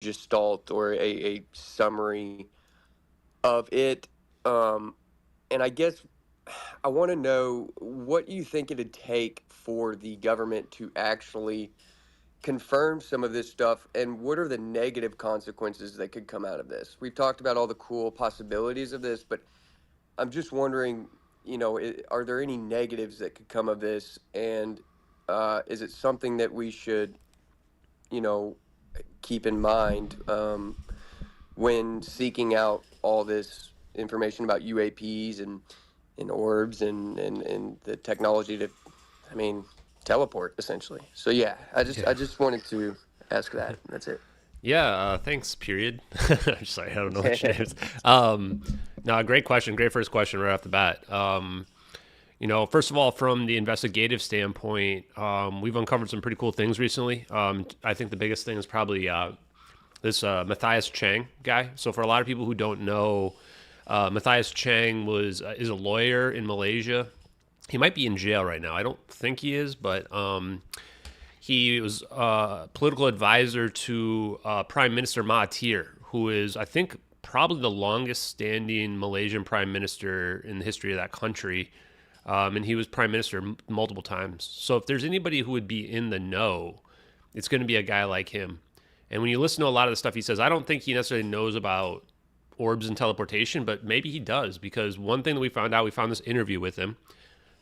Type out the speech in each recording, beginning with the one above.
gestalt or a summary of it. Um, and I guess I want to know what you think it'd take for the government to actually confirm some of this stuff, and what are the negative consequences that could come out of this? We've talked about all the cool possibilities of this, but I'm just wondering, are there any negatives that could come of this? And is it something that we should, you know, keep in mind when seeking out all this information about UAPs and orbs and the technology to, I mean, teleport essentially. So yeah, I Yeah. just wanted to ask that. That's it. Yeah, thanks, period. I'm sorry, I don't know what your name is. Um, no, great question. Great first question right off the bat. First of all, from the investigative standpoint, we've uncovered some pretty cool things recently. I think the biggest thing is probably this Matthias Chang guy. So for a lot of people who don't know, Matthias Chang is a lawyer in Malaysia. He might be in jail right now. I don't think he is, but he was a political advisor to Prime Minister Mahathir, who is, I think, probably the longest standing Malaysian prime minister in the history of that country. And he was prime minister multiple times. So if there's anybody who would be in the know, it's going to be a guy like him. And when you listen to a lot of the stuff he says, I don't think he necessarily knows about orbs and teleportation, but maybe he does, because one thing that we found out, we found this interview with him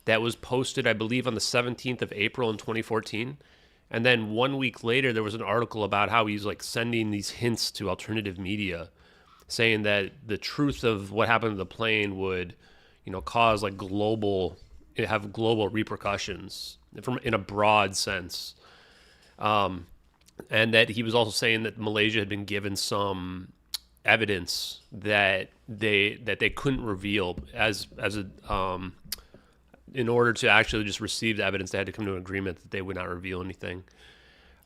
that was posted, I believe, on the 17th of April in 2014. And then 1 week later, there was an article about how he's like sending these hints to alternative media, saying that the truth of what happened to the plane would, cause like have global repercussions from in a broad sense. And that he was also saying that Malaysia had been given some evidence that they couldn't reveal as a in order to actually just receive the evidence, they had to come to an agreement that they would not reveal anything.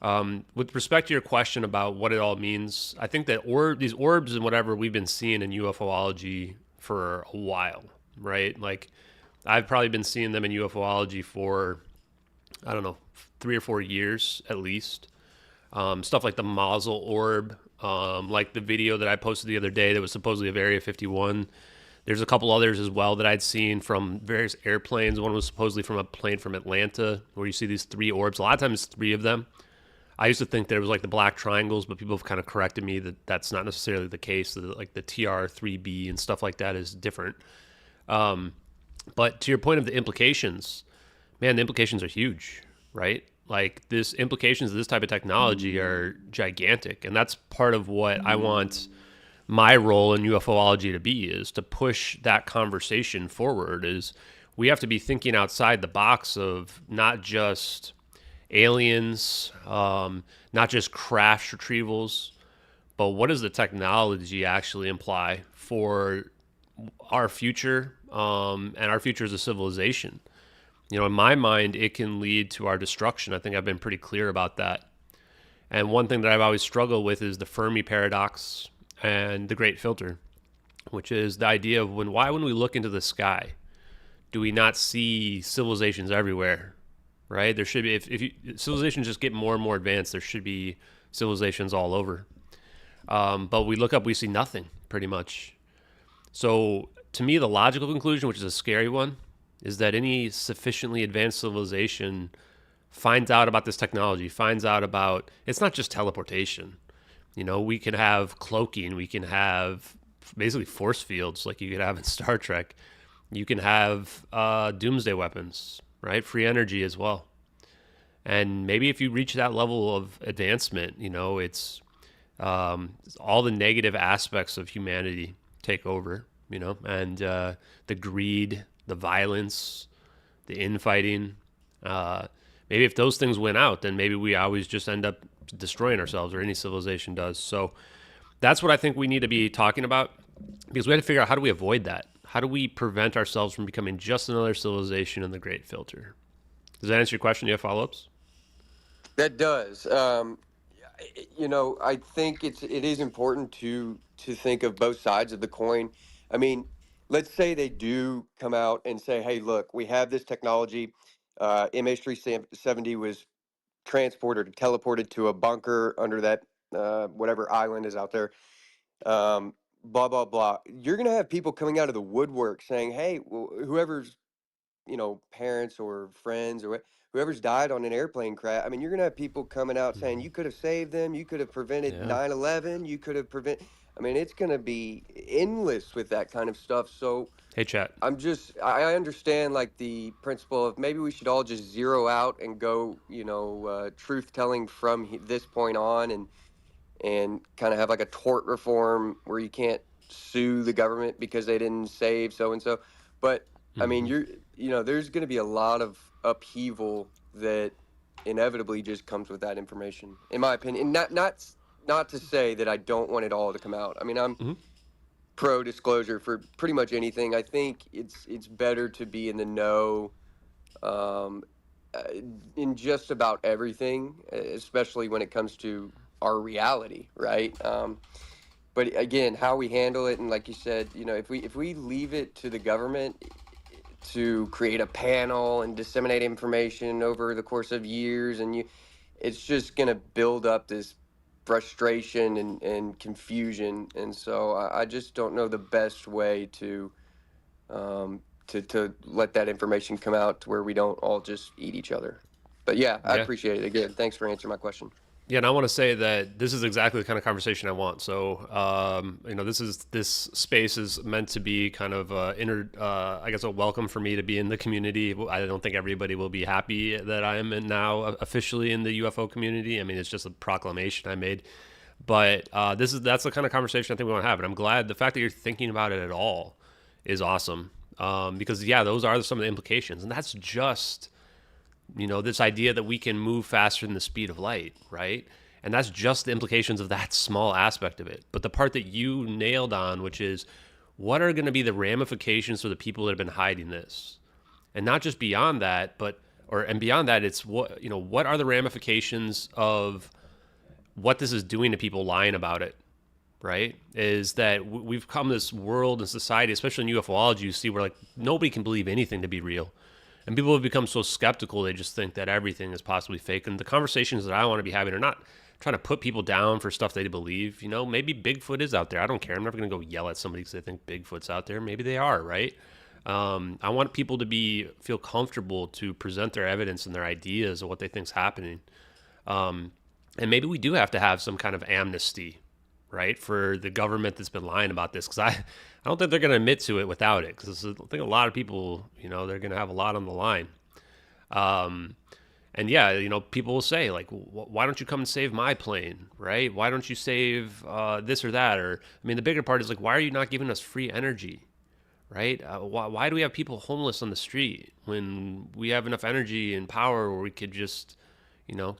With respect to your question about what it all means, I think that these orbs and whatever we've been seeing in UFOlogy for a while, right? Like, I've probably been seeing them in UFOlogy for, I don't know, 3 or 4 years at least. Stuff like the Mazel orb, like the video that I posted the other day that was supposedly of Area 51. There's a couple others as well that I'd seen from various airplanes. One was supposedly from a plane from Atlanta, where you see these three orbs. A lot of times, three of them. I used to think that it was like the black triangles, but people have kind of corrected me that that's not necessarily the case. Like the TR3B and stuff like that is different. But to your point of the implications, man, the implications are huge, right? Like this implications of this type of technology are gigantic, and that's part of what I want my role in UFOlogy to be, is to push that conversation forward. Is we have to be thinking outside the box of not just aliens, not just crash retrievals, but what does the technology actually imply for our future, and our future as a civilization? In my mind, it can lead to our destruction. I think I've been pretty clear about that. And one thing that I've always struggled with is the Fermi paradox and the Great Filter, which is the idea of why when we look into the sky, do we not see civilizations everywhere? Right? There should be, if civilizations just get more and more advanced, there should be civilizations all over. But we look up, we see nothing pretty much. So to me, the logical conclusion, which is a scary one, is that any sufficiently advanced civilization finds out about this technology, finds out about, it's not just teleportation. We can have cloaking, we can have basically force fields like you could have in Star Trek. You can have doomsday weapons, right? Free energy as well. And maybe if you reach that level of advancement, it's all the negative aspects of humanity take over, and the greed, the violence, the infighting. Maybe if those things went out, then maybe we always just end up destroying ourselves, or any civilization does. So that's what I think we need to be talking about, because we have to figure out, how do we avoid that? How do we prevent ourselves from becoming just another civilization in the Great Filter? Does that answer your question? Do you have follow-ups? That does. I think it is important to think of both sides of the coin. I mean, let's say they do come out and say, "Hey, look, we have this technology. MH370 was transported or teleported to a bunker under that whatever island is out there, blah blah blah. You're gonna have people coming out of the woodwork saying, "Hey, whoever's parents or friends or whoever's died on an airplane crash." I mean, you're gonna have people coming out saying, Mhm. "You could have saved them. You could have prevented Yeah. 9/11. You could have prevent." I mean, it's gonna be endless with that kind of stuff. So Hey, chat. I understand like the principle of maybe we should all just zero out and go, truth telling from this point on, and kind of have like a tort reform where you can't sue the government because they didn't save so and so. But I mean, Hmm. there's going to be a lot of upheaval that inevitably just comes with that information, in my opinion. And not to say that I don't want it all to come out. I mean, I'm Hmm. pro disclosure for pretty much anything. I think it's better to be in the know, um, uh, in just about everything, especially when it comes to our reality, right? But again, how we handle it, and like you said, if we leave it to the government to create a panel and disseminate information over the course of years, it's just going to build up this frustration and confusion. And so I just don't know the best way to let that information come out to where we don't all just eat each other. But yeah, I Yeah. appreciate it. Again, thanks for answering my question. Yeah, and I want to say that this is exactly the kind of conversation I want. So, this space is meant to be kind of I guess, a welcome for me to be in the community. I don't think everybody will be happy that I am now officially in the UFO community. I mean, it's just a proclamation I made, but that's the kind of conversation I think we want to have, and I'm glad the fact that you're thinking about it at all is awesome. Because yeah, those are some of the implications, and that's just this idea that we can move faster than the speed of light, right? And that's just the implications of that small aspect of it. But the part that you nailed on, which is what are going to be the ramifications for the people that have been hiding this? And not just beyond that, and beyond that, it's what are the ramifications of what this is doing to people lying about it, right? Is that we've come this world and society, especially in ufology, you see where like nobody can believe anything to be real. And people have become so skeptical, they just think that everything is possibly fake. And the conversations that I want to be having are not trying to put people down for stuff they believe. Maybe Bigfoot is out there. I don't care. I'm never going to go yell at somebody because they think Bigfoot's out there. Maybe they are, right? I want people to feel comfortable to present their evidence and their ideas of what they think's happening. And maybe we do have to have some kind of amnesty, right, for the government that's been lying about this, because I don't think they're going to admit to it without it, because I think a lot of people, they're going to have a lot on the line. Um, and yeah, people will say like, why don't you come and save my plane, right? Why don't you save this or that? Or I mean, the bigger part is like, why are you not giving us free energy, right? Why do we have people homeless on the street when we have enough energy and power where we could just,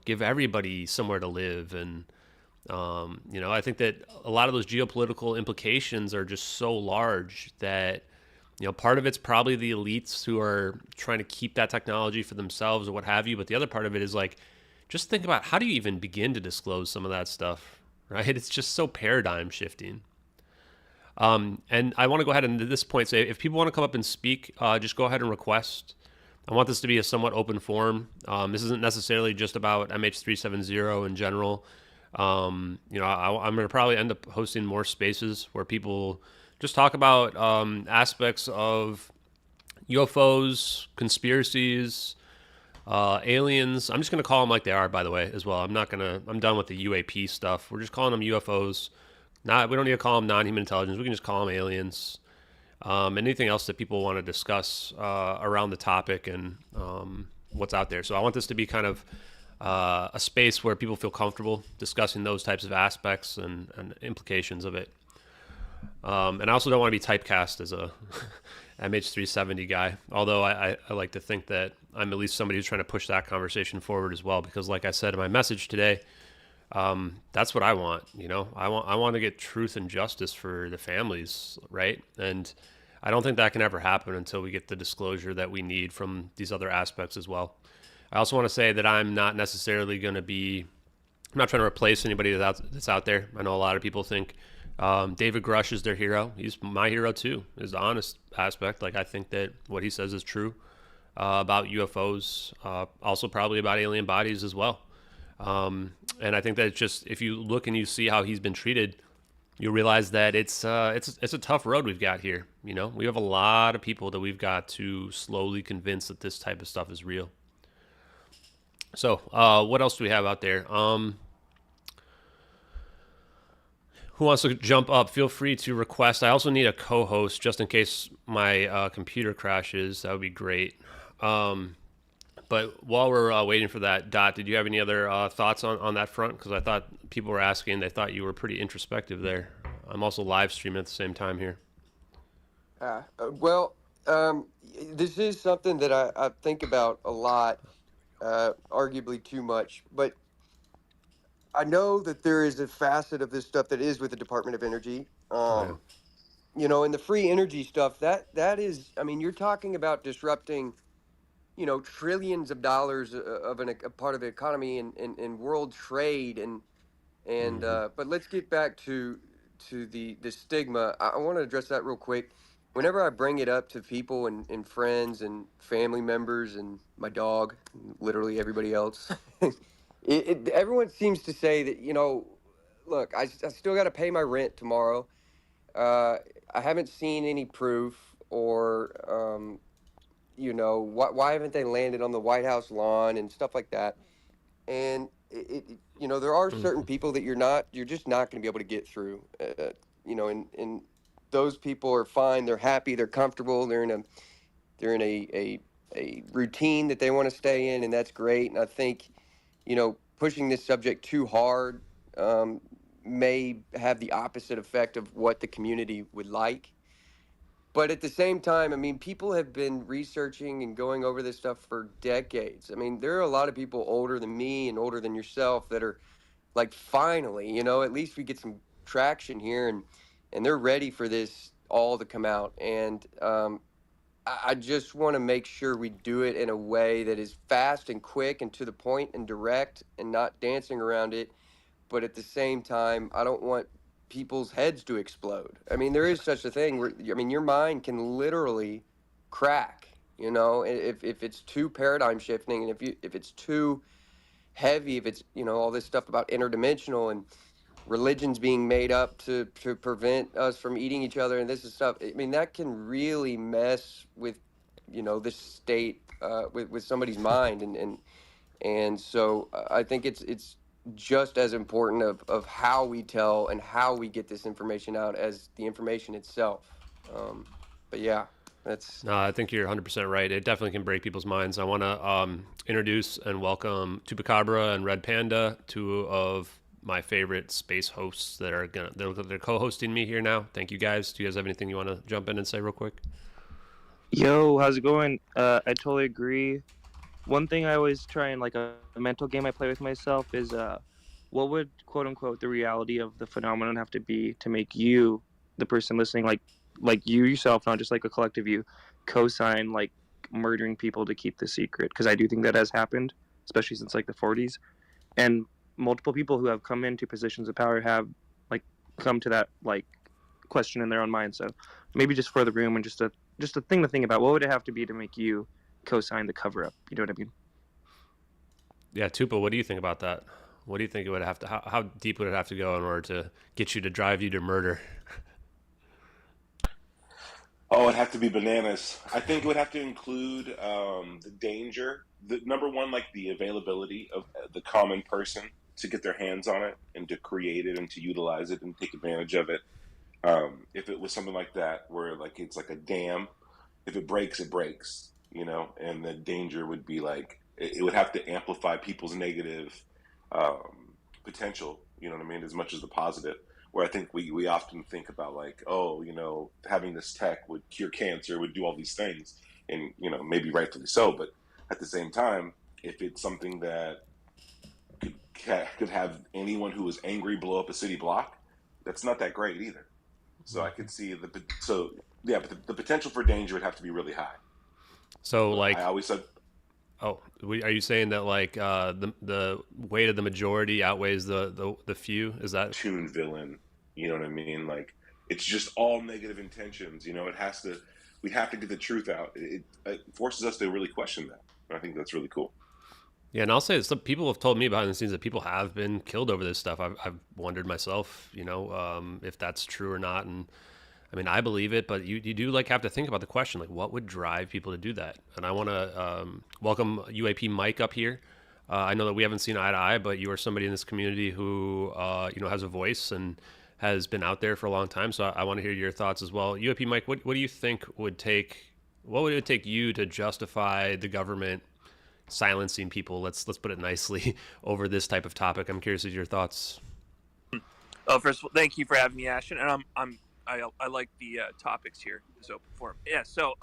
give everybody somewhere to live? And I think that a lot of those geopolitical implications are just so large that, part of it's probably the elites who are trying to keep that technology for themselves or what have you. But the other part of it is like, just think about how do you even begin to disclose some of that stuff, right? It's just so paradigm shifting. And I want to go ahead and at this point say, if people want to come up and speak, just go ahead and request. I want this to be a somewhat open forum. This isn't necessarily just about MH370 in general. I'm going to probably end up hosting more spaces where people just talk about aspects of UFOs, conspiracies, aliens. I'm just going to call them like they are, by the way, as well. I'm done with the UAP stuff. We're just calling them UFOs. We don't need to call them non-human intelligence. We can just call them aliens. Anything else that people want to discuss around the topic and what's out there. So I want this to be kind of a space where people feel comfortable discussing those types of aspects and implications of it. And I also don't want to be typecast as a MH370 guy, although I like to think that I'm at least somebody who's trying to push that conversation forward as well, because like I said in my message today, that's what I want. I want to get truth and justice for the families, right? And I don't think that can ever happen until we get the disclosure that we need from these other aspects as well. I also want to say that I'm not necessarily going to be, I'm not trying to replace anybody that's out there. I know a lot of people think David Grush is their hero. He's my hero too, is the honest aspect. Like I think that what he says is true about UFOs, also probably about alien bodies as well. And I think that just if you look and you see how he's been treated, you realize that it's a tough road we've got here. You know, we have a lot of people that we've got to slowly convince that this type of stuff is real. So, what else do we have out there? Who wants to jump up? Feel free to request. I also need a co-host just in case my computer crashes. That would be great. But while we're waiting for that, Dot, did you have any other thoughts on that front? Because I thought people were asking. They thought you were pretty introspective there. I'm also live streaming at the same time here. Well, this is something that I think about a lot, arguably too much, but I know that there is a facet of this stuff that is with the Department of Energy. Oh yeah. And the free energy stuff, that is, I mean, you're talking about disrupting, trillions of dollars of a part of the economy and world trade Mm-hmm. but let's get back to the stigma. I want to address that real quick. Whenever I bring it up to people and friends and family members and my dog, literally everybody else, everyone seems to say that, look, I still got to pay my rent tomorrow. Uh, I haven't seen any proof or, why haven't they landed on the White House lawn and stuff like that? And there are certain Mm-hmm. people that you're just not going to be able to get through. And those people are fine. They're happy. They're comfortable. They're in a routine that they want to stay in, and that's great. And I think, pushing this subject too hard um, may have the opposite effect of what the community would like. But at the same time, I mean, people have been researching and going over this stuff for decades. I mean, there are a lot of people older than me and older than yourself that are like, finally, at least we get some traction here, and they're ready for this all to come out. And I just want to make sure we do it in a way that is fast and quick and to the point and direct and not dancing around it. But at the same time, I don't want people's heads to explode. I mean, there is such a thing where, I mean, your mind can literally crack, if it's too paradigm shifting, and if it's too heavy, if it's, all this stuff about interdimensional and religions being made up to prevent us from eating each other and this is stuff. I mean, that can really mess with, this state, with somebody's mind, and so I think it's just as important of how we tell and how we get this information out as the information itself. But yeah, that's No, I think you're 100% right. It definitely can break people's minds. I want to introduce and welcome Tupacabra and Red Panda, two of my favorite space hosts that are they're co-hosting me here now. Thank you guys. Do you guys have anything you want to jump in and say real quick? Yo, how's it going? I totally agree. One thing I always try and like a mental game I play with myself is what would quote unquote the reality of the phenomenon have to be to make you, the person listening, like you yourself, not just like a collective you, co-sign like murdering people to keep the secret? Because I do think that has happened, especially since like the 40s, and multiple people who have come into positions of power have like come to that like question in their own mind. So maybe just for the room and just a thing to think about. What would it have to be to make you co-sign the cover up? You know what I mean? Yeah, Tupa, what do you think about that? What do you think it would have to? How deep would it have to go in order to get you to drive you to murder? Oh, it'd have to be bananas. I think it would have to include the danger. The number one, like the availability of the common person to get their hands on it and to create it and to utilize it and take advantage of it. If it was something like that, where like it's like a dam, if it breaks, it breaks, and the danger would be like it would have to amplify people's negative potential, you know what I mean, as much as the positive. Where I think we often think about like, oh, having this tech would cure cancer, would do all these things, and maybe rightfully so, but at the same time, if it's something that could have anyone who is angry blow up a city block, that's not that great either. So I could see yeah, but the potential for danger would have to be really high. So But I like, always said are you saying that like the weight of the majority outweighs the few? Is that tune villain. You know what I mean? Like it's just all negative intentions. It has to. We have to get the truth out. It forces us to really question that. And I think that's really cool. Yeah, and I'll say some people have told me behind the scenes that people have been killed over this stuff. I've wondered myself, if that's true or not. And I mean, I believe it, but you do like have to think about the question, like what would drive people to do that? And I want to welcome UAP Mike up here. I know that we haven't seen eye to eye, but you are somebody in this community who, has a voice and has been out there for a long time. So I want to hear your thoughts as well. UAP Mike, what do you think what would it take you to justify the government silencing people, let's put it nicely, over this type of topic? I'm curious as your thoughts. First of all, thank you for having me, Ashton. And I like the topics here. This open forum. Yeah. So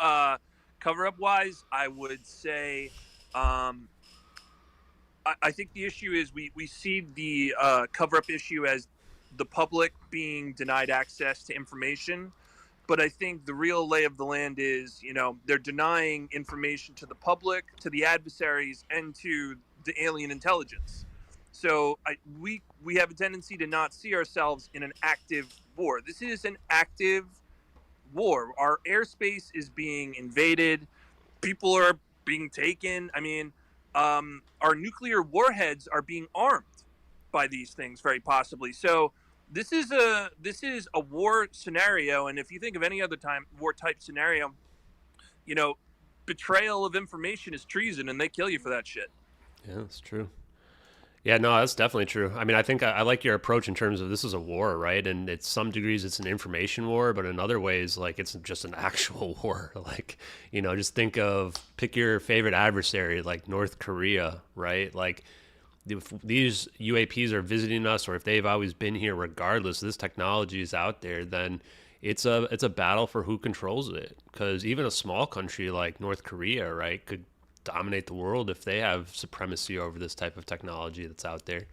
cover up wise, I would say I think the issue is we see the cover up issue as the public being denied access to information. But I think the real lay of the land is, they're denying information to the public, to the adversaries, and to the alien intelligence. So we have a tendency to not see ourselves in an active war. This is an active war. Our airspace is being invaded. People are being taken. I mean, our nuclear warheads are being armed by these things, very possibly. So this is a war scenario, and if you think of any other time war type scenario, betrayal of information is treason, and they kill you for that shit. Yeah, that's true. Yeah, no, that's definitely true. I mean, I think I like your approach in terms of this is a war, right? And it's some degrees it's an information war, but in other ways, like it's just an actual war. Like, just pick your favorite adversary, like North Korea, right? Like, if these UAPs are visiting us, or if they've always been here, regardless, this technology is out there, then it's a battle for who controls it. Because even a small country like North Korea, right, could dominate the world if they have supremacy over this type of technology that's out there.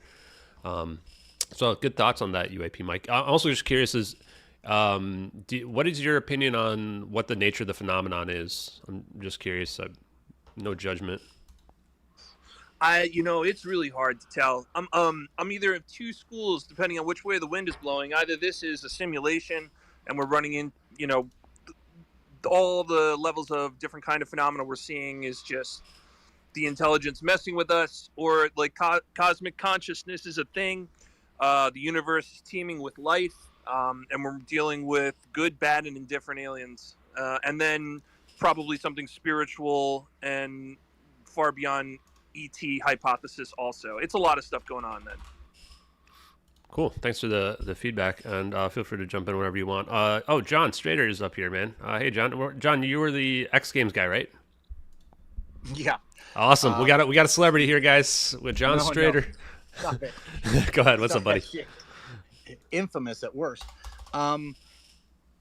So good thoughts on that, UAP Mike. I'm also just curious what is your opinion on what the nature of the phenomenon is? I'm just curious. No judgment. It's really hard to tell. I'm either of two schools depending on which way the wind is blowing. Either this is a simulation and we're running in, all the levels of different kind of phenomena we're seeing is just the intelligence messing with us, or like cosmic consciousness is a thing. The universe is teeming with life, and we're dealing with good, bad, and indifferent aliens. And then probably something spiritual and far beyond ET hypothesis also. It's a lot of stuff going on then. Cool. Thanks for the feedback, and feel free to jump in whenever you want. John Strader is up here, man. Hey, John. John, you were the X Games guy, right? Yeah. Awesome. We got a celebrity here, guys, with John Strader. No. Stop it. Go ahead. What's up, buddy? Infamous at worst.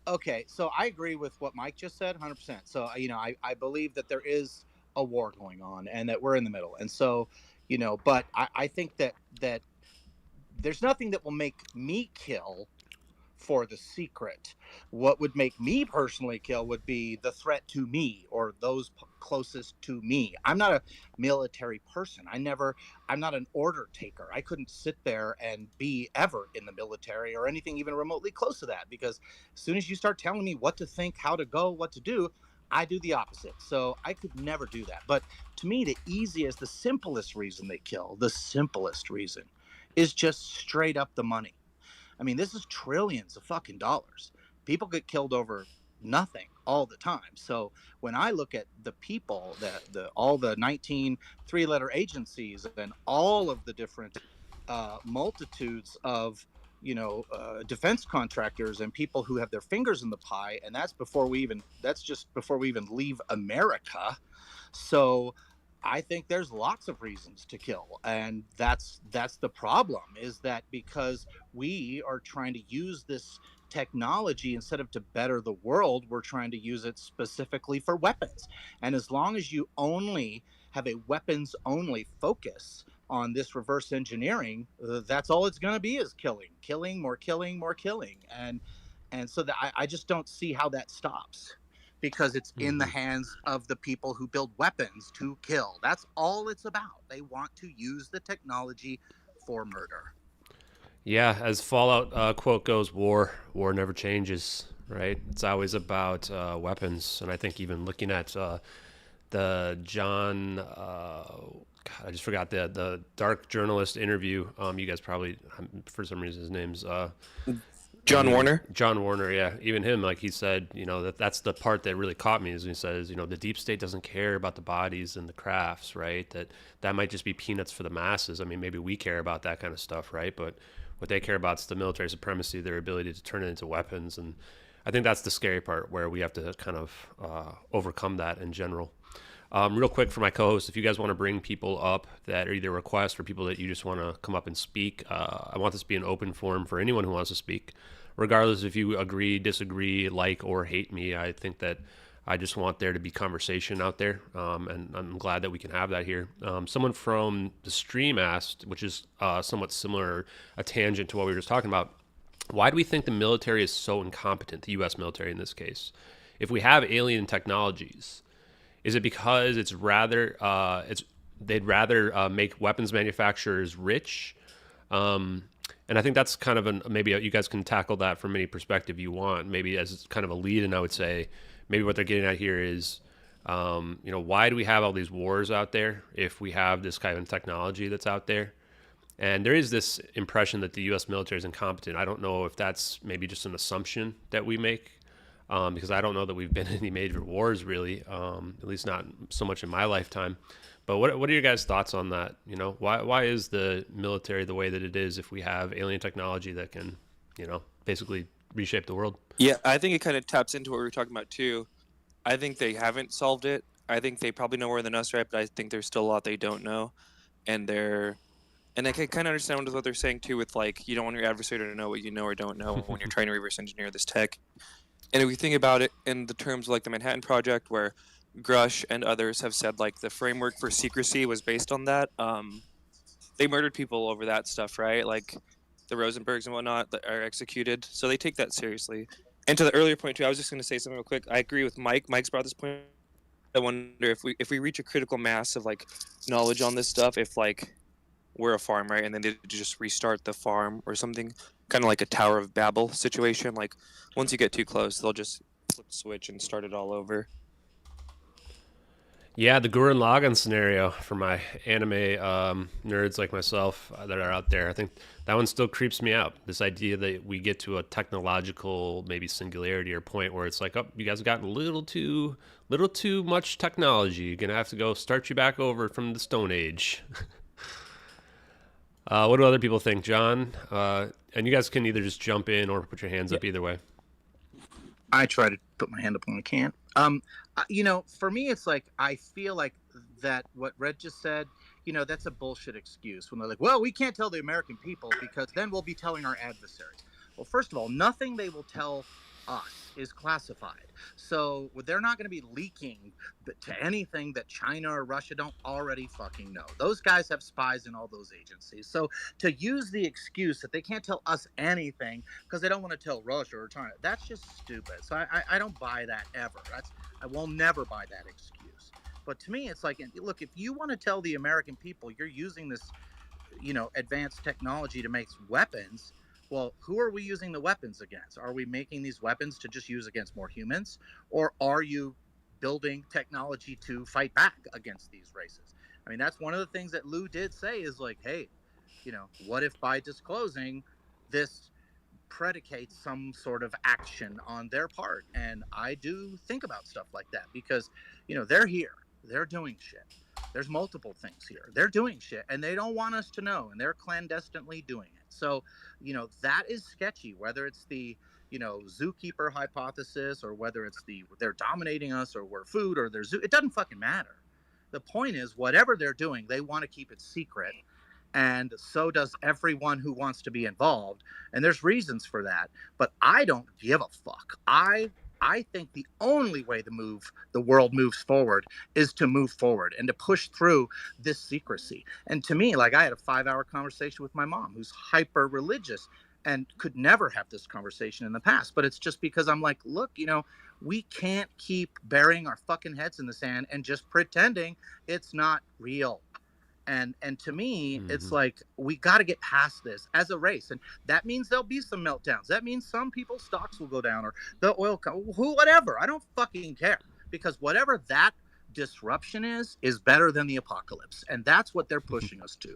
Okay, so I agree with what Mike just said, 100%. So I believe that there is a war going on, and that we're in the middle. And so, but I think that there's nothing that will make me kill for the secret. What would make me personally kill would be the threat to me or those closest to me. I'm not a military person. I'm not an order taker. I couldn't sit there and be ever in the military or anything even remotely close to that, because as soon as you start telling me what to think, how to go, what to do, I do the opposite. So I could never do that. But to me, the simplest reason they kill, the simplest reason is just straight up the money. I mean, this is trillions of fucking dollars. People get killed over nothing all the time. So when I look at the people, all the 19 three-letter agencies and all of the different multitudes of defense contractors and people who have their fingers in the pie, and that's just before we even leave America. So I think there's lots of reasons to kill, and that's the problem, is that because we are trying to use this technology instead of to better the world, we're trying to use it specifically for weapons. And as long as you only have a weapons only focus on this reverse engineering, that's all it's going to be, is killing, more killing. And so that I just don't see how that stops, because it's in the hands of the people who build weapons to kill. That's all it's about. They want to use the technology for murder. Yeah, as Fallout quote goes, war never changes, right? It's always about weapons. And I think even looking at the John God, I just forgot the dark journalist interview. You guys probably, for some reason, his name's John Warner. John Warner, yeah. Even him, like he said, that's the part that really caught me is he says, the deep state doesn't care about the bodies and the crafts, right? That might just be peanuts for the masses. I mean, maybe we care about that kind of stuff, right? But what they care about is the military supremacy, their ability to turn it into weapons. And I think that's the scary part where we have to kind of overcome that in general. Real quick for my co-hosts, if you guys want to bring people up that are either requests or people that you just want to come up and speak, I want this to be an open forum for anyone who wants to speak, regardless if you agree, disagree, like, or hate me. I think that I just want there to be conversation out there, and I'm glad that we can have that here. Someone from the stream asked, which is somewhat similar, a tangent to what we were just talking about, why do we think the military is so incompetent, the U.S. military in this case? If we have alien technologies, is it because they'd rather make weapons manufacturers rich? And I think that's kind of maybe you guys can tackle that from any perspective you want. Maybe as kind of a lead, and I would say maybe what they're getting at here is, why do we have all these wars out there if we have this kind of technology that's out there? And there is this impression that the U.S. military is incompetent. I don't know if that's maybe just an assumption that we make. Because I don't know that we've been in any major wars really, at least not so much in my lifetime. But what are your guys' thoughts on that? Why is the military the way that it is if we have alien technology that can, basically reshape the world? Yeah, I think it kind of taps into what we were talking about too. I think they haven't solved it. I think they probably know more than us, right? But I think there's still a lot they don't know, and I can kind of understand what they're saying too, with like you don't want your adversary to know what you know or don't know when you're trying to reverse engineer this tech. And if we think about it in the terms of like the Manhattan Project, where Grush and others have said like the framework for secrecy was based on that, they murdered people over that stuff, right? Like the Rosenbergs and whatnot that are executed. So they take that seriously. And to the earlier point too, I was just going to say something real quick. I agree with Mike. Mike's brought this point. I wonder if we reach a critical mass of like knowledge on this stuff, if like we're a farm, right? And then they just restart the farm or something, kind of like a Tower of Babel situation. Like once you get too close, they'll just flip the switch and start it all over. Yeah, the Gurren Lagann scenario for my anime nerds like myself that are out there. I think that one still creeps me out. This idea that we get to a technological maybe singularity or point where it's like, oh, you guys have gotten a little too much technology. You're gonna have to go start you back over from the Stone Age. What do other people think, John? And you guys can either just jump in or put your hands up either way. I try to put my hand up when I can. For me, it's like I feel like that what Red just said, that's a bullshit excuse when they're like, well, we can't tell the American people because then we'll be telling our adversaries. Well, first of all, nothing they will tell us is classified. So they're not going to be leaking to anything that China or Russia don't already fucking know. Those guys have spies in all those agencies. So to use the excuse that they can't tell us anything because they don't want to tell Russia or China, that's just stupid. So I don't buy that ever. I will never buy that excuse. But to me, it's like, look, if you want to tell the American people you're using this, advanced technology to make weapons, well, who are we using the weapons against? Are we making these weapons to just use against more humans? Or are you building technology to fight back against these races? I mean, that's one of the things that Lou did say is like, hey, what if by disclosing this predicates some sort of action on their part? And I do think about stuff like that because, they're here. They're doing shit. There's multiple things here. They're doing shit and they don't want us to know, and they're clandestinely doing it. So, that is sketchy, whether it's the, zookeeper hypothesis or whether it's they're dominating us or we're food or they're it doesn't fucking matter. The point is, whatever they're doing, they want to keep it secret. And so does everyone who wants to be involved. And there's reasons for that. But I don't give a fuck. I think the only way the world moves forward is to move forward and to push through this secrecy. And to me, like, I had a 5-hour conversation with my mom, who's hyper religious and could never have this conversation in the past. But it's just because I'm like, look, we can't keep burying our fucking heads in the sand and just pretending it's not real. And to me, it's like, we got to get past this as a race. And that means there'll be some meltdowns. That means some people's stocks will go down or the oil, whatever. I don't fucking care, because whatever that disruption is better than the apocalypse. And that's what they're pushing us to.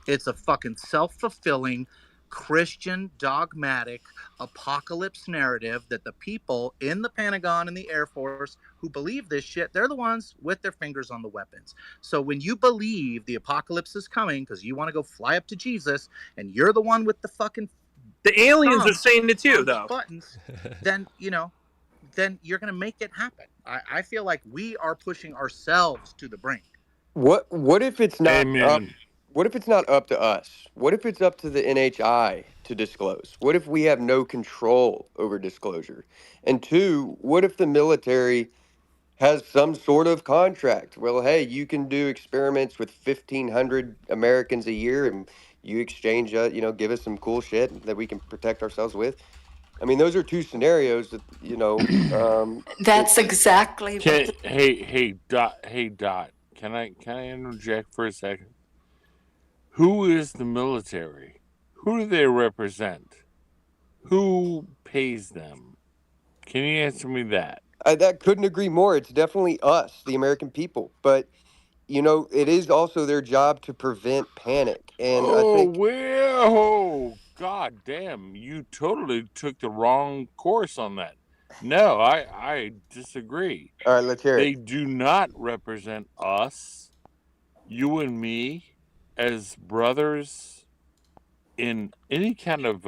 It's a fucking self-fulfilling, Christian, dogmatic apocalypse narrative that the people in the Pentagon and the Air Force who believe this shit, they're the ones with their fingers on the weapons. So when you believe the apocalypse is coming because you want to go fly up to Jesus and you're the one with the fucking The aliens are saying it too, though. buttons, then, then you're going to make it happen. I feel like we are pushing ourselves to the brink. What if it's not Amen. up? What if it's not up to us? What if it's up to the NHI to disclose? What if we have no control over disclosure? And two, what if the military has some sort of contract? Well, hey, you can do experiments with 1,500 Americans a year, and you exchange, give us some cool shit that we can protect ourselves with. I mean, those are two scenarios that, That's exactly what Hey, Dot. Can I interject for a second? Who is the military? Who do they represent? Who pays them? Can you answer me that? that couldn't agree more. It's definitely us, the American people. But, it is also their job to prevent panic. And I think, God damn, you totally took the wrong course on that. No, I disagree. all right, let's hear They it. do not represent us, you and me, as brothers in any kind of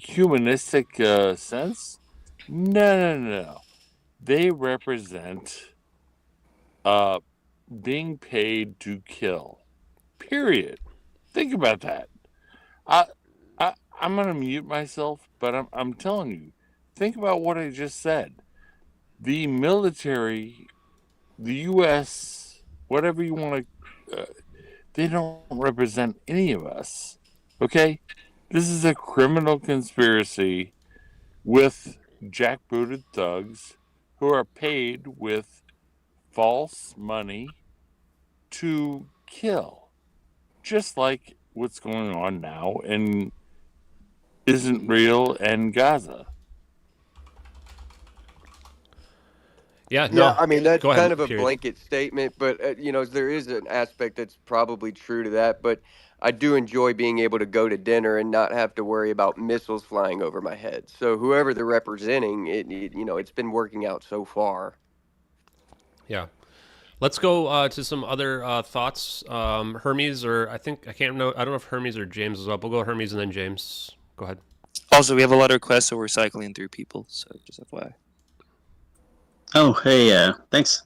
humanistic sense. No. They represent being paid to kill. Period. Think about that. I'm gonna mute myself, but I'm telling you, think about what I just said. The military, the U.S., whatever you want to, they don't represent any of us. Okay, this is a criminal conspiracy with jackbooted thugs who are paid with false money to kill, just like what's going on now and isn't real in Gaza. Yeah, no. Yeah, I mean, that's go ahead, kind of a period. blanket statement, but, there is an aspect that's probably true to that. But I do enjoy being able to go to dinner and not have to worry about missiles flying over my head. So whoever they're representing, it's been working out so far. Yeah. Let's go to some other thoughts. Hermes, or I don't know if Hermes or James is up. We'll go Hermes and then James. Go ahead. Also, we have a lot of requests, so we're cycling through people. So just FYI. Oh, hey, thanks.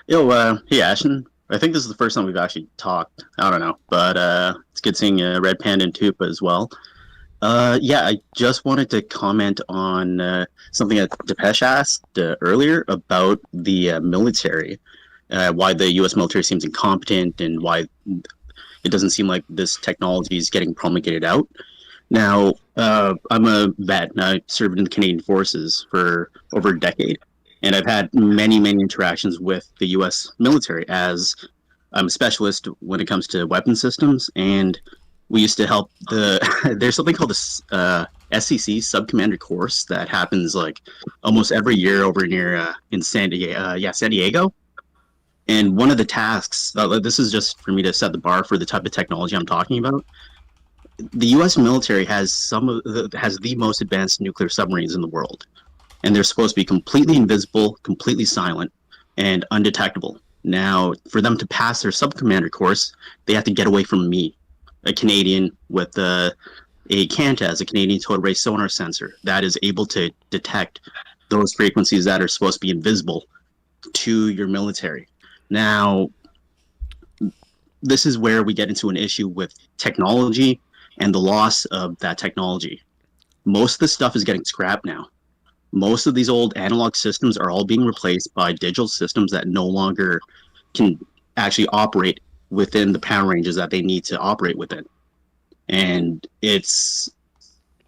Yo, hey, Ashton. I think this is the first time we've actually talked. I don't know, but it's good seeing Red Panda and Tupa as well. Yeah, I just wanted to comment on something that Depeche asked earlier about the military, why the U.S. military seems incompetent and why it doesn't seem like this technology is getting promulgated out. Now, I'm a vet, and I served in the Canadian Forces for over a decade. And I've had many interactions with the U.S. military, as I'm a specialist when it comes to weapon systems. And we used to help there's something called the SCC Sub-Commander course that happens like almost every year over near in San Diego. And one of the tasks, this is just for me to set the bar for the type of technology I'm talking about. The U.S. military has has the most advanced nuclear submarines in the world. And they're supposed to be completely invisible, completely silent, and undetectable. Now, for them to pass their sub-commander course, they have to get away from me, a Canadian with a CANTAS, a Canadian Total Array Sonar Sensor, that is able to detect those frequencies that are supposed to be invisible to your military. Now, this is where we get into an issue with technology and the loss of that technology. Most of the stuff is getting scrapped now. Most of these old analog systems are all being replaced by digital systems that no longer can actually operate within the power ranges that they need to operate within. And it's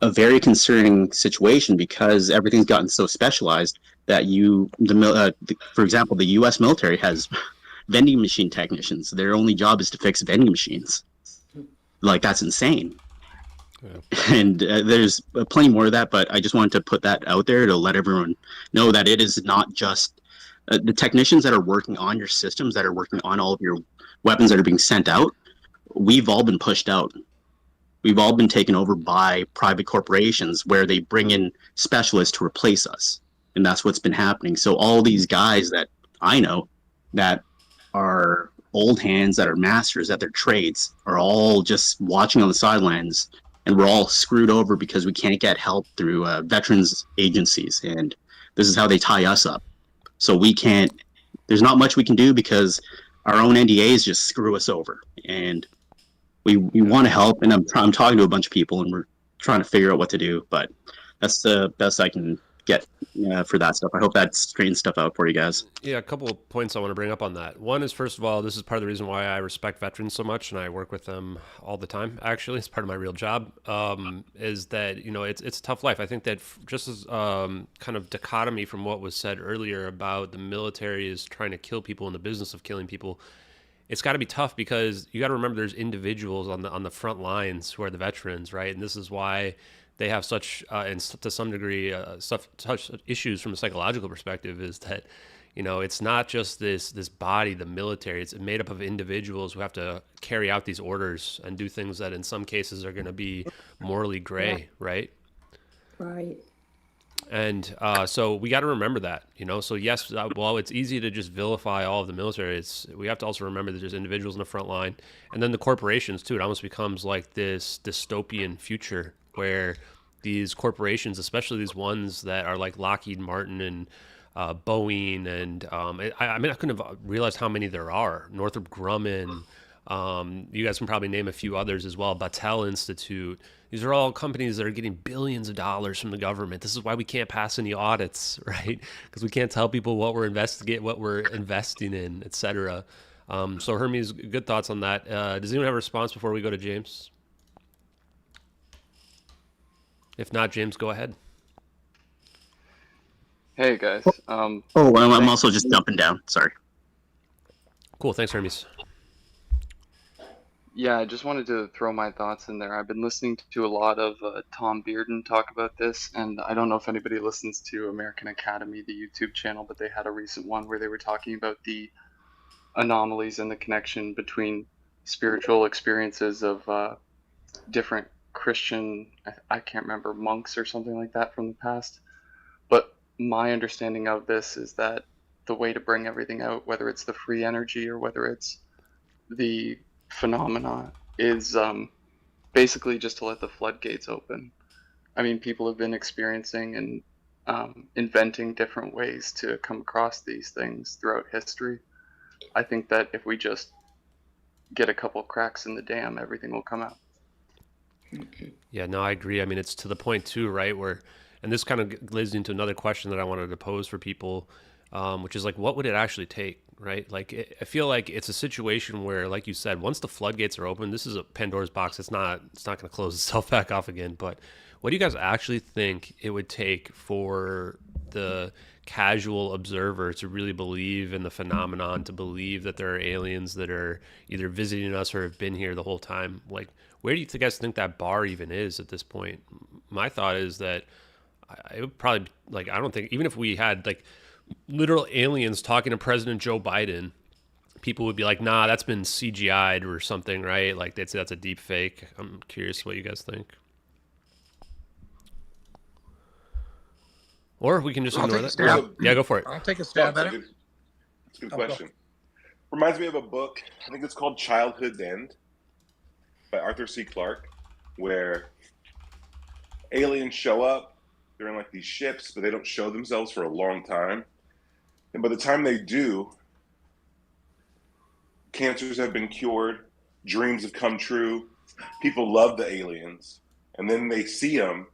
a very concerning situation because everything's gotten so specialized that for example, the U.S. military has vending machine technicians. Their only job is to fix vending machines. Like, that's insane. And there's plenty more of that, but I just wanted to put that out there to let everyone know that it is not just the technicians that are working on your systems, that are working on all of your weapons that are being sent out. We've all been pushed out. We've all been taken over by private corporations where they bring in specialists to replace us. And that's what's been happening. So all these guys that I know that are old hands, that are masters at their trades, are all just watching on the sidelines, and we're all screwed over because we can't get help through veterans agencies. And this is how they tie us up. So we can't, there's not much we can do because our own NDAs just screw us over. And we want to help, and I'm talking to a bunch of people, and we're trying to figure out what to do. But that's the best I can get for that stuff. I hope that straightens stuff out for you guys. Yeah, a couple of points I want to bring up on that. One is, first of all, this is part of the reason why I respect veterans so much, and I work with them all the time. Actually, it's part of my real job. Is that it's a tough life. I think that just as kind of dichotomy from what was said earlier about the military is trying to kill people in the business of killing people. It's got to be tough because you got to remember there's individuals on the front lines who are the veterans, right? And this is why they have such, and to some degree, such issues from a psychological perspective. Is that it's not just this body, the military. It's made up of individuals who have to carry out these orders and do things that in some cases are going to be morally gray, right? Right. And so we got to remember that, So yes, while it's easy to just vilify all of the military, we have to also remember that there's individuals in the front line, and then the corporations too. It almost becomes like this dystopian future where these corporations, especially these ones that are like Lockheed Martin and Boeing, and I couldn't have realized how many there are. Northrop Grumman. You guys can probably name a few others as well. Battelle Institute. These are all companies that are getting billions of dollars from the government. This is why we can't pass any audits, right? Because we can't tell people what we're investing in, etc. So Hermes, good thoughts on that. Does anyone have a response before we go to James? If not, James, go ahead. Hey guys. I'm also just jumping down. Sorry. Cool. Thanks, Hermes. Yeah, I just wanted to throw my thoughts in there. I've been listening to a lot of Tom Bearden talk about this, and I don't know if anybody listens to American Academy, the YouTube channel, but they had a recent one where they were talking about the anomalies and the connection between spiritual experiences of different Christian, I can't remember, monks or something like that from the past. But my understanding of this is that the way to bring everything out, whether it's the free energy or whether it's the phenomena, is basically just to let the floodgates open. I mean, people have been experiencing and inventing different ways to come across these things throughout history. I think that if we just get a couple cracks in the dam, everything will come out. Yeah, no, I agree. I mean, it's to the point too, right? And this kind of leads into another question that I wanted to pose for people, which is like, what would it actually take, right? Like, I feel like it's a situation where, like you said, once the floodgates are open, this is a Pandora's box. It's not going to close itself back off again. But what do you guys actually think it would take for the casual observer to really believe in the phenomenon, to believe that there are aliens that are either visiting us or have been here the whole time? Like, where do you guys think that bar even is at this point? My thought is that it would probably, like, I don't think, even if we had like literal aliens talking to President Joe Biden, people would be like, nah, that's been CGI'd or something, right? Like, that's a deep fake. I'm curious what you guys think. Or we can just ignore that. Yeah, go for it. I'll take a stab at it. It's a good question. Reminds me of a book, I think it's called Childhood's End by Arthur C. Clarke, where aliens show up. They're in like these ships, but they don't show themselves for a long time. And by the time they do, cancers have been cured, dreams have come true, people love the aliens, and then they see them,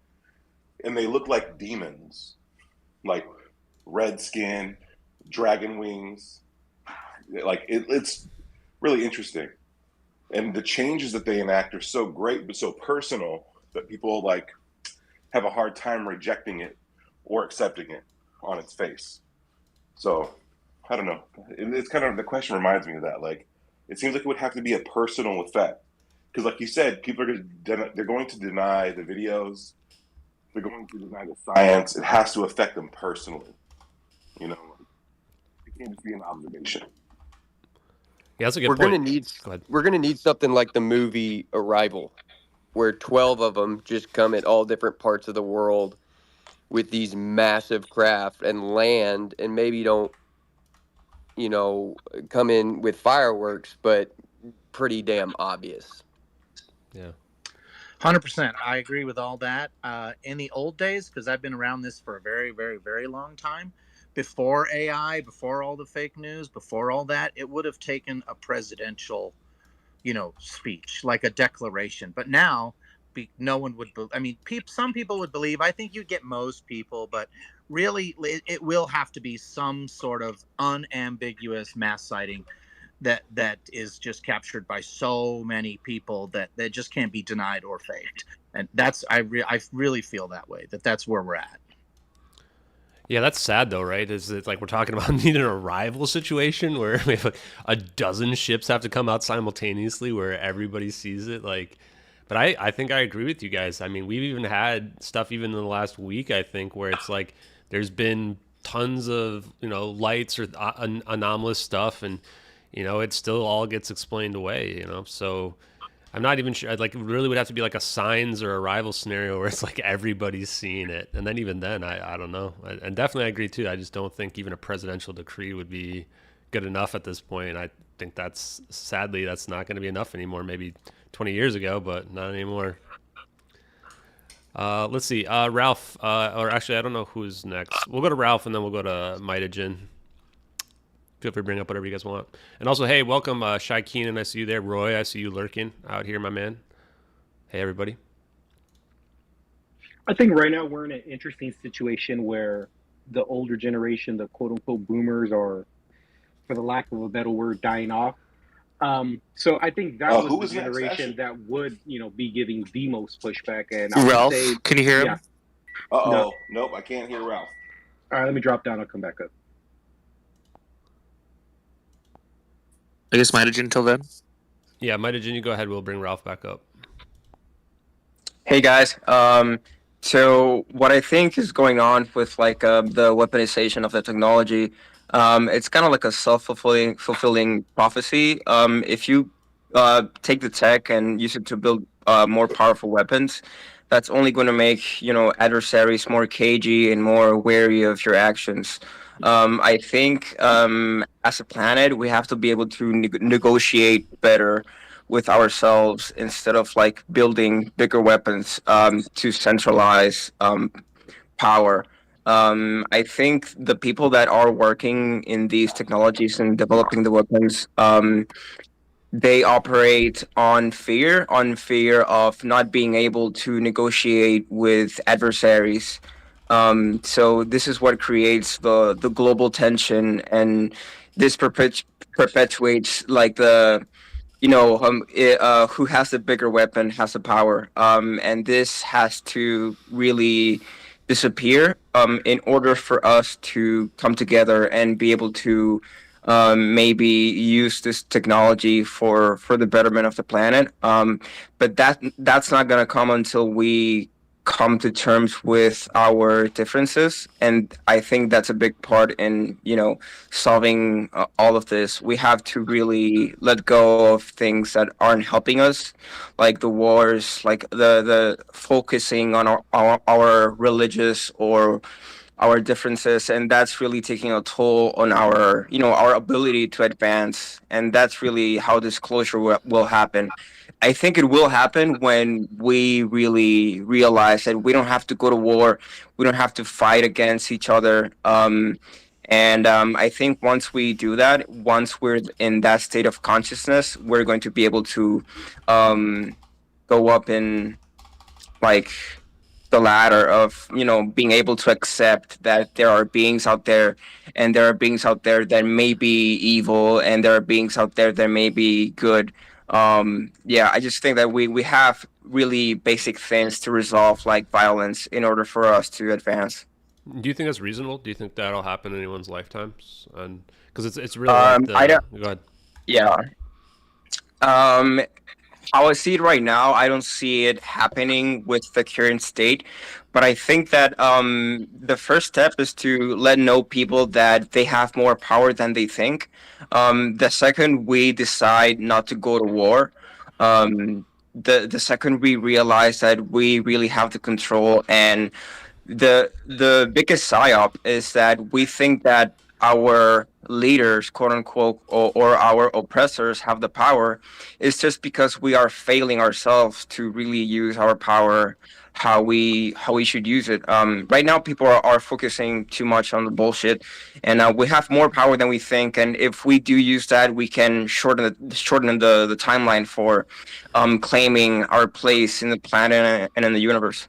and they look like demons, like red skin, dragon wings. Like, it's really interesting. And the changes that they enact are so great, but so personal that people like have a hard time rejecting it or accepting it on its face. So I don't know. It's kind of, the question reminds me of that. Like, it seems like it would have to be a personal effect, because like you said, people are they're going to deny the videos. They're going to deny the science. It has to affect them personally. You know, it can't just be an observation. Yeah, that's a good We're point. gonna need something like the movie Arrival, where 12 of them just come at all different parts of the world with these massive craft and land, and maybe don't, you know, come in with fireworks, but pretty damn obvious. Yeah. 100%. I agree with all that. In the old days, because I've been around this for a very, very, very long time, before AI, before all the fake news, before all that, it would have taken a presidential, speech, like a declaration. But now, no one would. I mean, some people would believe. I think you'd get most people, but really, it will have to be some sort of unambiguous mass sighting that is just captured by so many people that just can't be denied or faked. And that's I really feel that way. That's where we're at. Yeah, that's sad though, right? Is it like we're talking about needing an arrival situation where we have like a dozen ships have to come out simultaneously where everybody sees it? Like, but I think I agree with you guys. I mean, we've even had stuff even in the last week, I think, where it's like there's been tons of, lights or anomalous stuff, and, it still all gets explained away, So I'm not even sure. Like, it really would have to be like a signs or arrival scenario where it's like everybody's seeing it. And then even then, I don't know. And definitely I agree too. I just don't think even a presidential decree would be good enough at this point. I think sadly, that's not going to be enough anymore. Maybe 20 years ago, but not anymore. Let's see. Ralph, or actually, I don't know who's next. We'll go to Ralph and then we'll go to Mitogen. Feel free to bring up whatever you guys want. And also, hey, welcome, Shy Keenan. I see you there. Roy, I see you lurking out here, my man. Hey, everybody. I think right now we're in an interesting situation where the older generation, the quote-unquote boomers, are, for the lack of a better word, dying off. So I think that was the generation that would, be giving the most pushback. And Ralph, can you hear him? Uh-oh. Nope, I can't hear Ralph. All right, let me drop down. I'll come back up. I guess Mitogen until then. Yeah, Mitogen, you go ahead. We'll bring Ralph back up. Hey guys. So what I think is going on with like the weaponization of the technology, it's kind of like a fulfilling prophecy. If you take the tech and use it to build more powerful weapons, that's only going to make adversaries more cagey and more wary of your actions. I think as a planet, we have to be able to negotiate better with ourselves instead of like building bigger weapons to centralize power. I think the people that are working in these technologies and developing the weapons, they operate on fear of not being able to negotiate with adversaries. So this is what creates the global tension, and this perpetuates like who has the bigger weapon has the power, and this has to really disappear in order for us to come together and be able to maybe use this technology for the betterment of the planet. But that's not going to come until we come to terms with our differences, and I think that's a big part in solving all of this. We have to really let go of things that aren't helping us, like the wars, like the focusing on our religious or our differences, and that's really taking a toll on our our ability to advance. And that's really how this closure will happen. I think it will happen when we really realize that we don't have to go to war, we don't have to fight against each other. I think once we do that, once we're in that state of consciousness, we're going to be able to go up in like the ladder of being able to accept that there are beings out there, and there are beings out there that may be evil, and there are beings out there that may be good. I just think that we have really basic things to resolve, like violence, in order for us to advance. Do you think that's reasonable? Do you think that'll happen in anyone's lifetimes? And because it's really like I don't. Go ahead. Yeah. how I see it right now, I don't see it happening with the current state. But I think that the first step is to let know people that they have more power than they think. The second we decide not to go to war, the second we realize that we really have the control, and the biggest psyop is that we think that our leaders, quote unquote, or our oppressors have the power. It's just because we are failing ourselves to really use our power how we should use it. Right now, people are focusing too much on the bullshit, and we have more power than we think. And if we do use that, we can shorten the timeline for claiming our place in the planet and in the universe.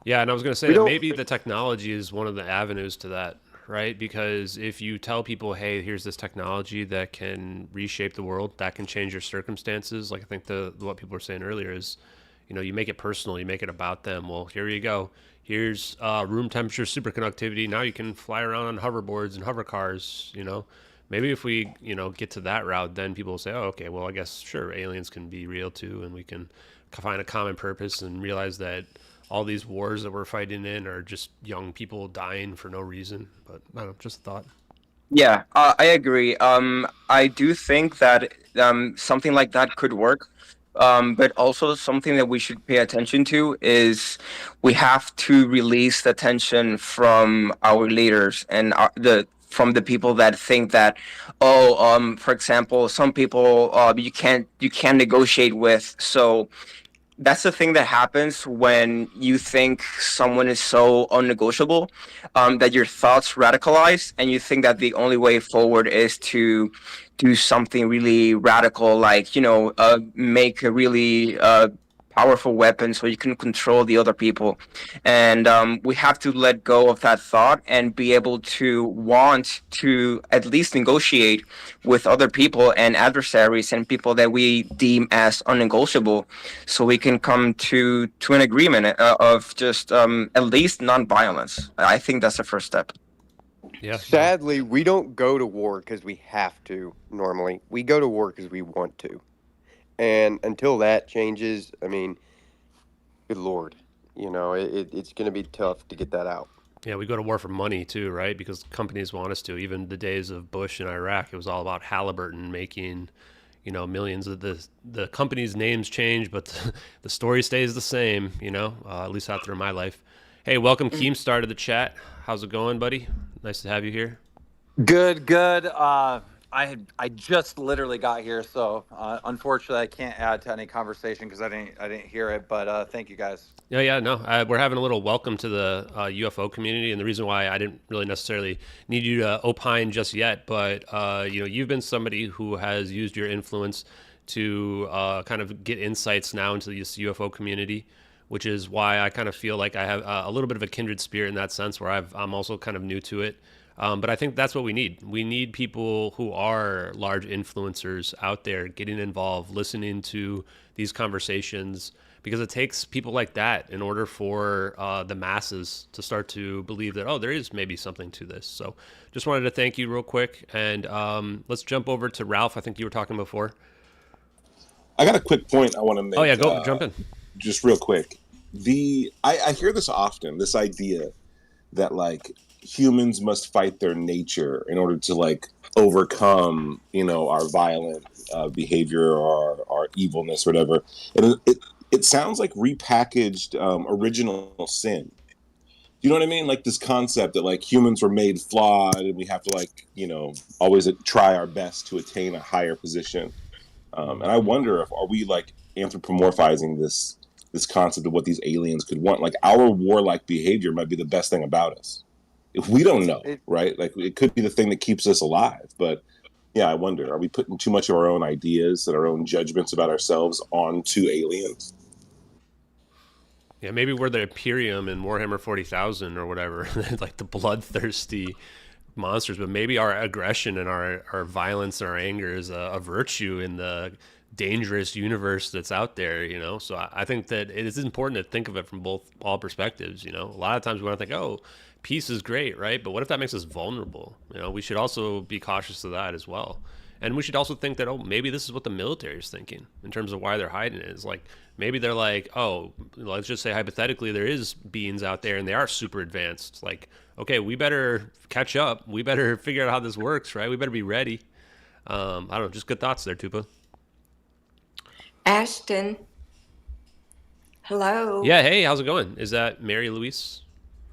Yeah, and I was going to say that maybe the technology is one of the avenues to that, right? Because if you tell people, hey, here's this technology that can reshape the world, that can change your circumstances, like I think what people were saying earlier is, you make it personal, you make it about them. Well, here you go. Here's room temperature superconductivity. Now you can fly around on hoverboards and hover cars, Maybe if we, get to that route, then people will say, oh, okay, well, I guess, sure, aliens can be real too, and we can find a common purpose and realize that all these wars that we're fighting in are just young people dying for no reason. But I don't know, just a thought. Yeah, I agree. I do think that something like that could work. But also something that we should pay attention to is we have to release the tension from our leaders and from the people that think that, for example, some people you can't negotiate with. So that's the thing that happens when you think someone is so unnegotiable, that your thoughts radicalize and you think that the only way forward is to do something really radical, like make a really powerful weapon so you can control the other people. And we have to let go of that thought and be able to want to at least negotiate with other people and adversaries and people that we deem as unnegotiable, so we can come to an agreement of just at least non-violence. I think that's the first step. Yeah. Sadly, we don't go to war because we have to normally. We go to war because we want to. And until that changes, I mean, good Lord, it's going to be tough to get that out. Yeah, we go to war for money too, right? Because companies want us to. Even the days of Bush in Iraq, it was all about Halliburton making, millions of the company's names change, but the story stays the same, at least out through my life. Hey, welcome Keemstar to the chat. How's it going, buddy? Nice to have you here. Good. I just literally got here, so unfortunately I can't add to any conversation because I didn't hear it. But thank you guys. Yeah, no, we're having a little welcome to the UFO community, and the reason why I didn't really necessarily need you to opine just yet, but you've been somebody who has used your influence to kind of get insights now into this UFO community, which is why I kind of feel like I have a little bit of a kindred spirit in that sense, where I'm also kind of new to it. But I think that's what we need. We need people who are large influencers out there getting involved, listening to these conversations, because it takes people like that in order for the masses to start to believe that, there is maybe something to this. So just wanted to thank you real quick. And let's jump over to Ralph. I think you were talking before. I got a quick point I want to make. Oh, yeah, go jump in. Just real quick. I hear this often, this idea that, like, humans must fight their nature in order to, like, overcome, our violent behavior or our evilness or whatever. And it sounds like repackaged original sin. You know what I mean? Like, this concept that, like, humans were made flawed and we have to, like, always try our best to attain a higher position. And I wonder are we, like, anthropomorphizing this concept of what these aliens could want? Like, our warlike behavior might be the best thing about us. If we don't know, right? Like, it could be the thing that keeps us alive. But yeah, I wonder, are we putting too much of our own ideas and our own judgments about ourselves onto aliens? Yeah, maybe we're the Imperium in Warhammer 40,000 or whatever, like the bloodthirsty monsters. But maybe our aggression and our violence and our anger is a virtue in the dangerous universe that's out there, So I think that it is important to think of it from all perspectives. A lot of times we want to think, peace is great, right? But what if that makes us vulnerable? We should also be cautious of that as well. And we should also think that, oh, maybe this is what the military is thinking in terms of why they're hiding it. Is like, maybe they're like, oh, let's just say hypothetically there is beings out there and they are super advanced. It's like, okay, we better catch up. We better figure out how this works, right? We better be ready. I don't know, just good thoughts there, Tupa. Ashton. Hello. Yeah, hey, how's it going? Is that Mary Louise?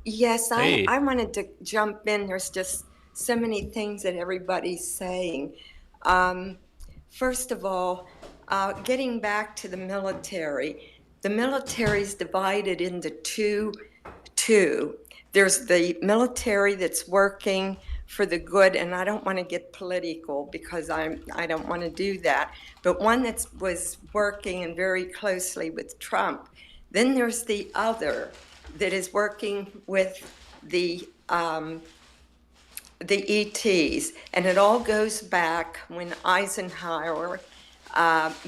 Yes, Hey. I wanted to jump in. There's just so many things that everybody's saying. First of all, getting back to the military is divided into two. There's the military that's working for the good, and I don't want to get political because I don't want to do that, but one that was working and very closely with Trump. Then there's the other that is working with the ETs, and it all goes back when Eisenhower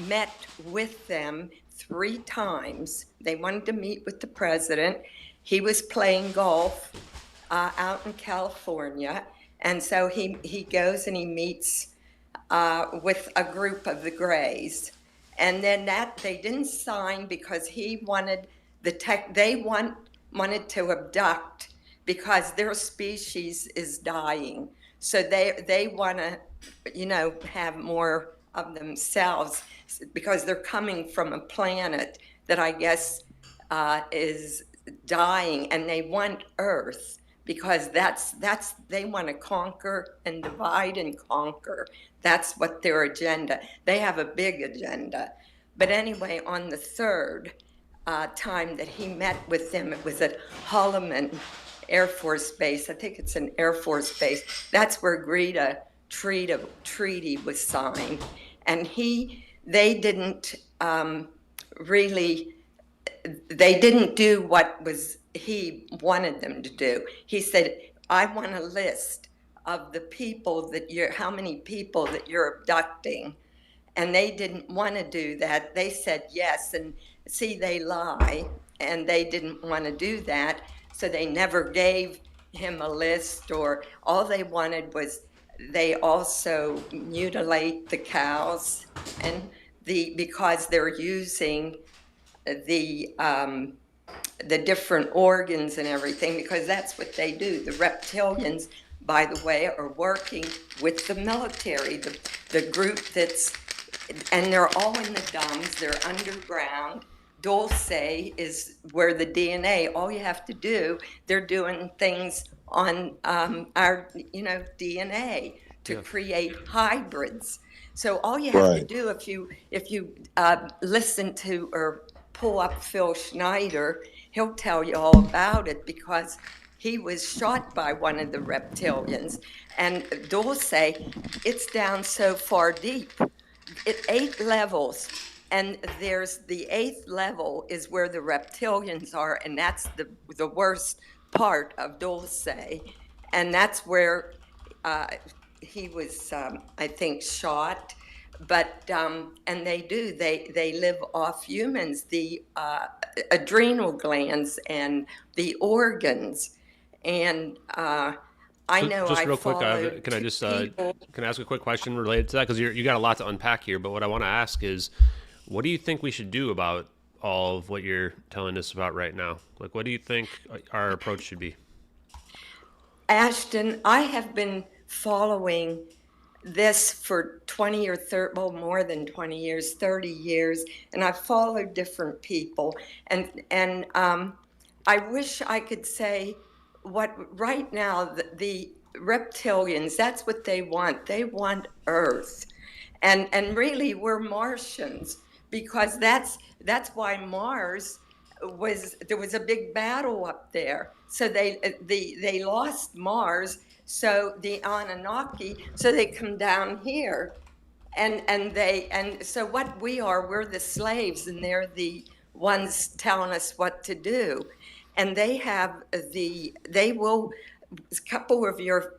met with them 3 times. They wanted to meet with the president. He was playing golf out in California, and so he goes and he meets with a group of the Greys. And then that they didn't sign because he wanted wanted to abduct because their species is dying. So they want to, have more of themselves because they're coming from a planet that I guess is dying, and they want Earth because that's they want to conquer and divide and conquer. That's what their agenda. They have a big agenda. But anyway, on the third time that he met with them, it was at Holloman Air Force Base. I think it's an Air Force base. That's where Greta Treaty was signed. And they didn't they didn't do what he wanted them to do. He said, I want a list of the people how many people that you're abducting. And they didn't want to do that. They said yes, and see, they lie, and they didn't want to do that, so they never gave him a list, or all they wanted was they also mutilate the cows, and because they're using the different organs and everything, because that's what they do. The reptilians, by the way, are working with the military, the group and they're all in the dumps, they're underground. Dulce is where the DNA, all you have to do, they're doing things on our, DNA to create hybrids. So all you have to do if you listen to or pull up Phil Schneider, he'll tell you all about it because he was shot by one of the reptilians. And Dulce, it's down so far deep. 8 levels, and there's the 8th level is where the reptilians are, and that's the worst part of Dulce, and that's where he was, I think, shot. But and they live off humans, the adrenal glands and the organs, and I know. Just I real quick, can I ask a quick question related to that? Because you got a lot to unpack here. But what I want to ask is, what do you think we should do about all of what you're telling us about right now? Like, what do you think our approach should be? Ashton, I have been following this for 20 or 30, well, more than 20 years, 30 years, and I've followed different people, and I wish I could say what right now the reptilians, that's what they want. They want Earth, and really we're Martians because that's why Mars there was a big battle up there. So they lost Mars. So the Anunnaki, so they come down here, and so what we're the slaves, and they're the ones telling us what to do, and a couple of your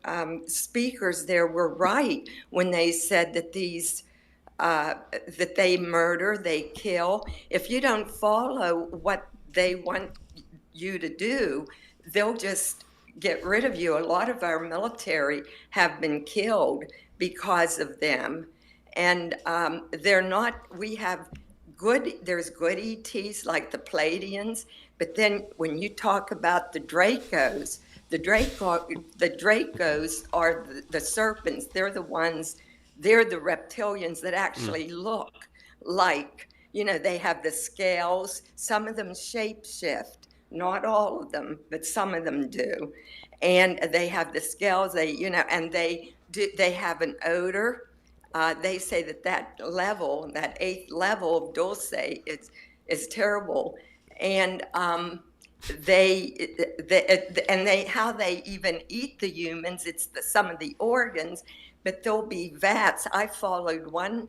speakers there were right when they said that that they murder, they kill. If you don't follow what they want you to do, they'll just get rid of you. A lot of our military have been killed because of them. And they're not, we have good, there's good ETs like the Pleiadians, but then when you talk about the Dracos, the Dracos are the serpents. They're the ones, they're the reptilians that actually look like, you know, they have the scales. Some of them shapeshift, not all of them, but some of them do. And they have the scales, they, you know, and they have an odor. They say that level, that 8th level of dulce is terrible. And how they even eat the humans, it's some of the organs, but there'll be vats. I followed one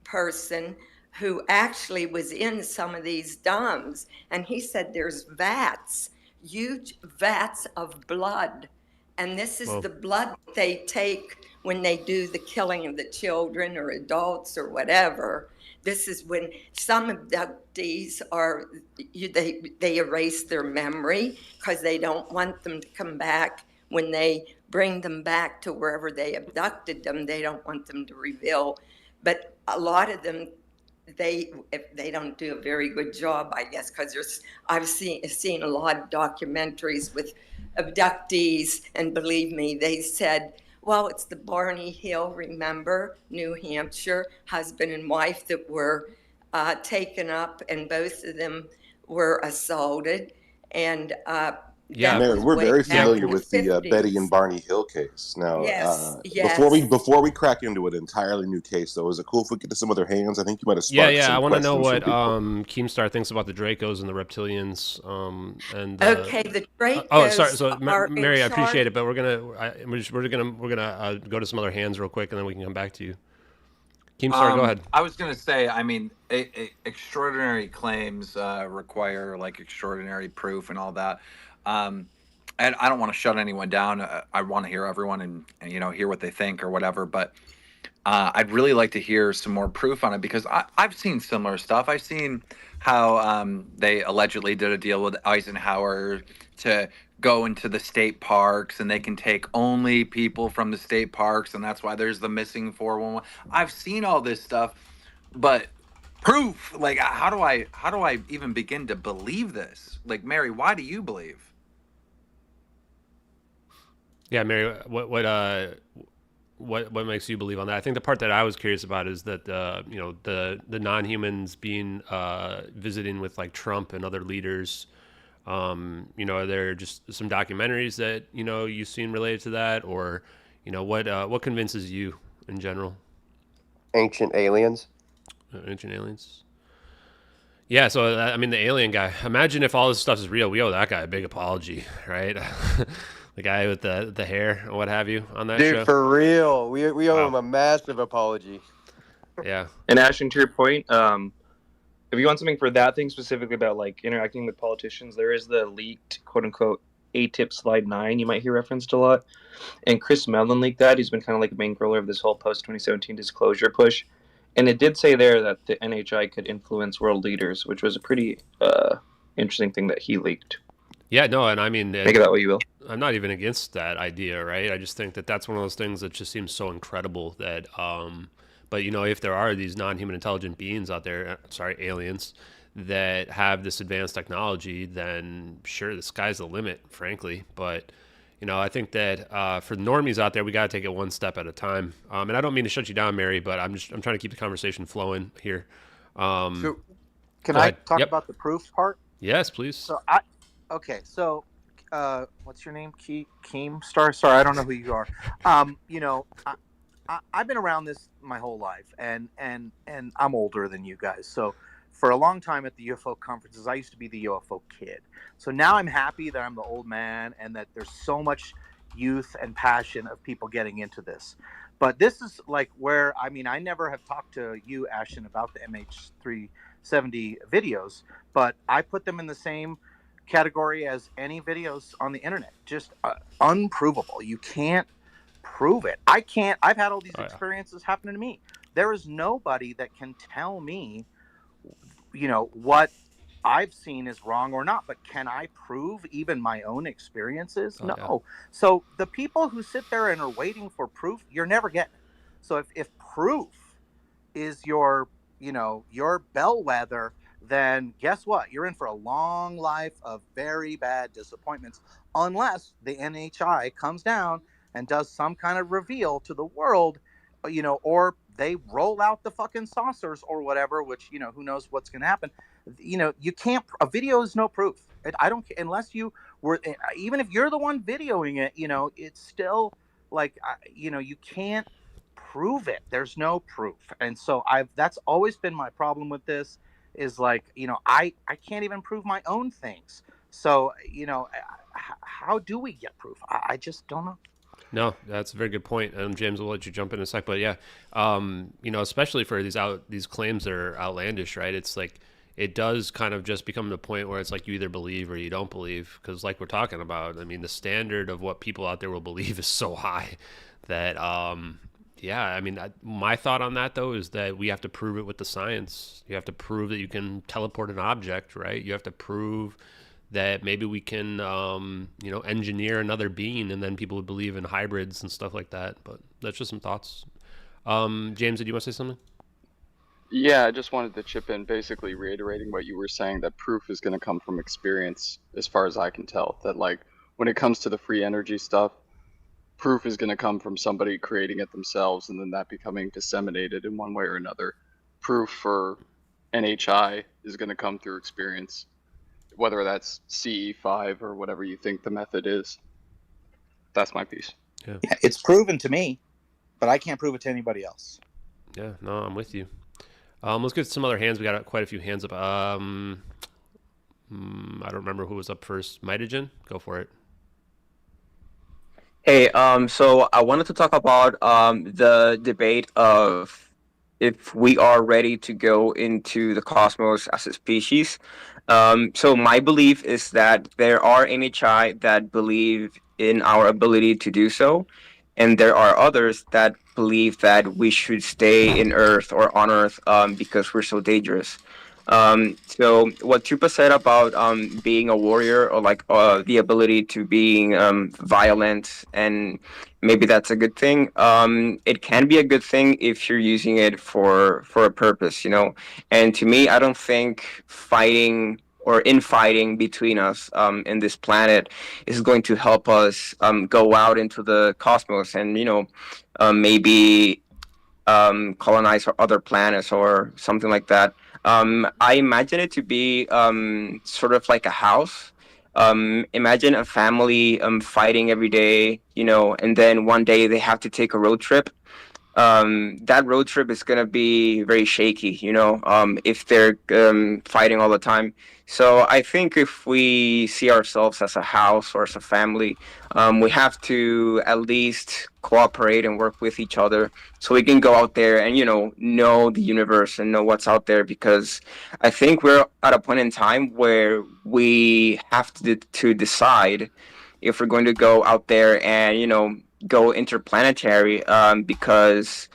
person who actually was in some of these dumps, and he said there's vats, huge vats of blood. And this is the blood they take when they do the killing of the children or adults or whatever. This is when some abductees are, they erase their memory because they don't want them to come back. When they bring them back to wherever they abducted them, they don't want them to reveal. But a lot of them, they don't do a very good job, I guess, because I've seen a lot of documentaries with abductees, and believe me, they said, well, it's the Barney Hill, remember, New Hampshire, husband and wife that were taken up, and both of them were assaulted. And Mary, we're very familiar with the Betty and Barney Hill case. Now, before we crack into an entirely new case, though, is it cool if we get to some other hands? I think you might have sparked some I want to know what Keemstar thinks about the Dracos and the reptilians. Okay, the Dracos. Sorry. So, Mary, I appreciate it, but we're gonna go to some other hands real quick, and then we can come back to you. Keemstar, go ahead. I was gonna say, I mean, extraordinary claims require like extraordinary proof and all that. And I don't want to shut anyone down. I want to hear everyone and you know, hear what they think or whatever. But I'd really like to hear some more proof on it, because I've seen similar stuff. I've seen how they allegedly did a deal with Eisenhower to go into the state parks, and they can take only people from the state parks, and that's why there's the missing 411. I've seen all this stuff, but proof, like how do I even begin to believe this? Like, Mary, why do you believe? Yeah, Mary, what makes you believe on that? I think the part that I was curious about is that you know, the non-humans being visiting with like Trump and other leaders. You know, are there just some documentaries that, you know, you've seen related to that, or, you know, what convinces you in general? Ancient aliens. Ancient aliens. Yeah, so I mean, the alien guy. Imagine if all this stuff is real. We owe that guy a big apology, right? The guy with the hair or what have you on that show. Dude, for real, we owe him a massive apology. Yeah. And Ashton, to your point, if you want something for that thing specifically about like interacting with politicians, there is the leaked quote unquote ATIP slide 9 you might hear referenced a lot, and Chris Mellon leaked that. He's been kind of like a main roller of this whole post 2017 disclosure push, and it did say there that the NHI could influence world leaders, which was a pretty interesting thing that he leaked. Yeah, no, and I mean, make it that way you will. I'm not even against that idea, right? I just think that that's one of those things that just seems so incredible that, but you know, if there are these non-human intelligent beings out there, aliens, that have this advanced technology, then sure, the sky's the limit, frankly. But, you know, I think that for the normies out there, we got to take it one step at a time. And I don't mean to shut you down, Mary, but I'm trying to keep the conversation flowing here. So can I talk about the proof part? Yes, please. So what's your name? Keemstar? Sorry, I don't know who you are. You know, I've been around this my whole life, and I'm older than you guys. So for a long time at the UFO conferences, I used to be the UFO kid. So now I'm happy that I'm the old man and that there's so much youth and passion of people getting into this. But this is like where, I mean, I never have talked to you, Ashton, about the MH370 videos, but I put them in the same category as any videos on the internet. Just unprovable. You can't prove it. I've had all these experiences happening to me. There is nobody that can tell me, you know, what I've seen is wrong or not, but can I prove even my own experiences? No. So the people who sit there and are waiting for proof, you're never getting it. So if proof is your, your bellwether, then guess what? You're in for a long life of very bad disappointments, unless the NHI comes down and does some kind of reveal to the world, or they roll out the fucking saucers or whatever, which, who knows what's going to happen. You can't, a video is no proof. I don't, unless you were, even if you're the one videoing it, it's still like, you can't prove it. There's no proof. And so that's always been my problem with this, is like, I can't even prove my own things. So, how do we get proof? I just don't know. No, that's a very good point. James, we'll let you jump in a sec, but yeah, especially for these claims that are outlandish, right? It's like, it does kind of just become the point where it's like you either believe or you don't believe, because like we're talking about, I mean, the standard of what people out there will believe is so high that, yeah, I mean, my thought on that, though, is that we have to prove it with the science. You have to prove that you can teleport an object, right? You have to prove that maybe we can, engineer another being, and then people would believe in hybrids and stuff like that. But that's just some thoughts. James, did you want to say something? Yeah, I just wanted to chip in, basically reiterating what you were saying, that proof is going to come from experience, as far as I can tell. That, like, when it comes to the free energy stuff, proof is going to come from somebody creating it themselves, and then that becoming disseminated in one way or another. Proof for NHI is going to come through experience, whether that's CE5 or whatever you think the method is. That's my piece. Yeah, it's proven to me, but I can't prove it to anybody else. Yeah, no, I'm with you. Let's get some other hands. We got quite a few hands up. I don't remember who was up first. Mitogen, go for it. Hey, so I wanted to talk about the debate of if we are ready to go into the cosmos as a species. So my belief is that there are NHI that believe in our ability to do so, and there are others that believe that we should stay in Earth or on Earth because we're so dangerous. So what Chupa said about being a warrior, or like the ability to being violent, and maybe that's a good thing. It can be a good thing if you're using it for a purpose, And to me, I don't think fighting or infighting between us in this planet is going to help us go out into the cosmos and maybe colonize other planets or something like that. I imagine it to be sort of like a house. Imagine a family fighting every day, and then one day they have to take a road trip. That road trip is going to be very shaky, if they're fighting all the time. So I think if we see ourselves as a house or as a family, we have to at least cooperate and work with each other so we can go out there and, know the universe and know what's out there, because I think we're at a point in time where we have to decide if we're going to go out there and, go interplanetary, because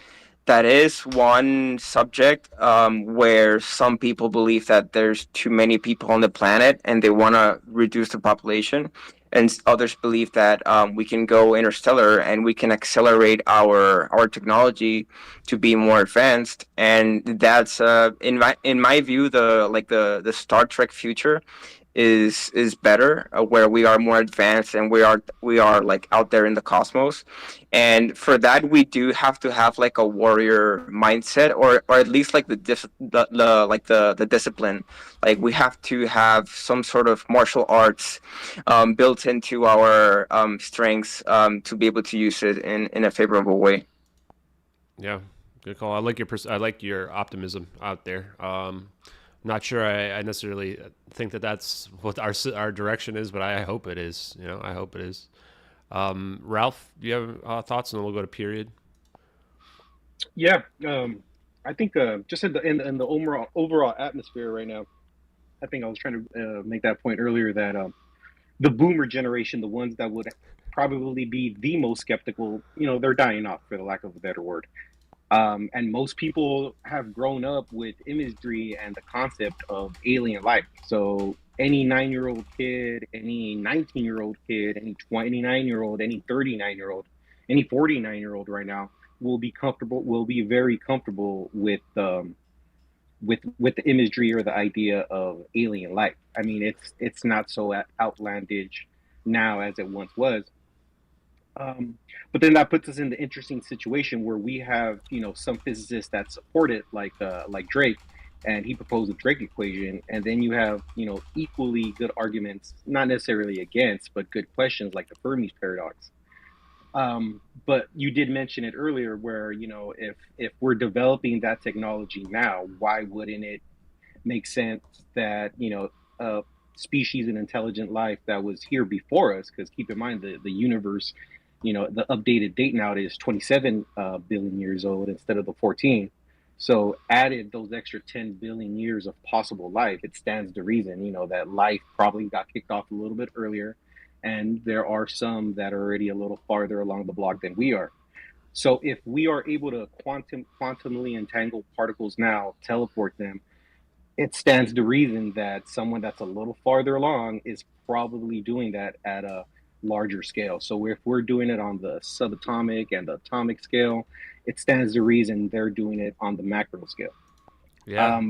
that is one subject where some people believe that there's too many people on the planet and they want to reduce the population, and others believe that we can go interstellar and we can accelerate our technology to be more advanced. And that's in my view, the Star Trek future is better, where we are more advanced and we are like out there in the cosmos. And for that, we do have to have like a warrior mindset, or at least like the discipline. Like we have to have some sort of martial arts built into our strengths to be able to use it in a favorable way. Yeah, good call. I like your optimism out there. Not sure I necessarily think that that's what our direction is, but I hope it is. I hope it is. Ralph, do you have thoughts, and then we'll go to period? Yeah, I think just in the overall atmosphere right now, I think I was trying to make that point earlier that the boomer generation, the ones that would probably be the most skeptical, they're dying off, for the lack of a better word. And most people have grown up with imagery and the concept of alien life. So any 9-year-old kid, any 19-year-old kid, any 29-year-old, any 39-year-old, any 49-year-old right now will be comfortable, will be very comfortable with the imagery or the idea of alien life. I mean, it's not so outlandish now as it once was. But then that puts us in the interesting situation where we have, some physicists that support it, like Drake, and he proposed the Drake equation, and then you have, equally good arguments, not necessarily against, but good questions like the Fermi's paradox. But you did mention it earlier, where if we're developing that technology now, why wouldn't it make sense that a species and intelligent life that was here before us? Because keep in mind the universe, the updated date now is 27 billion years old instead of the 14. So added those extra 10 billion years of possible life, it stands to reason, that life probably got kicked off a little bit earlier. And there are some that are already a little farther along the block than we are. So if we are able to quantumly entangle particles now, teleport them, it stands to reason that someone that's a little farther along is probably doing that at a larger scale. So if we're doing it on the subatomic and the atomic scale, it stands to reason they're doing it on the macro scale. Yeah.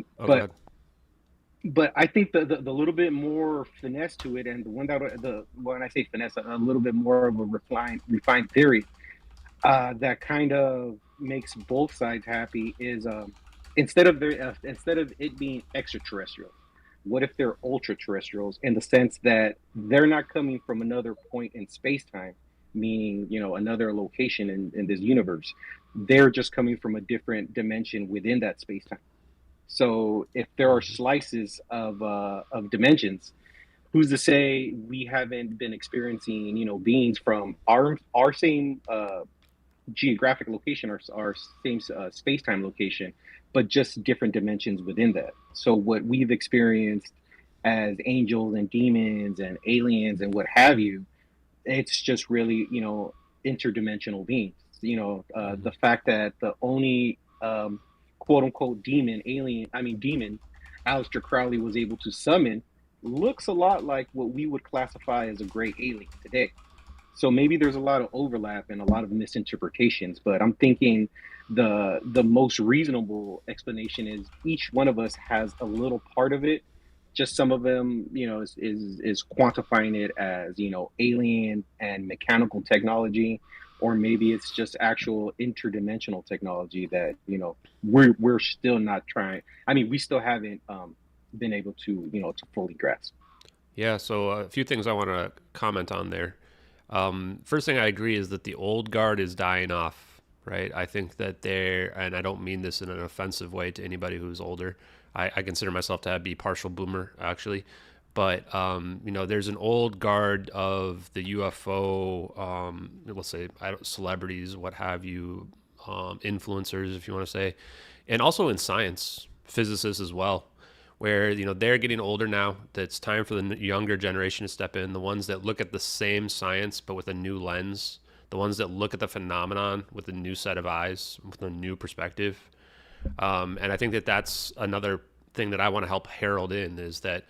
But I think the little bit more finesse to it, and when I say finesse, a little bit more of a refined theory that kind of makes both sides happy is instead of it being extraterrestrial, what if they're ultra terrestrials, in the sense that they're not coming from another point in space-time, meaning another location in this universe. They're just coming from a different dimension within that space-time. So if there are slices of dimensions, who's to say we haven't been experiencing beings from our same geographic location, our same space-time location, but just different dimensions within that. So what we've experienced as angels and demons and aliens and what have you, it's just really interdimensional beings. The fact that the only quote unquote demon Aleister Crowley was able to summon looks a lot like what we would classify as a gray alien today. So maybe there's a lot of overlap and a lot of misinterpretations, but I'm thinking the most reasonable explanation is each one of us has a little part of it. Just some of them, is quantifying it as, alien and mechanical technology, or maybe it's just actual interdimensional technology that, we're still not trying. I mean, we still haven't been able to, to fully grasp. Yeah. So a few things I want to comment on there. First thing I agree is that the old guard is dying off, right? I think that and I don't mean this in an offensive way to anybody who's older. I consider myself to be partial boomer, actually. But, there's an old guard of the UFO, let's say, celebrities, what have you, influencers, if you want to say, and also in science, physicists as well, where, they're getting older now. It's time for the younger generation to step in, the ones that look at the same science but with a new lens, the ones that look at the phenomenon with a new set of eyes, with a new perspective. And I think that that's another thing that I want to help herald in, is that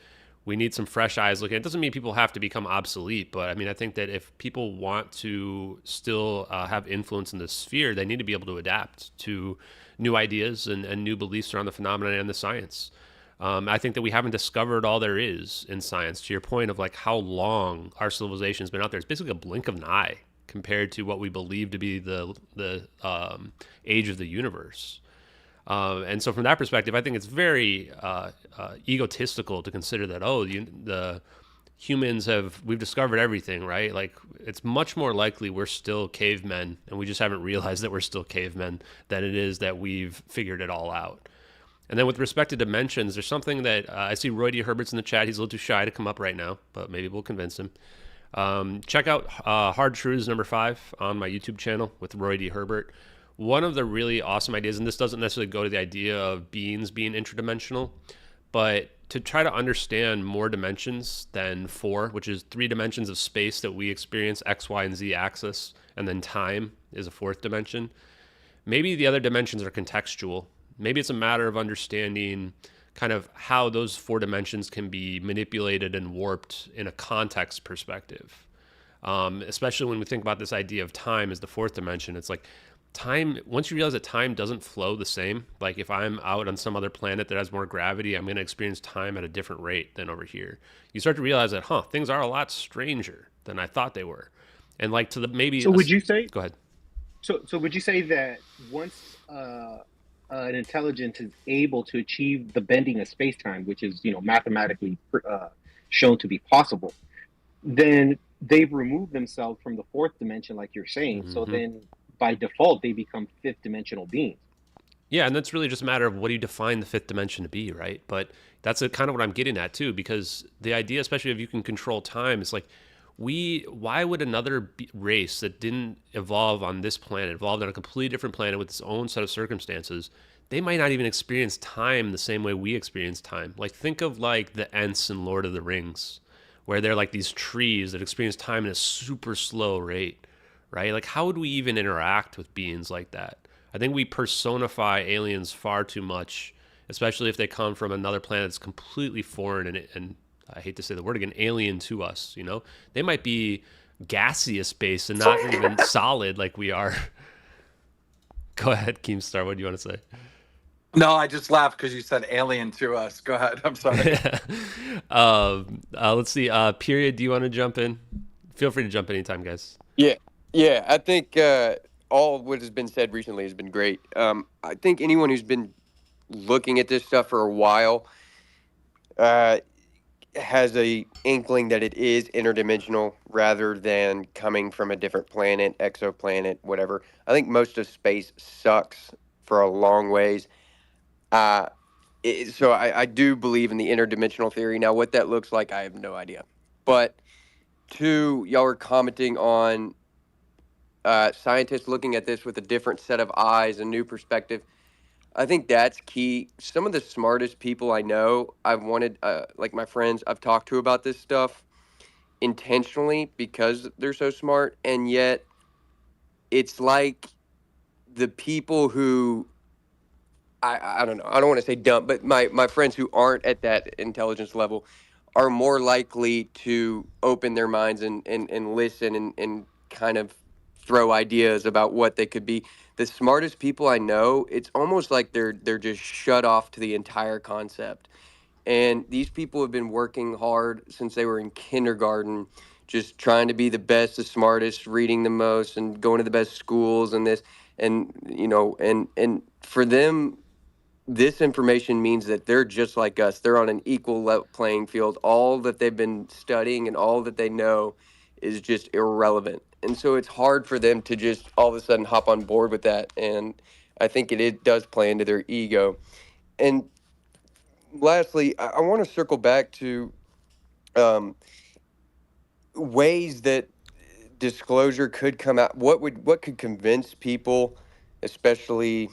we need some fresh eyes looking. It doesn't mean people have to become obsolete, but I mean, I think that if people want to still have influence in the sphere, they need to be able to adapt to new ideas and new beliefs around the phenomenon and the science. I think that we haven't discovered all there is in science. To your point of like how long our civilization has been out there, it's basically a blink of an eye compared to what we believe to be the age of the universe. And so from that perspective, I think it's very egotistical to consider that, the humans we've discovered everything, right? Like, it's much more likely we're still cavemen and we just haven't realized that we're still cavemen than it is that we've figured it all out. And then with respect to dimensions, there's something that I see Roy D. Herbert's in the chat. He's a little too shy to come up right now, but maybe we'll convince him. Check out Hard Truths number 5 on my YouTube channel with Roy D. Herbert. One of the really awesome ideas, and this doesn't necessarily go to the idea of beings being interdimensional, but to try to understand more dimensions than 4, which is 3 dimensions of space that we experience, X, Y, and Z axis, and then time is a 4th dimension. Maybe the other dimensions are contextual. Maybe it's a matter of understanding kind of how those 4 dimensions can be manipulated and warped in a context perspective. Especially when we think about this idea of time as the 4th dimension, it's like time, once you realize that time doesn't flow the same, like if I'm out on some other planet that has more gravity, I'm going to experience time at a different rate than over here. You start to realize that, things are a lot stranger than I thought they were. And like to the maybe. So would you say? Go ahead. So would you say that once an intelligence is able to achieve the bending of space time, which is mathematically shown to be possible, then they've removed themselves from the fourth dimension, like you're saying. Mm-hmm. So then by default, they become fifth dimensional beings. Yeah, and that's really just a matter of what do you define the fifth dimension to be, right? But that's kind of what I'm getting at too, because the idea, especially if you can control time, is like, why would another race that didn't evolve on this planet, evolved on a completely different planet with its own set of circumstances, they might not even experience time the same way we experience time. Like, think of like the Ents in Lord of the Rings, where they're like these trees that experience time at a super slow rate, right? Like, how would we even interact with beings like that? I think we personify aliens far too much, especially if they come from another planet that's completely foreign and I hate to say the word again, alien to us. They might be gaseous based and not even solid like we are. Go ahead, Keemstar. What do you want to say? No, I just laughed because you said alien to us. Go ahead. I'm sorry. Let's see. Period. Do you want to jump in? Feel free to jump in anytime, guys. Yeah. I think all what has been said recently has been great. I think anyone who's been looking at this stuff for a while has a inkling that it is interdimensional rather than coming from a different planet, exoplanet, whatever. I think most of space sucks for a long ways. So I do believe in the interdimensional theory. Now, what that looks like, I have no idea. But two, y'all were commenting on scientists looking at this with a different set of eyes, a new perspective. I think that's key. Some of the smartest people I know, I've wanted, like my friends, I've talked to about this stuff intentionally because they're so smart. And yet it's like the people who, I don't know, I don't want to say dumb, but my friends who aren't at that intelligence level are more likely to open their minds and listen and kind of throw ideas about what they could be. The smartest people I know, it's almost like they're just shut off to the entire concept. And these people have been working hard since they were in kindergarten, just trying to be the best, the smartest, reading the most, and going to the best schools and this, and and for them, this information means that they're just like us. They're on an equal playing field. All that they've been studying and all that they know is just irrelevant. And so it's hard for them to just all of a sudden hop on board with that. And I think it does play into their ego. And lastly, I want to circle back to ways that disclosure could come out. What could convince people, especially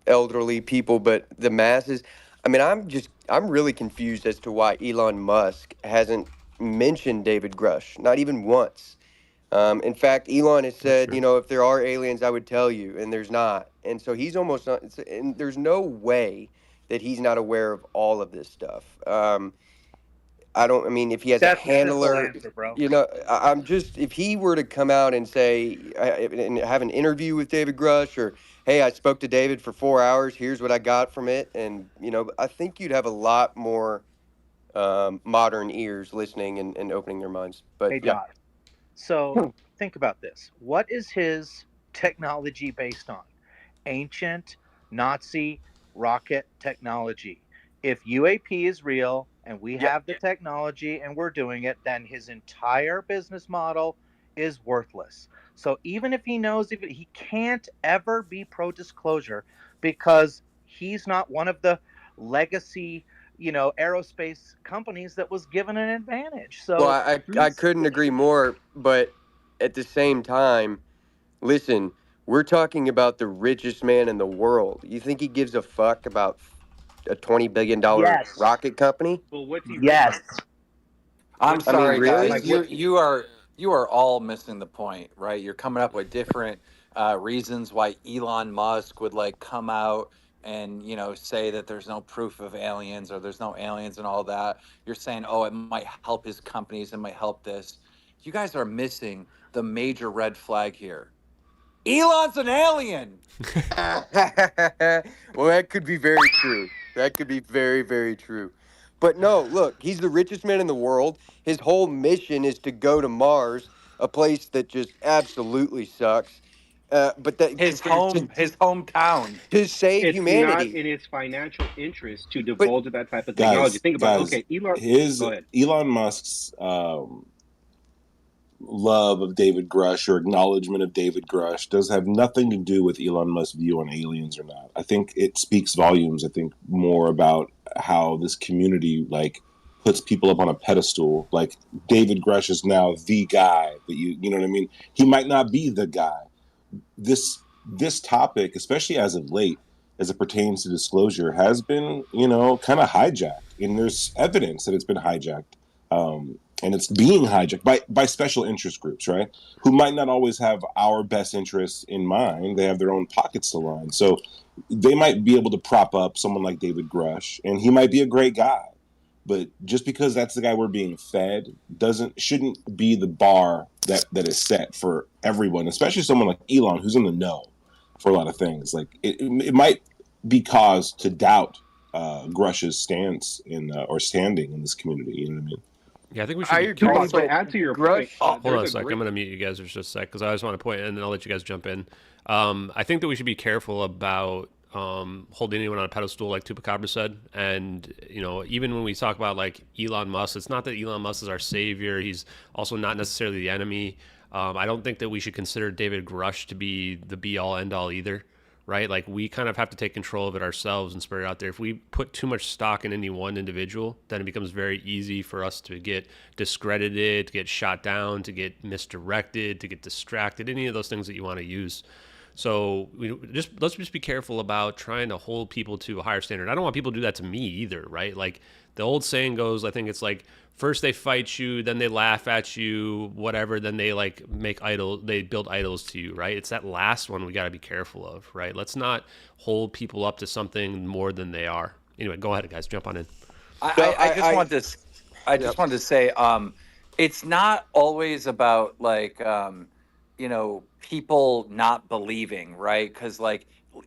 elderly people, but the masses? I mean, I'm really confused as to why Elon Musk hasn't mentioned David Grush, not even once. In fact, Elon has said, if there are aliens, I would tell you, and there's not. And so he's almost not, and there's no way that he's not aware of all of this stuff. I mean, if he has That's a handler, answer, bro. I'm just, if he were to come out and say, and have an interview with David Grush, or, hey, I spoke to David for 4 hours, here's what I got from it. And, I think you'd have a lot more modern ears listening and opening their minds. But Hey, yeah. Doc. So think about this. What is his technology based on? Ancient Nazi rocket technology. If UAP is real and we have the technology and we're doing it, then his entire business model is worthless. So even if he knows, he can't ever be pro-disclosure because he's not one of the legacy, aerospace companies that was given an advantage. So Well, I couldn't agree more, but at the same time, listen, we're talking about the richest man in the world. You think he gives a fuck about a $20 billion Yes. rocket company? Well, what's he? Yes. I'm sorry, really? guys. You are all missing the point, right? You're coming up with different reasons why Elon Musk would come out and say that there's no proof of aliens or there's no aliens and all that. You're saying, oh, it might help his companies, it might help this. You guys are missing the major red flag here. Elon's an alien. Well, that could be very true. That could be very, very true. But no, look, he's the richest man in the world. His whole mission is to go to Mars, a place that just absolutely sucks. But that his hometown, to save It's not humanity. in his financial interest to But divulge that type of technology. Think about it. Okay, Elon. Go ahead. Elon Musk's love of David Grush or acknowledgement of David Grush does have nothing to do with Elon Musk's view on aliens or not. I think it speaks volumes. I think more about how this community puts people up on a pedestal. Like David Grush is now the guy that you know what I mean? He might not be the guy. This topic, especially as of late, as it pertains to disclosure, has been, kind of hijacked. And there's evidence that it's been hijacked. And it's being hijacked by special interest groups, right? Who might not always have our best interests in mind. They have their own pockets to line. So they might be able to prop up someone like David Grush, and he might be a great guy. But just because that's the guy we're being fed shouldn't be the bar that is set for everyone, especially someone like Elon, who's in the know for a lot of things. Like it might be cause to doubt Grush's stance or standing in this community. You know what I mean? Yeah, I think we should be careful. To add to your point, hold on a sec. I'm going to mute you guys for just a sec because I just want to point, and then I'll let you guys jump in. I think that we should be careful about holding anyone on a pedestal, like Tupacabra said. And even when we talk about like Elon Musk, it's not that Elon Musk is our savior. He's also not necessarily the enemy. I don't think that we should consider David Grush to be the be all end all either. Right? Like we kind of have to take control of it ourselves and spread it out there. If we put too much stock in any one individual, then it becomes very easy for us to get discredited, to get shot down, to get misdirected, to get distracted, any of those things that you want to use. So let's just be careful about trying to hold people to a higher standard. I don't want people to do that to me either, right? Like the old saying goes, I think it's like, first they fight you, then they laugh at you, whatever, then they they build idols to you, right? It's that last one we got to be careful of, right? Let's not hold people up to something more than they are. Anyway, go ahead, guys, jump on in. I just wanted to say, it's not always about people not believing, right? Because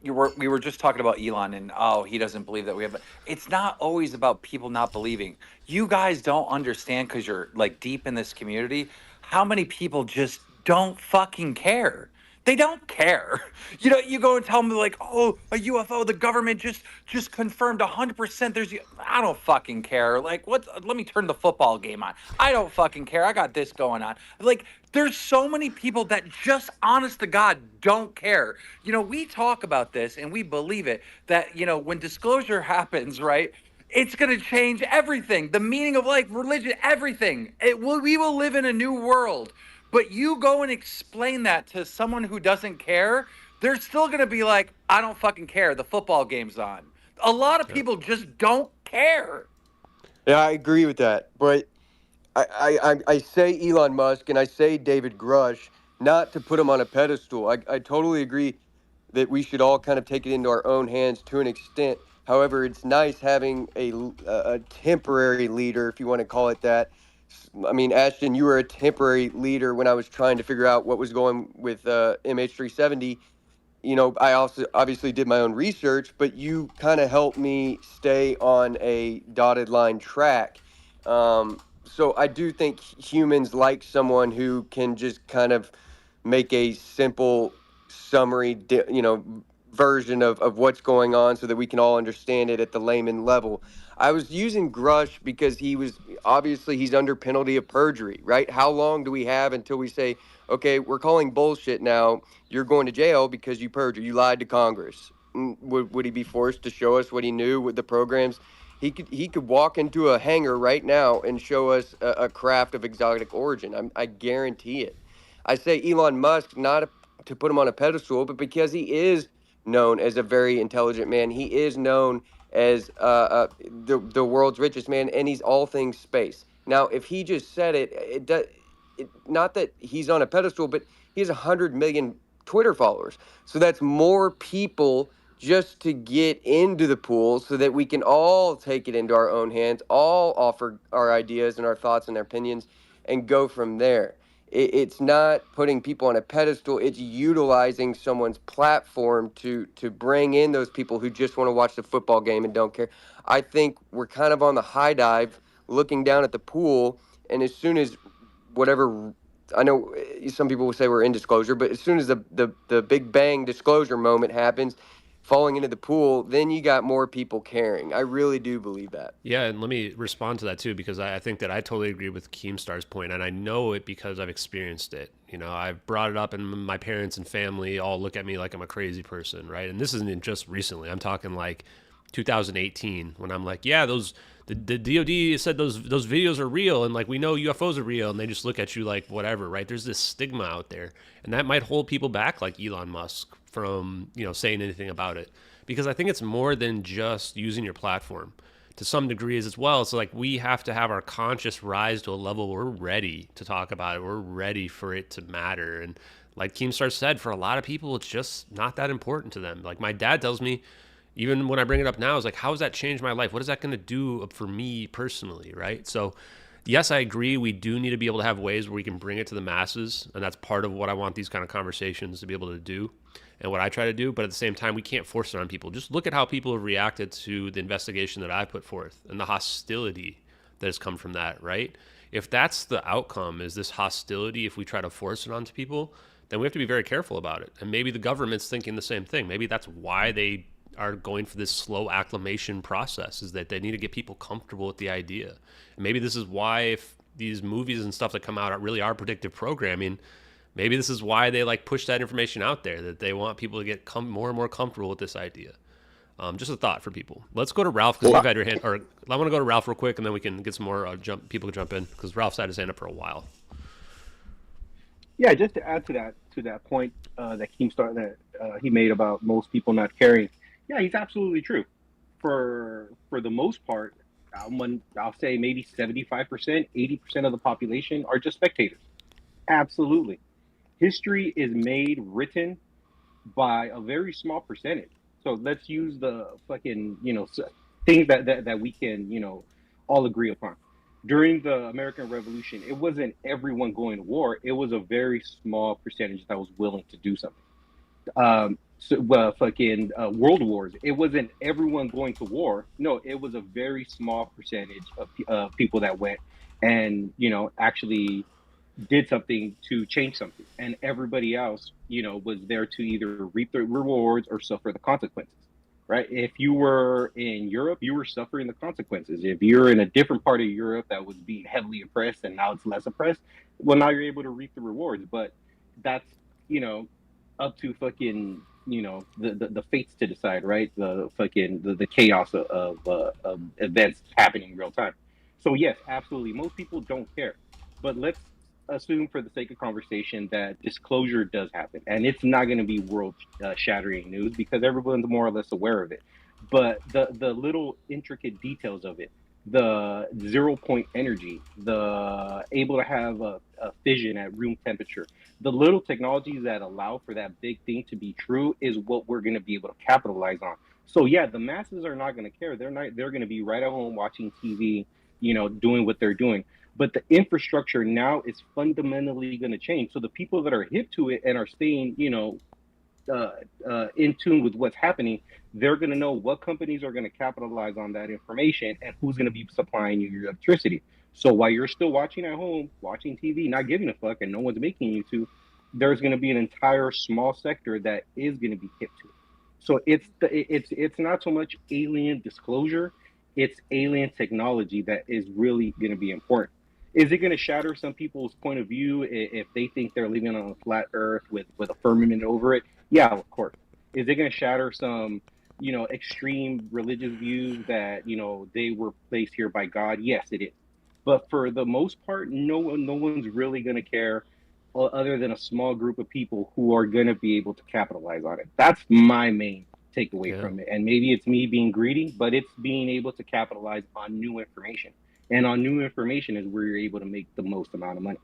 we were just talking about Elon and he doesn't believe that we have. It's not always about people not believing. You guys don't understand because you're deep in this community. How many people just don't fucking care? They don't care. You go and tell them a UFO. The government just confirmed 100%. I don't fucking care. Let me turn the football game on. I don't fucking care. I got this going on. There's so many people that just, honest to God, don't care. We talk about this and we believe it that when disclosure happens, right? It's going to change everything. The meaning of life, religion, everything. We will live in a new world. But you go and explain that to someone who doesn't care, they're still going to be like, I don't fucking care. The football game's on. A lot of people just don't care. Yeah, I agree with that. But I say Elon Musk and I say David Grush not to put him on a pedestal. I totally agree that we should all kind of take it into our own hands to an extent. However, it's nice having a temporary leader, if you want to call it that. I mean, Ashton, you were a temporary leader when I was trying to figure out what was going with MH370. I also obviously did my own research, but you kind of helped me stay on a dotted line track. So I do think humans like someone who can just kind of make a simple summary, version of what's going on so that we can all understand it at the layman level. I was using Grush because he's under penalty of perjury, right? How long do we have until we say, okay, we're calling bullshit now. You're going to jail because you perjured. You lied to Congress. Would he be forced to show us what he knew with the programs? He could walk into a hangar right now and show us a craft of exotic origin. I guarantee it. I say Elon Musk not to put him on a pedestal, but because he is known as a very intelligent man. He is known as the world's richest man, and he's all things space. Now, if he just said not that he's on a pedestal, but he has 100 million Twitter followers. So that's more people just to get into the pool so that we can all take it into our own hands, all offer our ideas and our thoughts and our opinions and go from there. It's not putting people on a pedestal. It's utilizing someone's platform to bring in those people who just want to watch the football game and don't care. I think we're kind of on the high dive, looking down at the pool, and as soon as whatever, I know some people will say we're in disclosure, but as soon as the big bang disclosure moment happens, falling into the pool, then you got more people caring. I really do believe that. Yeah, and let me respond to that too, because I think that I totally agree with Keemstar's point, and I know it because I've experienced it. You know, I've brought it up, and my parents and family all look at me like I'm a crazy person, right? And this isn't just recently. I'm talking like 2018, when I'm like, yeah, the DoD said those videos are real, and like we know UFOs are real, and they just look at you like whatever, right? There's this stigma out there, and that might hold people back, like Elon Musk, from saying anything about it, because I think it's more than just using your platform. To some degrees as well, it's like we have to have our conscious rise to a level where we're ready to talk about it. We're ready for it to matter. And like Keemstar said, for a lot of people, it's just not that important to them. Like my dad tells me, even when I bring it up now, is like, how has that changed my life? What is that going to do for me personally, right? So yes, I agree. We do need to be able to have ways where we can bring it to the masses. And that's part of what I want these kind of conversations to be able to do and what I try to do. But at the same time, we can't force it on people. Just look at how people have reacted to the investigation that I put forth and the hostility that has come from that, right? If that's the outcome, is this hostility, if we try to force it onto people, then we have to be very careful about it. And maybe the government's thinking the same thing. Maybe that's why they are going for this slow acclimation process, is that they need to get people comfortable with the idea. And maybe this is why, if these movies and stuff that come out really are predictive programming, maybe this is why they like push that information out there, that they want people to get more and more comfortable with this idea. Just a thought for people. Let's go to Ralph, because you've had your hand, or I want to go to Ralph real quick, and then we can get some more people to jump in, because Ralph's had his hand up for a while. Yeah, just to add to that point that Keemstar that he made about most people not caring. Yeah, he's absolutely true. For the most part, I'll say maybe 75%, 80% of the population are just spectators. Absolutely. History is written by a very small percentage. So let's use the fucking, things that we can, all agree upon. During the American Revolution, it wasn't everyone going to war. It was a very small percentage that was willing to do something. World Wars, it wasn't everyone going to war. No, it was a very small percentage of people that went and, actually did something to change something. And everybody else, was there to either reap the rewards or suffer the consequences, right? If you were in Europe, you were suffering the consequences. If you're in a different part of Europe that was being heavily oppressed and now it's less oppressed, well, now you're able to reap the rewards. But that's, up to fucking, the fates to decide, right? The fucking the chaos of events happening in real time. So yes, absolutely, most people don't care. But let's assume, for the sake of conversation, that disclosure does happen, and it's not going to be world shattering news because everyone's more or less aware of it. But the little intricate details of it, the 0 point energy, the able to have a fission at room temperature, the little technologies that allow for that big thing to be true is what we're going to be able to capitalize on. So yeah, the masses are not going to care. They're going to be right at home watching TV, doing what they're doing. But the infrastructure now is fundamentally going to change. So the people that are hip to it and are staying, in tune with what's happening, they're going to know what companies are going to capitalize on that information and who's going to be supplying you your electricity. So while you're still watching at home, watching TV, not giving a fuck, and no one's making you to, there's going to be an entire small sector that is going to be hip to it. So it's not so much alien disclosure, it's alien technology that is really going to be important. Is it going to shatter some people's point of view if they think they're living on a flat Earth with a firmament over it? Yeah, of course. Is it going to shatter some, extreme religious views that, they were placed here by God? Yes, it is. But for the most part, no one's really going to care, other than a small group of people who are going to be able to capitalize on it. That's my main takeaway from it. And maybe it's me being greedy, but it's being able to capitalize on new information. And on new information is where you're able to make the most amount of money.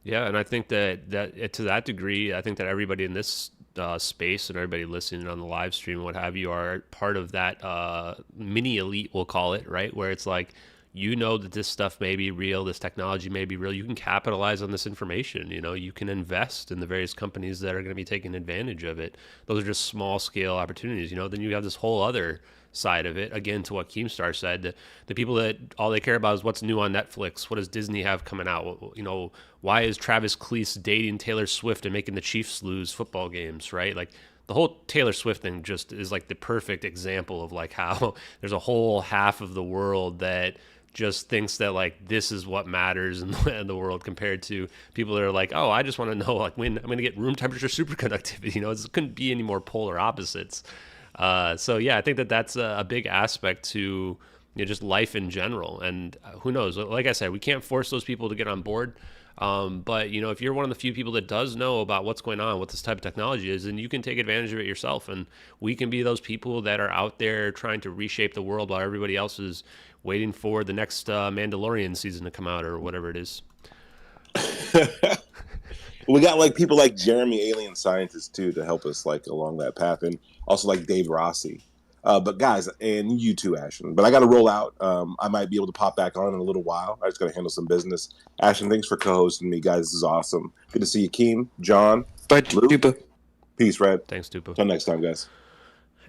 Yeah, and I think that to that degree, I think that everybody in this space and everybody listening on the live stream, what have you, are part of that mini elite, we'll call it, right? Where it's like you know that this stuff may be real, this technology may be real. You can capitalize on this information. You know, you can invest in the various companies that are going to be taking advantage of it. Those are just small scale opportunities. You know, then you have this whole other side of it. Again, to what Keemstar said, the people that all they care about is what's new on Netflix. What does Disney have coming out? You know, why is Travis Cleese dating Taylor Swift and making the Chiefs lose football games, right? Like, the whole Taylor Swift thing just is like the perfect example of like how there's a whole half of the world that just thinks that like this is what matters in the world, compared to people that are like, oh, I just want to know like when I'm going to get room temperature superconductivity. You know, it couldn't be any more polar opposites. So yeah, I think that that's a big aspect to, you know, just life in general. And who knows? Like I said, we can't force those people to get on board. But you know, if you're one of the few people that does know about what's going on, what this type of technology is, then you can take advantage of it yourself. And we can be those people that are out there trying to reshape the world while everybody else is waiting for the next Mandalorian season to come out or whatever it is. We got like people like Jeremy, alien scientist, too, to help us like along that path, and also like Dave Rossi. But guys, and you too, Ashton. But I got to roll out. I might be able to pop back on in a little while. I just got to handle some business. Ashton, thanks for co-hosting me, guys. This is awesome. Good to see you, Keem, John. Bye, Dupa. Peace, Red. Thanks, Dupa. Until next time, guys.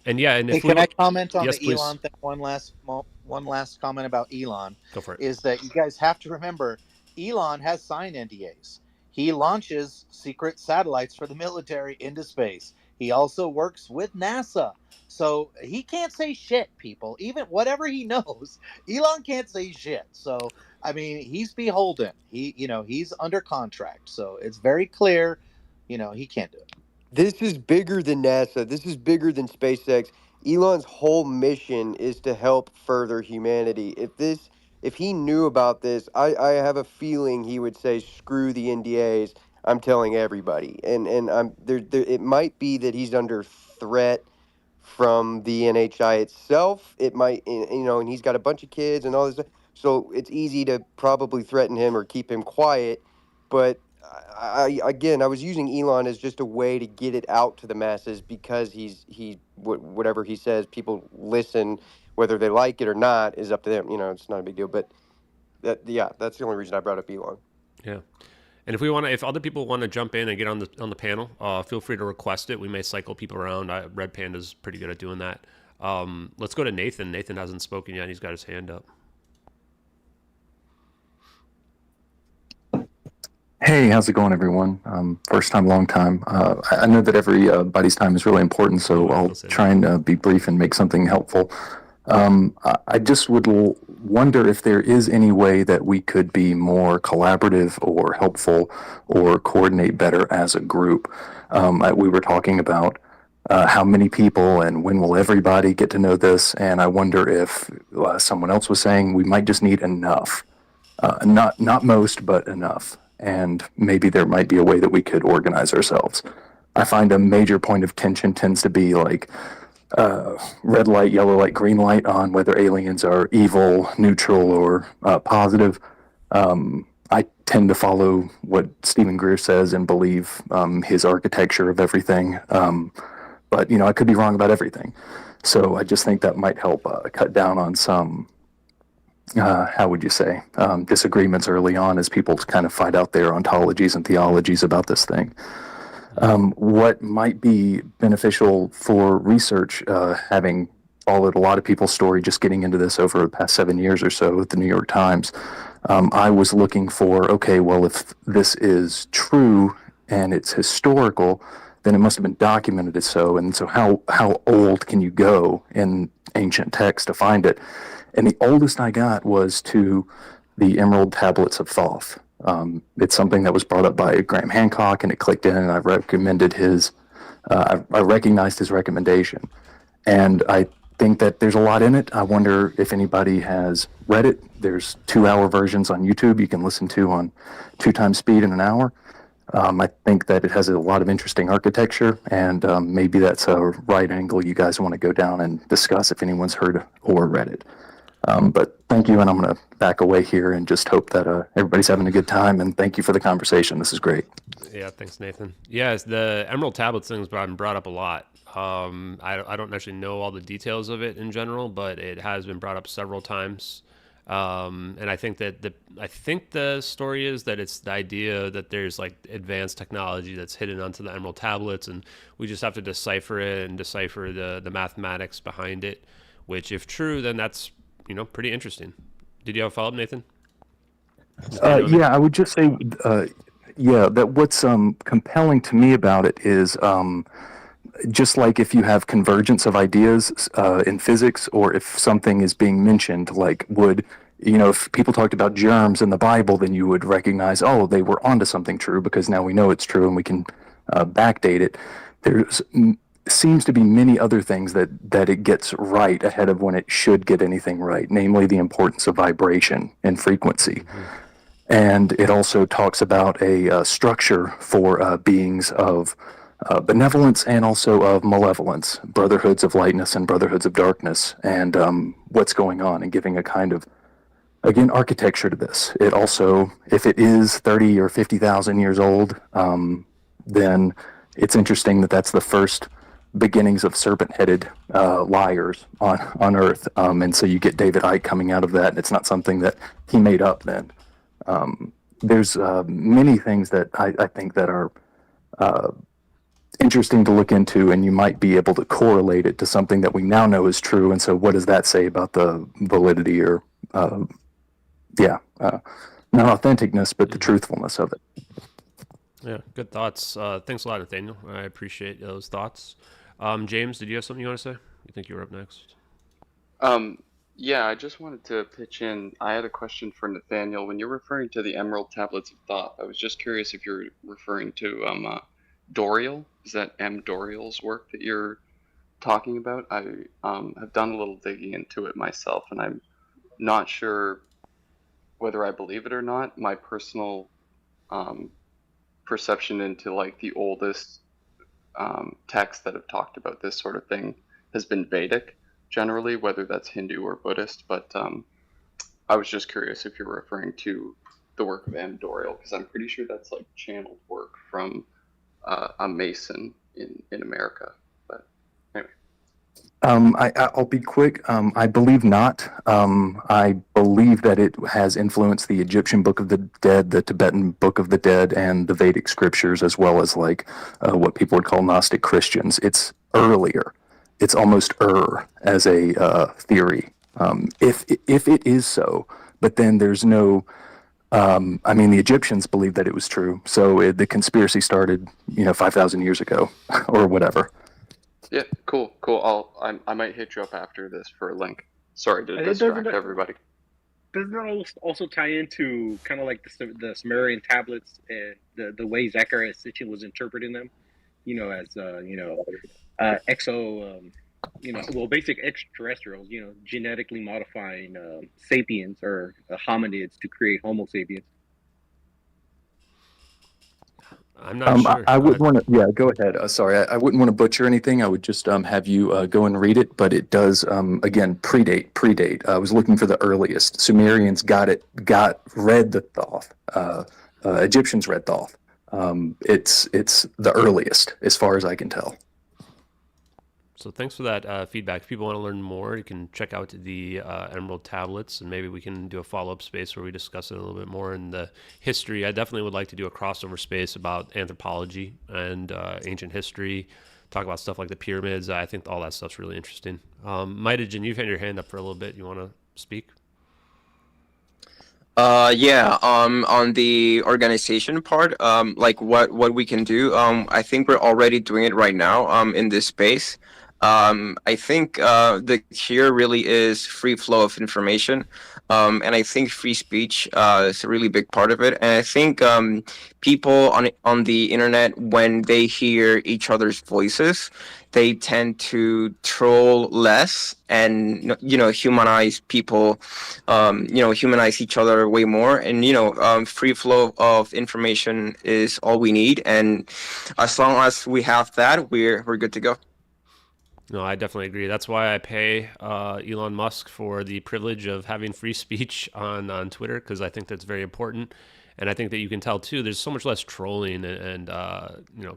And yeah, and if Can I comment on yes, the please. Elon thing? One last comment about Elon. Go for it. Is that you guys have to remember, Elon has signed NDAs. He launches secret satellites for the military into space. He also works with NASA. So he can't say shit, people. Even whatever he knows, Elon can't say shit. So I mean, he's beholden. He's under contract. So it's very clear, he can't do it. This is bigger than NASA. This is bigger than SpaceX. Elon's whole mission is to help further humanity. If he knew about this, I have a feeling he would say, "Screw the NDAs. I'm telling everybody." And I'm there. It might be that he's under threat from the NHI itself. It might, and he's got a bunch of kids and all this. So it's easy to probably threaten him or keep him quiet. But I was using Elon as just a way to get it out to the masses, because whatever he says, people listen, whether they like it or not is up to them. It's not a big deal. But that's the only reason I brought up Elon. Yeah. And if other people want to jump in and get on the panel, feel free to request it. We may cycle people around. Red Panda's pretty good at doing that. Let's go to Nathan. Nathan hasn't spoken yet. He's got his hand up. Hey, how's it going, everyone? First time, long time. I know that everybody's time is really important, so I'll try and be brief and make something helpful. I just would wonder if there is any way that we could be more collaborative or helpful or coordinate better as a group. We were talking about how many people and when will everybody get to know this, and I wonder if someone else was saying we might just need enough. Not most, but enough. And maybe there might be a way that we could organize ourselves. I find a major point of tension tends to be like red light, yellow light, green light on whether aliens are evil, neutral, or positive. I tend to follow what Stephen Greer says and believe his architecture of everything. But, I could be wrong about everything. So I just think that might help cut down on some how would you say, disagreements early on as people kind of fight out their ontologies and theologies about this thing. What might be beneficial for research, having followed a lot of people's story, just getting into this over the past 7 years or so with the New York Times, I was looking for, okay, well, if this is true and it's historical, then it must have been documented as so. And so how old can you go in ancient text to find it? And the oldest I got was to the Emerald Tablets of Thoth. It's something that was brought up by Graham Hancock, and it clicked in, and I recommended I recognized his recommendation. And I think that there's a lot in it. I wonder if anybody has read it. There's 2-hour versions on YouTube you can listen to on 2 times speed in an hour. I think that it has a lot of interesting architecture, and maybe that's a right angle you guys want to go down and discuss if anyone's heard or read it. But thank you, and I'm going to back away here and just hope that everybody's having a good time, and thank you for the conversation. This is great. Yeah, thanks, Nathan. Yes, the Emerald Tablets thing has been brought up a lot. I don't actually know all the details of it in general, but it has been brought up several times. And I think that the story is that it's the idea that there's like advanced technology that's hidden onto the emerald tablets, and we just have to decipher it and decipher the mathematics behind it. Which, if true, then that's pretty interesting. Did you have a follow up, Nathan? Yeah, I would just say, that what's compelling to me about it is just like if you have convergence of ideas in physics, or if something is being mentioned, like if people talked about germs in the Bible, then you would recognize, oh, they were onto something true because now we know it's true and we can backdate it. There's seems to be many other things that it gets right ahead of when it should get anything right, namely the importance of vibration and frequency. And it also talks about a structure for beings of benevolence and also of malevolence, brotherhoods of lightness and brotherhoods of darkness, and what's going on, and giving a kind of, again, architecture to this. It also, if it is 30 or 50,000 years old, then it's interesting that that's the first beginnings of serpent-headed liars on Earth, and so you get David Icke coming out of that, and it's not something that he made up then. There's many things that I think that are interesting to look into, and you might be able to correlate it to something that we now know is true, and so what does that say about the validity or, not authenticness, but the truthfulness of it? Yeah, good thoughts. Thanks a lot, Nathaniel. I appreciate those thoughts. James, did you have something you want to say? You think you were up next? Yeah, I just wanted to pitch in. I had a question for Nathaniel. When you're referring to the Emerald Tablets of Thought, I was just curious if you're referring to Doriel. Is that M. Doriel's work that you're talking about? I have done a little digging into it myself, and I'm not sure whether I believe it or not. My personal perception into like the oldest texts that have talked about this sort of thing has been Vedic, generally, whether that's Hindu or Buddhist. But I was just curious if you're referring to the work of M. Doriel, because I'm pretty sure that's like channeled work from a Mason in America. But anyway. I'll be quick. I believe not. I believe that it has influenced the Egyptian Book of the Dead, the Tibetan Book of the Dead, and the Vedic scriptures, as well as like what people would call Gnostic Christians. It's earlier. It's almost as a theory. If it is so, but then there's no. The Egyptians believed that it was true, so the conspiracy started, 5,000 years ago, or whatever. Yeah, cool. I might hit you up after this for a link. Sorry to distract everybody. Doesn't that also tie into kind of like the Sumerian tablets and the way Zechariah Sitchin was interpreting them, basic extraterrestrials, genetically modifying sapiens or hominids to create Homo sapiens. I'm not sure. I wouldn't want to. Yeah, go ahead. Sorry, I wouldn't want to butcher anything. I would just have you go and read it. But it does again predate. I was looking for the earliest. Sumerians read the Thoth. Egyptians read Thoth. It's the earliest as far as I can tell. So thanks for that feedback. If people want to learn more, you can check out the Emerald Tablets, and maybe we can do a follow-up space where we discuss it a little bit more in the history. I definitely would like to do a crossover space about anthropology and ancient history, talk about stuff like the pyramids. I think all that stuff's really interesting. Mitagen, you've had your hand up for a little bit. You want to speak? On the organization part, like what we can do, I think we're already doing it right now in this space. I think the here really is free flow of information, and I think free speech is a really big part of it. And I think people on the internet, when they hear each other's voices, they tend to troll less and humanize people, humanize each other way more. And free flow of information is all we need. And as long as we have that, we're good to go. No, I definitely agree. That's why I pay Elon Musk for the privilege of having free speech on Twitter, because I think that's very important. And I think that you can tell, too, there's so much less trolling and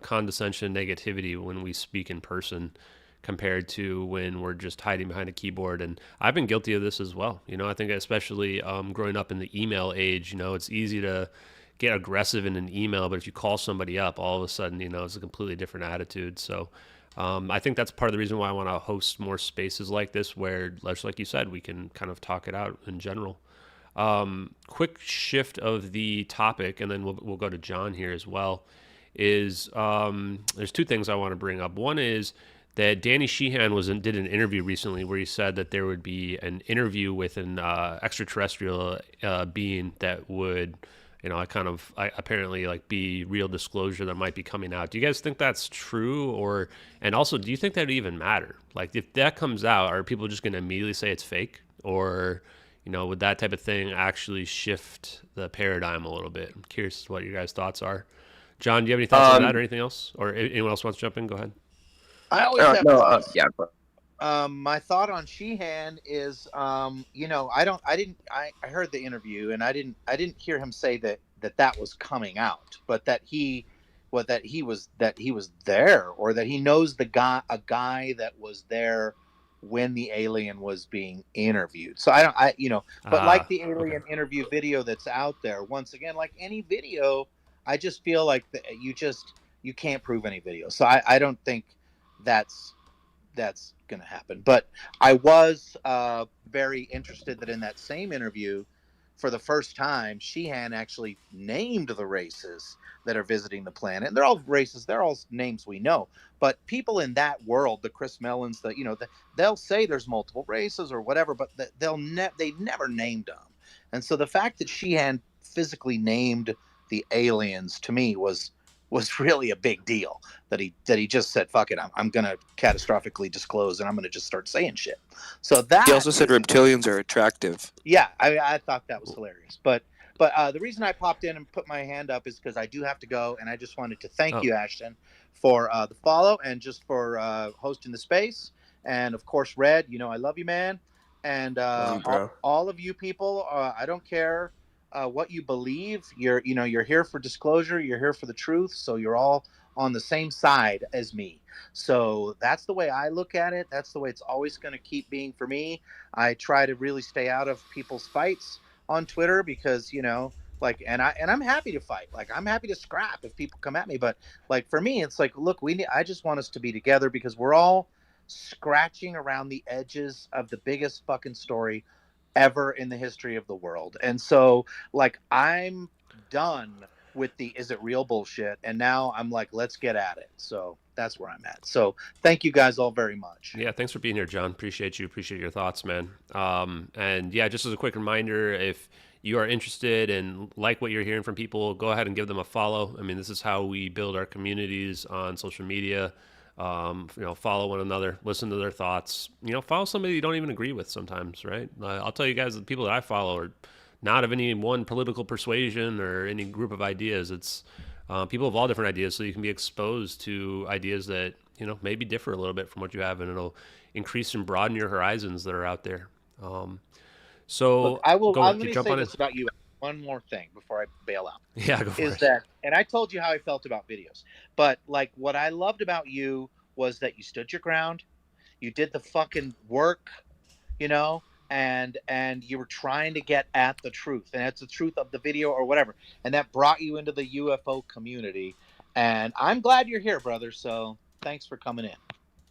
condescension, negativity when we speak in person, compared to when we're just hiding behind a keyboard. And I've been guilty of this as well. You know, I think especially growing up in the email age, you know, it's easy to get aggressive in an email, but if you call somebody up, all of a sudden, you know, it's a completely different attitude. So I think that's part of the reason why I want to host more spaces like this, where, just like you said, we can kind of talk it out in general. Quick shift of the topic, and then we'll go to John here as well, is there's two things I want to bring up. One is that Danny Sheehan did an interview recently where he said that there would be an interview with an extraterrestrial being that would, you know, apparently like be real disclosure that might be coming out. Do you guys think that's true? Or, and also, do you think that would even matter? Like, if that comes out, are people just going to immediately say it's fake? Or, you know, would that type of thing actually shift the paradigm a little bit? I'm curious what your guys' thoughts are. John, do you have any thoughts on that or anything else? Or anyone else wants to jump in? Go ahead. I always have thoughts. Yeah. My thought on Sheehan is, you know, I heard the interview, and I didn't hear him say that was coming out, but that he was there, or that he knows a guy that was there when the alien was being interviewed. So but like the alien interview video that's out there, once again, like any video, I just feel like you can't prove any video. So I don't think that's going to happen. But I was very interested that in that same interview, for the first time, Sheehan actually named the races that are visiting the planet. And they're all races, they're all names we know. But people in that world, the Chris Mellons, they'll say there's multiple races or whatever, but they never named them. And so the fact that Sheehan physically named the aliens, to me, was really a big deal. That he just said, fuck it, I'm going to catastrophically disclose, and I'm going to just start saying shit. So that He also said reptilians are attractive. Yeah, I thought that was hilarious. But the reason I popped in and put my hand up is because I do have to go, and I just wanted to thank you, Ashton, for the follow, and just for hosting the space. And of course, Red, you know I love you, man. And all of you people, I don't care what you believe. You're here for disclosure. You're here for the truth. So you're all on the same side as me. So that's the way I look at it. That's the way it's always going to keep being for me. I try to really stay out of people's fights on Twitter because, and I'm happy to fight. Like, I'm happy to scrap if people come at me. But like, for me, it's like, look, I just want us to be together because we're all scratching around the edges of the biggest fucking story ever in the history of the world. And so, like, I'm done with the is it real bullshit, and now I'm like, let's get at it. So that's where I'm at. So thank you guys all very much. Yeah, thanks for being here, John. Appreciate your thoughts, man. And yeah, just as a quick reminder, if you are interested and like what you're hearing from people, go ahead and give them a follow. I mean, this is how we build our communities on social media. Follow one another, listen to their thoughts, follow somebody you don't even agree with sometimes, right? I'll tell you guys, the people that I follow are not of any one political persuasion or any group of ideas. It's people of all different ideas, so you can be exposed to ideas that, maybe differ a little bit from what you have, and it'll increase and broaden your horizons that are out there. So look, let me say this about you. One more thing before I bail out. Yeah, go for it. And I told you how I felt about videos, but like what I loved about you was that you stood your ground, you did the fucking work, and you were trying to get at the truth, and it's the truth of the video or whatever, and that brought you into the UFO community. And I'm glad you're here, brother. So thanks for coming in.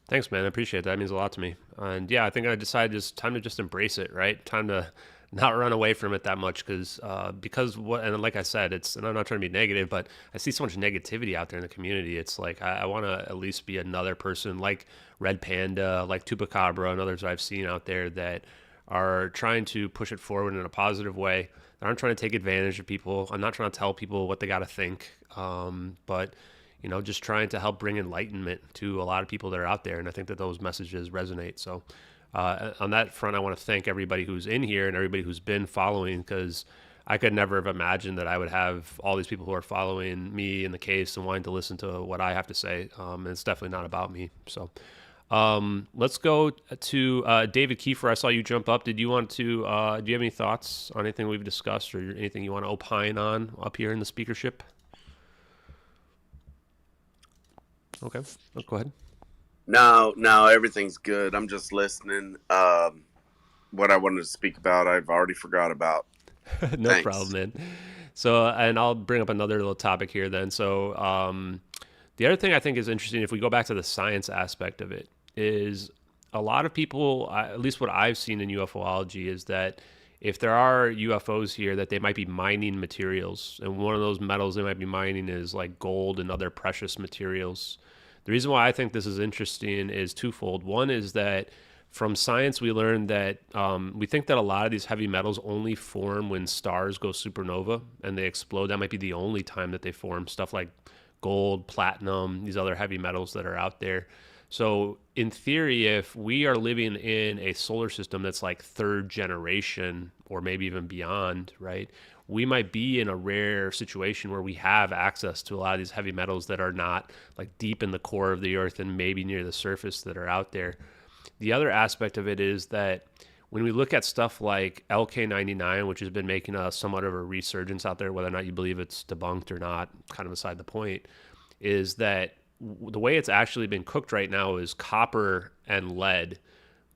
Thanks, man. I appreciate that. That means a lot to me. And yeah, I think I decided it's time to just embrace it, right? Time to not run away from it that much because and like I said, and I'm not trying to be negative, but I see so much negativity out there in the community. It's like, I want to at least be another person like Red Panda, like Tupacabra, and others I've seen out there that are trying to push it forward in a positive way. They aren't trying to take advantage of people. I'm not trying to tell people what they got to think, but just trying to help bring enlightenment to a lot of people that are out there. And I think that those messages resonate. So on that front, I want to thank everybody who's in here and everybody who's been following, because I could never have imagined that I would have all these people who are following me in the case and wanting to listen to what I have to say. And it's definitely not about me. So let's go to David Kiefer. I saw you jump up. Did you want to, do you have any thoughts on anything we've discussed or anything you want to opine on up here in the speakership? Okay, go ahead. No, everything's good. I'm just listening. What I wanted to speak about, I've already forgot about. No Thanks. problem, man. So, and I'll bring up another little topic here then. So, the other thing I think is interesting, if we go back to the science aspect of it, is a lot of people, at least what I've seen in UFOlogy, is that if there are UFOs here, that they might be mining materials. And one of those metals they might be mining is like gold and other precious materials. The reason why I think this is interesting is twofold. One is that from science, we learned that we think that a lot of these heavy metals only form when stars go supernova and they explode. That might be the only time that they form, stuff like gold, platinum, these other heavy metals that are out there. So, in theory, if we are living in a solar system that's like third generation or maybe even beyond, right, we might be in a rare situation where we have access to a lot of these heavy metals that are not like deep in the core of the earth and maybe near the surface that are out there. The other aspect of it is that when we look at stuff like LK99, which has been making a somewhat of a resurgence out there, whether or not you believe it's debunked or not, kind of aside the point, is that the way it's actually been cooked right now is copper and lead.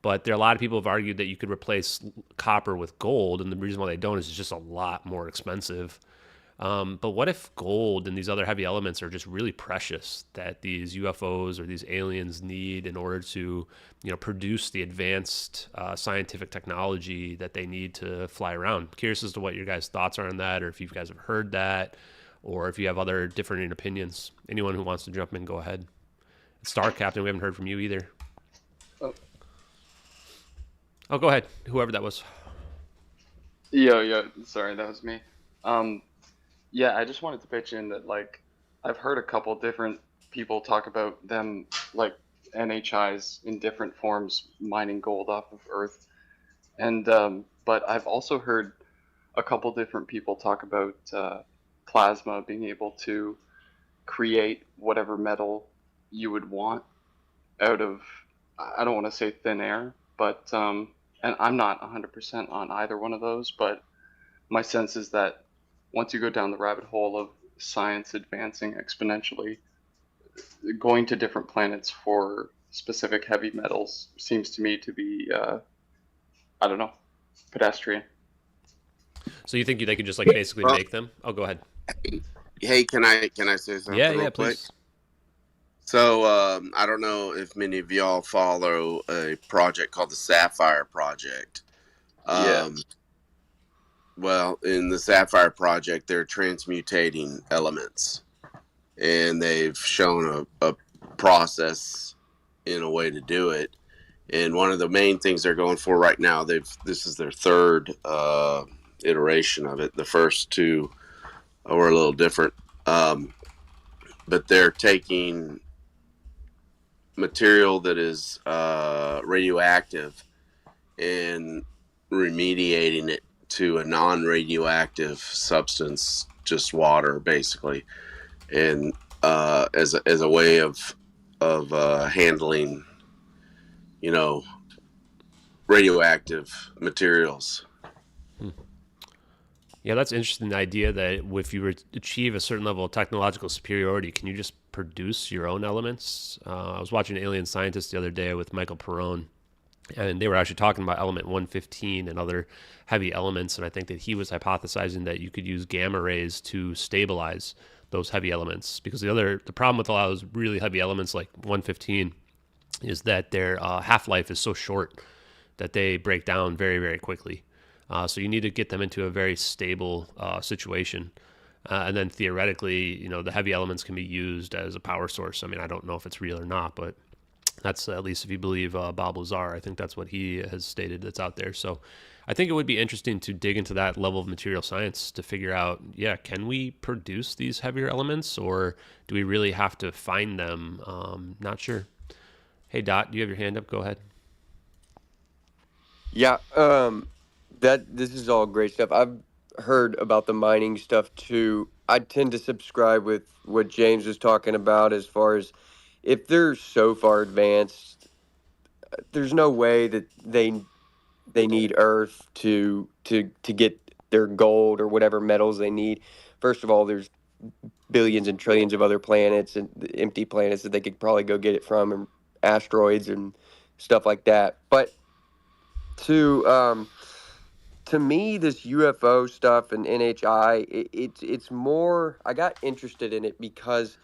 But there are a lot of people have argued that you could replace copper with gold, and the reason why they don't is it's just a lot more expensive. But what if gold and these other heavy elements are just really precious that these UFOs or these aliens need in order to, produce the advanced scientific technology that they need to fly around? Curious as to what your guys' thoughts are on that, or if you guys have heard that, or if you have other different opinions. Anyone who wants to jump in, go ahead. Star Captain, we haven't heard from you either. Oh, go ahead. Whoever that was. Yeah. Sorry, that was me. Yeah, I just wanted to pitch in that, like, I've heard a couple different people talk about them, like, NHIs in different forms mining gold off of Earth. And, but I've also heard a couple different people talk about plasma being able to create whatever metal you would want out of, I don't want to say thin air, but, and I'm not 100% on either one of those, but my sense is that once you go down the rabbit hole of science advancing exponentially, going to different planets for specific heavy metals seems to me to be, I don't know, pedestrian. So you think they could just like basically make them? Oh, go ahead. Hey, can I say something? Yeah, real quick? please. So I don't know if many of y'all follow a project called the Sapphire Project. Yeah. Well, in the Sapphire Project, they're transmutating elements, and they've shown a process in a way to do it. And one of the main things they're going for right now, this is their third iteration of it. The first two were a little different, but they're taking material that is radioactive and remediating it to a non-radioactive substance, just water, basically, and as a way of handling, radioactive materials. Yeah, that's an interesting idea that if you achieve a certain level of technological superiority, can you just produce your own elements? I was watching Alien Scientist the other day with Michael Perrone, and they were actually talking about element 115 and other heavy elements, and I think that he was hypothesizing that you could use gamma rays to stabilize those heavy elements, because the problem with a lot of those really heavy elements like 115 is that their half-life is so short that they break down very, very quickly. So you need to get them into a very stable situation. And then theoretically, the heavy elements can be used as a power source. I mean, I don't know if it's real or not, but that's at least if you believe Bob Lazar. I think that's what he has stated that's out there. So I think it would be interesting to dig into that level of material science to figure out, can we produce these heavier elements, or do we really have to find them? Not sure. Hey, Dot, do you have your hand up? Go ahead. Yeah, this is all great stuff. I've heard about the mining stuff too. I tend to subscribe with what James was talking about as far as if they're so far advanced, there's no way that they need Earth to get their gold or whatever metals they need. First of all, there's billions and trillions of other planets and empty planets that they could probably go get it from asteroids and stuff like that. But to me, this UFO stuff and NHI, it's more. I got interested in it because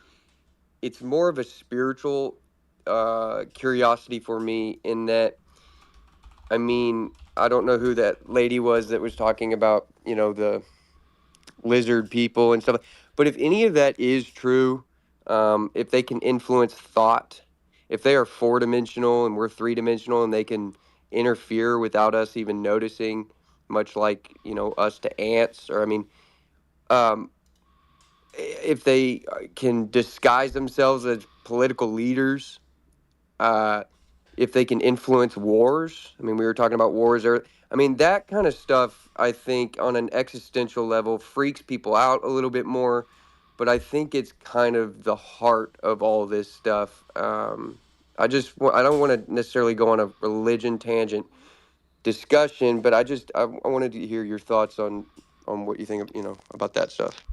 it's more of a spiritual curiosity for me. In that, I mean, I don't know who that lady was that was talking about, the lizard people and stuff. But if any of that is true, if they can influence thought, if they are 4-dimensional and we're 3-dimensional and they can interfere without us even noticing, much like, us to ants, or I mean, um, if they can disguise themselves as political leaders, uh, if they can influence wars. I mean, we were talking about wars earlier. I mean, that kind of stuff, I think, on an existential level, freaks people out a little bit more. But I think it's kind of the heart of all this stuff. I don't want to necessarily go on a religion tangent discussion, but I wanted to hear your thoughts on what you think, about that stuff.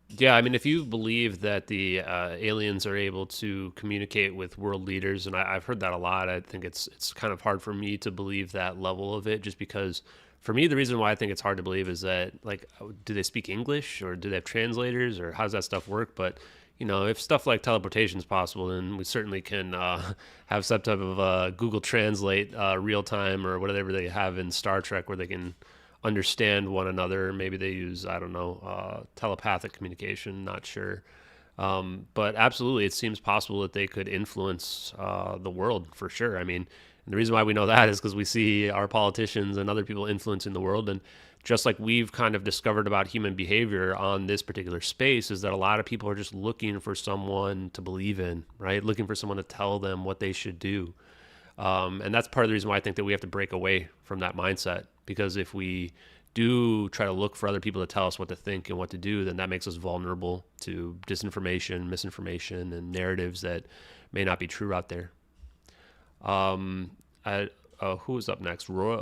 Yeah, I mean, if you believe that the aliens are able to communicate with world leaders, and I've heard that a lot, I think it's kind of hard for me to believe that level of it, just because for me, the reason why I think it's hard to believe is that, like, do they speak English, or do they have translators, or how does that stuff work? But if stuff like teleportation is possible, then we certainly can have some type of Google Translate real time, or whatever they have in Star Trek, where they can understand one another. Maybe they use, I don't know, telepathic communication, not sure. But absolutely, it seems possible that they could influence the world, for sure. I mean, and the reason why we know that is because we see our politicians and other people influencing the world. And just like we've kind of discovered about human behavior on this particular space, is that a lot of people are just looking for someone to believe in, right? Looking for someone to tell them what they should do. And that's part of the reason why I think that we have to break away from that mindset, because if we do try to look for other people to tell us what to think and what to do, then that makes us vulnerable to disinformation, misinformation, and narratives that may not be true out there. Who was up next? Roy,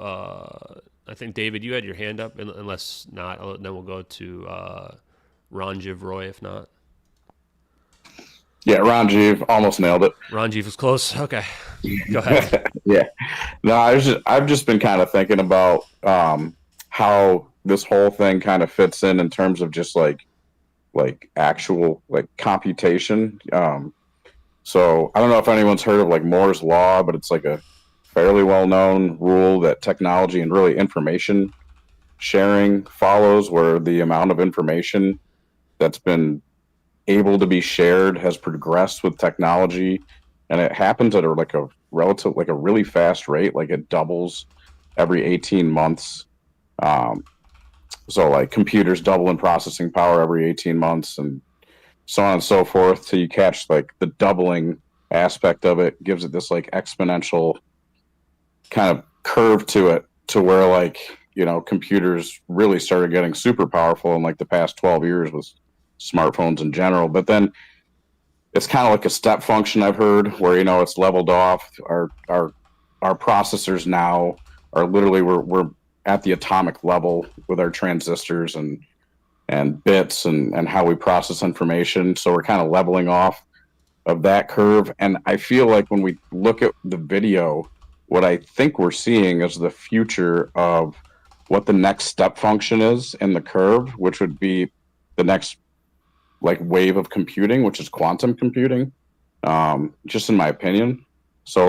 I think, David, you had your hand up. Unless not, then we'll go to Ranjiv Roy, if not. Yeah, Ranjiv almost nailed it. Ranjiv was close. Okay, go ahead. Yeah, no, I've just been kind of thinking about how this whole thing kind of fits in terms of just like actual like computation. So I don't know if anyone's heard of like Moore's law, but it's like a fairly well-known rule that technology and really information sharing follows, where the amount of information that's been able to be shared has progressed with technology, and it happens at a really fast rate. Like it doubles every 18 months. So like computers double in processing power every 18 months, and so on and so forth, till you catch like the doubling aspect of it. Gives it this like exponential kind of curve to it, to where like computers really started getting super powerful in like the past 12 years with smartphones in general. But then it's kind of like a step function, I've heard, where it's leveled off. Our processors now are literally, we're at the atomic level with our transistors and bits and how we process information. So we're kind of leveling off of that curve. And I feel like when we look at the video, what I think we're seeing is the future of what the next step function is in the curve, which would be the next like wave of computing, which is quantum computing, just in my opinion. So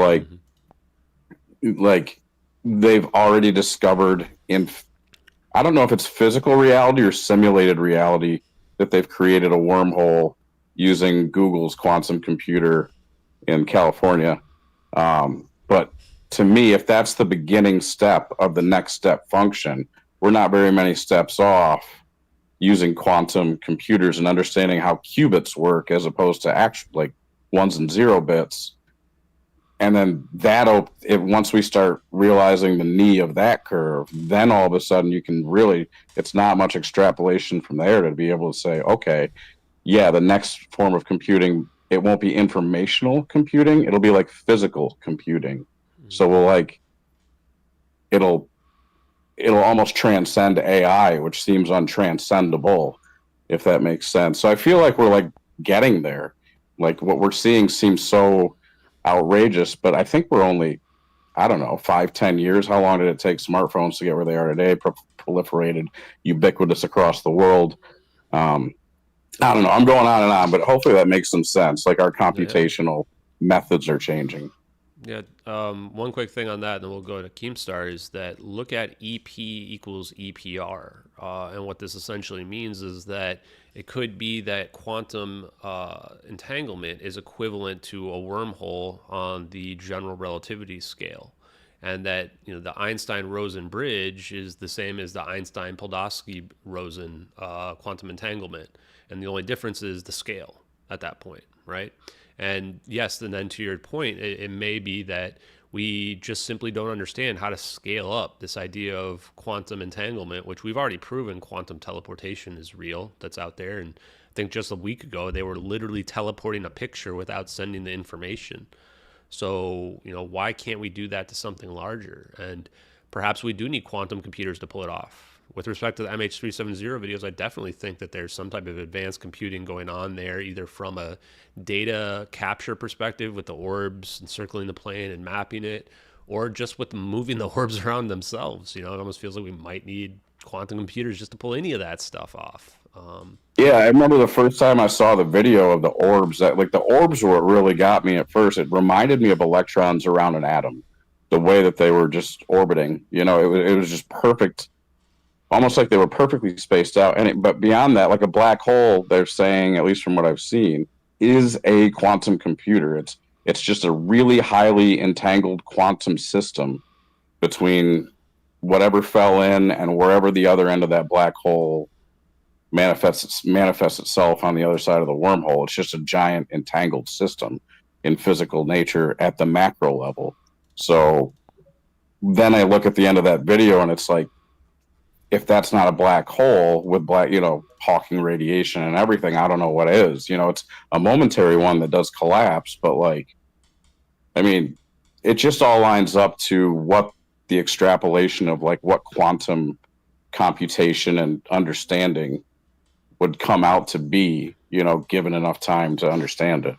like they've already discovered I don't know if it's physical reality or simulated reality, that they've created a wormhole using Google's quantum computer in California. But to me, if that's the beginning step of the next step function, we're not very many steps off using quantum computers and understanding how qubits work as opposed to actual like 1s and 0 bits. And then once we start realizing the knee of that curve, then all of a sudden you can really, it's not much extrapolation from there to be able to say, okay, yeah, the next form of computing, it won't be informational computing, it'll be like physical computing. So it'll almost transcend AI, which seems untranscendable, if that makes sense. So I feel like we're like getting there. Like what we're seeing seems so outrageous. But I think we're only, I don't know, 5-10 years. How long did it take smartphones to get where they are today? Proliferated, ubiquitous across the world. I don't know. I'm going on and on, but hopefully that makes some sense. Like our computational methods are changing. Yeah. One quick thing on that, and then we'll go to Keemstar, is that look at EP equals EPR. And what this essentially means is that it could be that quantum entanglement is equivalent to a wormhole on the general relativity scale. And that, the Einstein-Rosen bridge is the same as the Einstein-Podolsky-Rosen quantum entanglement. And the only difference is the scale at that point, right? And yes, and then to your point, it may be that we just simply don't understand how to scale up this idea of quantum entanglement, which we've already proven quantum teleportation is real, that's out there. And I think just a week ago, they were literally teleporting a picture without sending the information. So, why can't we do that to something larger? And perhaps we do need quantum computers to pull it off. With respect to the MH370 videos, I definitely think that there's some type of advanced computing going on there, either from a data capture perspective with the orbs and circling the plane and mapping it, or just with moving the orbs around themselves. It almost feels like we might need quantum computers just to pull any of that stuff off. Yeah, I remember the first time I saw the video of the orbs. That the orbs were what really got me at first. It reminded me of electrons around an atom, the way that they were just orbiting. It was just perfect, almost like they were perfectly spaced out. But beyond that, like a black hole, they're saying, at least from what I've seen, is a quantum computer. It's just a really highly entangled quantum system between whatever fell in and wherever the other end of that black hole manifests itself on the other side of the wormhole. It's just a giant entangled system in physical nature at the macro level. So then I look at the end of that video and it's like, if that's not a black hole with Hawking radiation and everything, I don't know what is. It's a momentary one that does collapse, but it just all lines up to what the extrapolation of what quantum computation and understanding would come out to be, given enough time to understand it.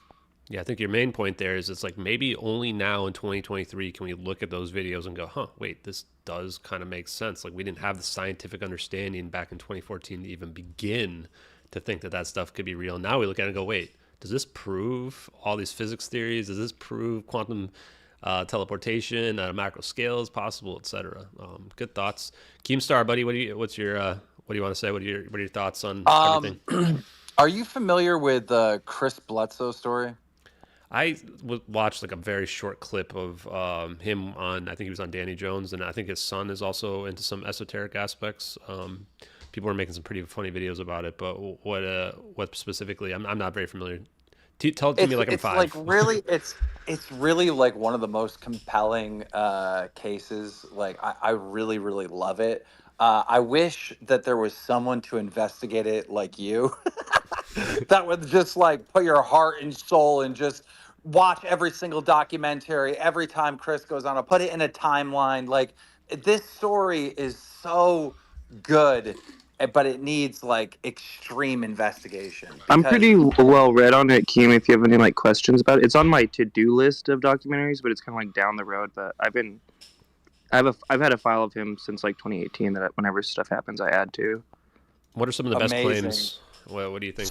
Yeah, I think your main point there is it's like maybe only now in 2023 can we look at those videos and go, wait, this does kind of make sense. Like we didn't have the scientific understanding back in 2014 to even begin to think that stuff could be real. Now we look at it and go, wait, does this prove all these physics theories? Does this prove quantum teleportation at a macro scale is possible, etc.? Good thoughts. Keemstar, buddy, what do you want to say? What are your thoughts on everything? Are you familiar with the Chris Bledsoe story? I watched a very short clip of him on, I think he was on Danny Jones, and I think his son is also into some esoteric aspects. People are making some pretty funny videos about it, but what specifically? I'm not very familiar. Tell it to me like I'm five. It's really like one of the most compelling cases. I really, really love it. I wish that there was someone to investigate it like you that would just put your heart and soul and just watch every single documentary every time Chris goes on. I'll put it in a timeline. This story is so good, but it needs extreme investigation. I'm pretty well read on it, Keem. If you have any questions about it, it's on my to-do list of documentaries, but it's kind of down the road. But I've had a file of him since 2018 that whenever stuff happens, I add to. What are some of the best claims? What do you think?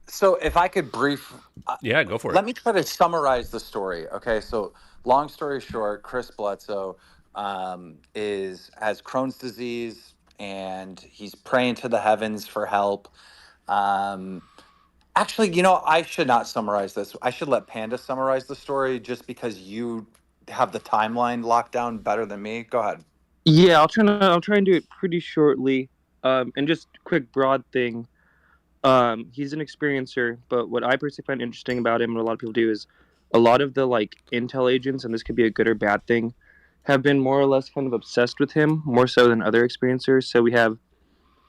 So if I could yeah, go for it. Let me try to summarize the story. Okay, so long story short, Chris Bledsoe has Crohn's disease, and he's praying to the heavens for help. Actually, I should not summarize this. I should let Panda summarize the story, just because you have the timeline locked down better than me. Go ahead. Yeah, I'll try and do it pretty shortly. And just quick broad thing. He's an experiencer, but what I personally find interesting about him, and what a lot of people do, is a lot of the intel agents, and this could be a good or bad thing, have been more or less kind of obsessed with him, more so than other experiencers. So we have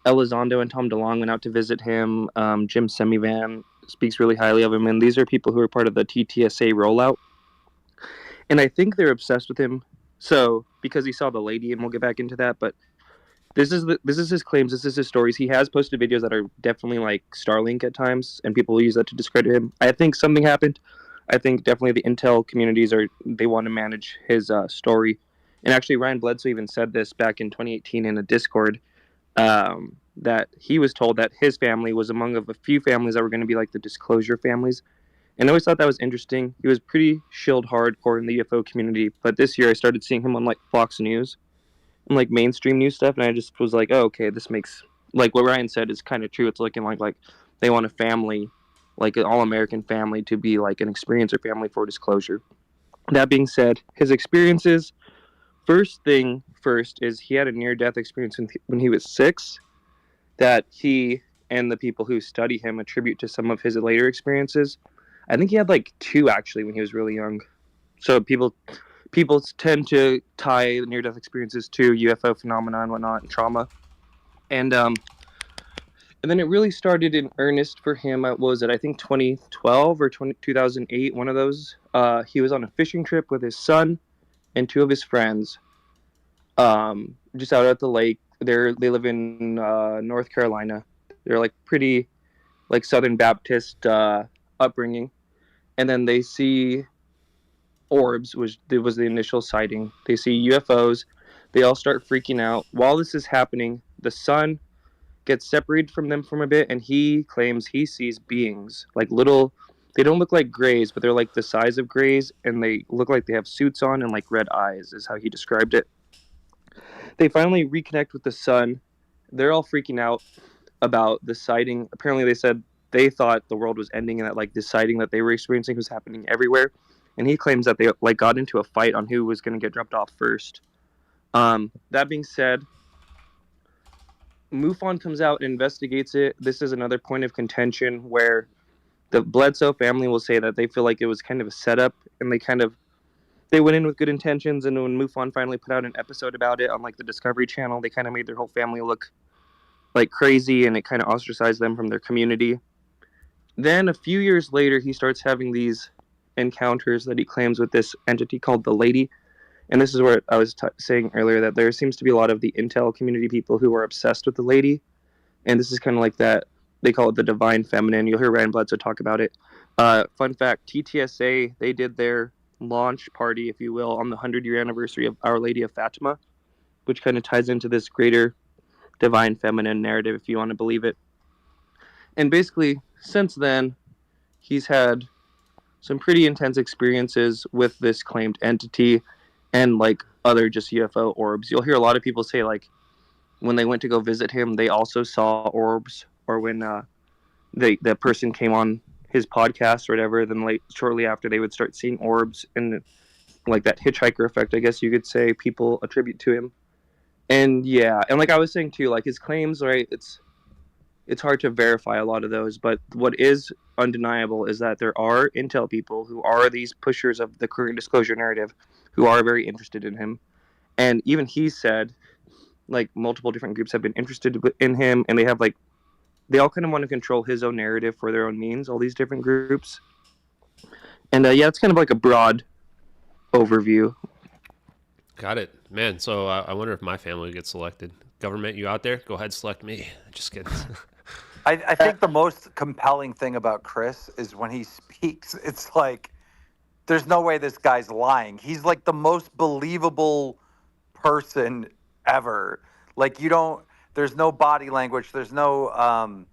Elizondo and Tom DeLonge went out to visit him. Jim Semivan speaks really highly of him, and these are people who are part of the TTSA rollout. And I think they're obsessed with him. So because he saw the lady, and we'll get back into that, but this is his claims. This is his stories. He has posted videos that are definitely Starlink at times, and people will use that to discredit him. I think something happened. I think definitely the intel communities they want to manage his story. And actually, Ryan Bledsoe even said this back in 2018 in a Discord, that he was told that his family was among of a few families that were going to be like the disclosure families. And I always thought that was interesting. He was pretty shilled hardcore in the UFO community, but this year I started seeing him on like Fox News and like mainstream news stuff, and I just was like, oh, okay, this makes, like what Ryan said is kind of true. It's looking like they want a family, like an all-American family, to be like an experiencer family for disclosure. That being said, his experiences, first is he had a near-death experience when he was 6 that he and the people who study him attribute to some of his later experiences. I think he had like 2 actually when he was really young. So people tend to tie near-death experiences to UFO phenomena and whatnot and trauma. And then it really started in earnest for him. What was it? I think 2012 or 2008, one of those. He was on a fishing trip with his son and 2 of his friends, just out at the lake. They live in North Carolina. They're like pretty like Southern Baptist upbringing. And then they see orbs, which was the initial sighting. They see UFOs. They all start freaking out. While this is happening, the son gets separated from them for a bit, and he claims he sees beings, like little, they don't look like grays, but they're like the size of grays, and they look like they have suits on and like red eyes, is how he described it. They finally reconnect with the son. They're all freaking out about the sighting. Apparently they said they thought the world was ending and that like the sighting that they were experiencing was happening everywhere. And he claims that they like got into a fight on who was going to get dropped off first. That being said, MUFON comes out and investigates it. This is another point of contention where the Bledsoe family will say that they feel like it was kind of a setup, and they went in with good intentions, and when MUFON finally put out an episode about it on like the Discovery Channel, they kind of made their whole family look like crazy, and it kind of ostracized them from their community. Then a few years later, he starts having these encounters that he claims with this entity called the Lady. And this is where I was saying earlier that there seems to be a lot of the intel community people who are obsessed with the Lady. And this is kind of like that, they call it the divine feminine. You'll hear Ryan Bledsoe talk about it. Fun fact, TTSA, they did their launch party, if you will, on the 100-year anniversary of Our Lady of Fatima, which kind of ties into this greater divine feminine narrative, if you want to believe it. And basically, since then, he's had some pretty intense experiences with this claimed entity and like other just UFO orbs. You'll hear a lot of people say like when they went to go visit him, they also saw orbs, or when the person came on his podcast or whatever, then shortly after they would start seeing orbs, and like that hitchhiker effect, I guess you could say, people attribute to him. And yeah, and like I was saying too, like his claims, right, it's hard to verify a lot of those, but what is undeniable is that there are intel people who are these pushers of the current disclosure narrative who are very interested in him. And even he said like multiple different groups have been interested in him, and they all kind of want to control his own narrative for their own means, all these different groups. And yeah, it's kind of like a broad overview. Got it, man. So I wonder if my family gets selected. Government, you out there? Go ahead, select me. Just kidding. I think the most compelling thing about Chris is when he speaks, it's like, there's no way this guy's lying. He's like the most believable person ever. Like there's no body language. There's no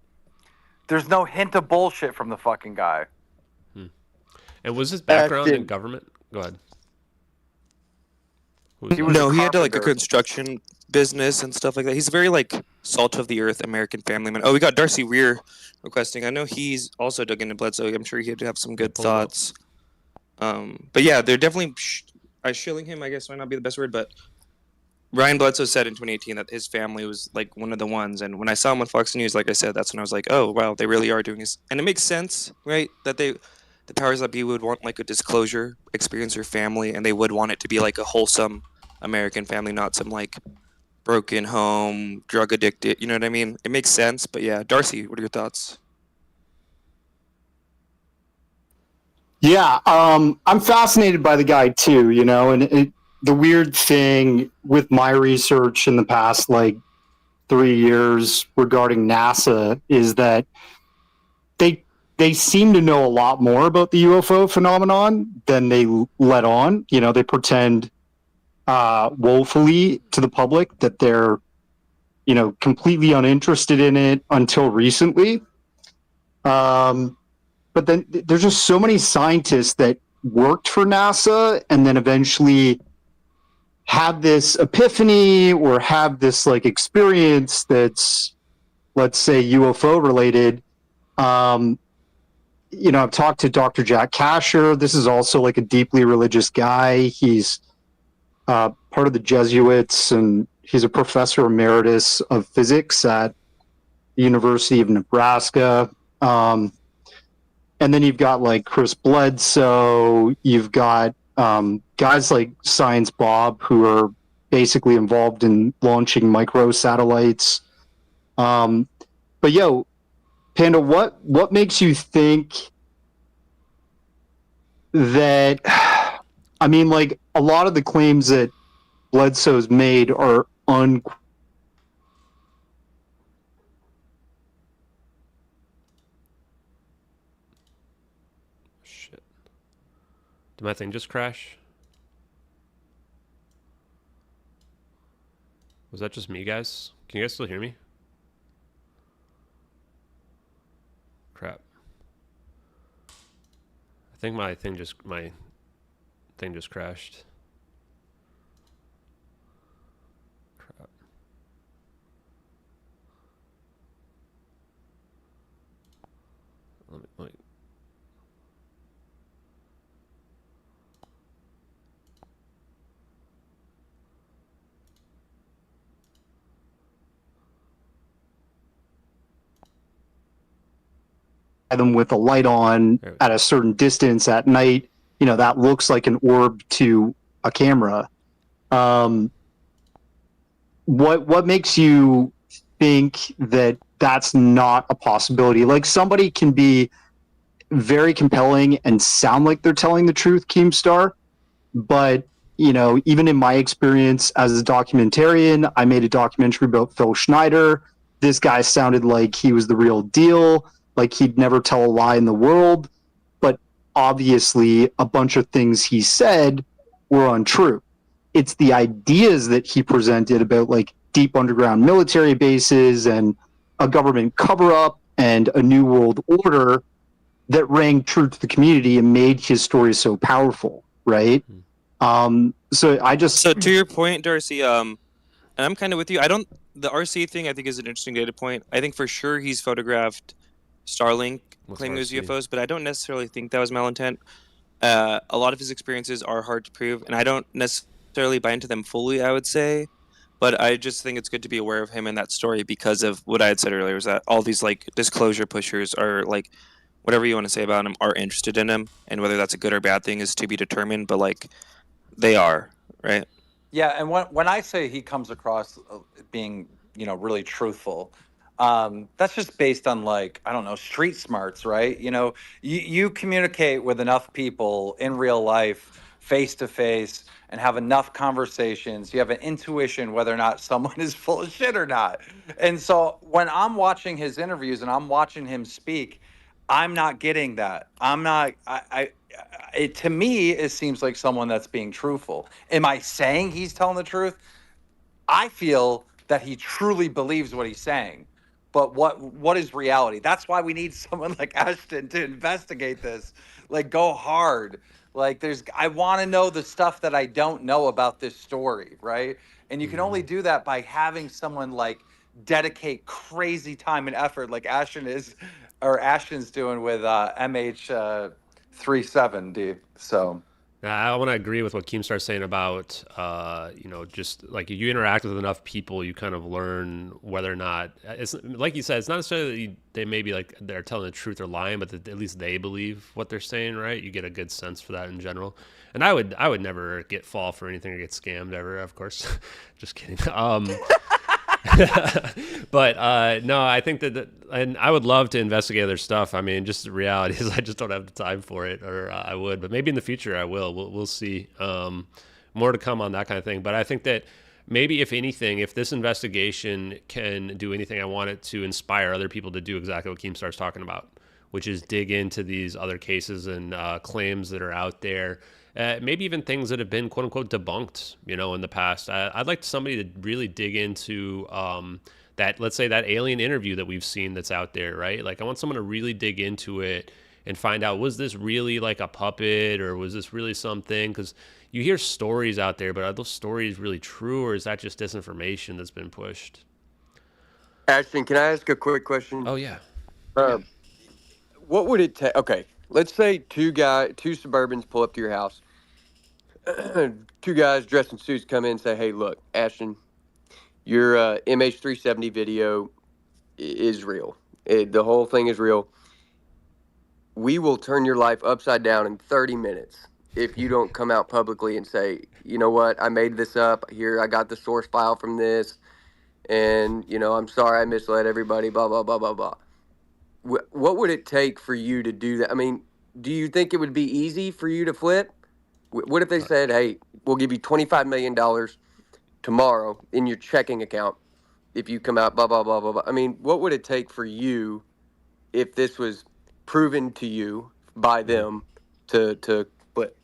hint of bullshit from the fucking guy. And was his background in government? Go ahead. He had like a construction business and stuff like that. He's a very like salt of the earth American family man. Oh, we got Darcy Weir requesting. I know he's also dug into Bledsoe. I'm sure he'd have some good thoughts. But yeah, they're definitely shilling him, I guess might not be the best word, but Ryan Bledsoe said in 2018 that his family was like one of the ones. And when I saw him on Fox News, like I said, that's when I was like, oh, wow, they really are doing this. And it makes sense, right? That the powers that be would want like a disclosure experience or family, and they would want it to be like a wholesome American family, not some like broken home, drug addicted. You know what I mean? It makes sense. But yeah, Darcy, what are your thoughts? Yeah, I'm fascinated by the guy too, and the weird thing with my research in the past, like 3 years regarding NASA, is that they they seem to know a lot more about the UFO phenomenon than they let on. You know, they pretend woefully to the public that they're, you know, completely uninterested in it until recently. But then there's just so many scientists that worked for NASA and then eventually have this epiphany or have this like experience that's, let's say, UFO related. You know, I've talked to Dr. Jack Kasher. This is also like a deeply religious guy. He's part of the Jesuits, and he's a professor emeritus of physics at the University of Nebraska. And then you've got like Chris Bledsoe. You've got guys like Science Bob, who are basically involved in launching micro satellites. But yo, Panda, what makes you think that, I mean, like, a lot of the claims that Bledsoe's made are Shit. Did my thing just crash? Was that just me, guys? Can you guys still hear me? Crap. I think my thing just crashed. Crap. Let me them with a light on at a certain distance at night, you know, that looks like an orb to a camera. What makes you think that that's not a possibility? Like, somebody can be very compelling and sound like they're telling the truth, Keemstar, but, you know, even in my experience as a documentarian, I made a documentary about Phil Schneider. This guy sounded like he was the real deal, like he'd never tell a lie in the world, but obviously a bunch of things he said were untrue. It's the ideas that he presented about like deep underground military bases and a government cover-up and a new world order that rang true to the community and made his story so powerful, right? So to your point, Darcy, and I'm kind of with you. The RC thing I think is an interesting data point. I think for sure he's photographed Starlink claiming those UFOs, but I don't necessarily think that was malintent. A lot of his experiences are hard to prove, and I don't necessarily buy into them fully, I would say. But I just think it's good to be aware of him in that story because of what I had said earlier, was that all these like disclosure pushers are like, whatever you want to say about him, are interested in him, and whether that's a good or bad thing is to be determined, but like they are, right? Yeah, and when I say he comes across being, you know, really truthful, that's just based on like, I don't know, street smarts, right? You know, you communicate with enough people in real life, face to face, and have enough conversations. You have an intuition whether or not someone is full of shit or not. And so when I'm watching his interviews and I'm watching him speak, I'm not getting that. I'm not. To me, it seems like someone that's being truthful. Am I saying he's telling the truth? I feel that he truly believes what he's saying. But what is reality? That's why we need someone like Ashton to investigate this. Like, go hard. Like, I want to know the stuff that I don't know about this story, right? And you can only do that by having someone like dedicate crazy time and effort, like Ashton's doing with MH370. So. I want to agree with what Keemstar's saying about, you know, just like you interact with enough people, you kind of learn whether or not it's like you said, it's not necessarily that they may be like they're telling the truth or lying, but that at least they believe what they're saying, right? You get a good sense for that in general. And I would never fall for anything or get scammed ever, of course. Just kidding. But no, I think that and I would love to investigate their stuff. I mean, just the reality is I just don't have the time for it, or I would, but maybe in the future I will. We'll see. More to come on that kind of thing. But I think that maybe if anything, if this investigation can do anything, I want it to inspire other people to do exactly what Keemstar's talking about, which is dig into these other cases and claims that are out there. Maybe even things that have been quote unquote debunked, in the past. I'd like somebody to really dig into that, let's say that alien interview that we've seen that's out there, right? Like I want someone to really dig into it and find out, was this really like a puppet or was this really something? Because you hear stories out there, but are those stories really true or is that just disinformation that's been pushed? Ashton, can I ask a quick question? Oh, yeah. What would it take? Okay, let's say two Suburbans pull up to your house. Two guys dressed in suits come in and say, hey, look, Ashton, your MH370 video is real. The whole thing is real. We will turn your life upside down in 30 minutes if you don't come out publicly and say, you know what, I made this up. Here, I got the source file from this. And, I'm sorry I misled everybody, blah, blah, blah, blah, blah. What would it take for you to do that? I mean, do you think it would be easy for you to flip? What if they said, hey, we'll give you $25 million tomorrow in your checking account if you come out, blah, blah, blah, blah, blah. I mean, what would it take for you if this was proven to you by them to flip?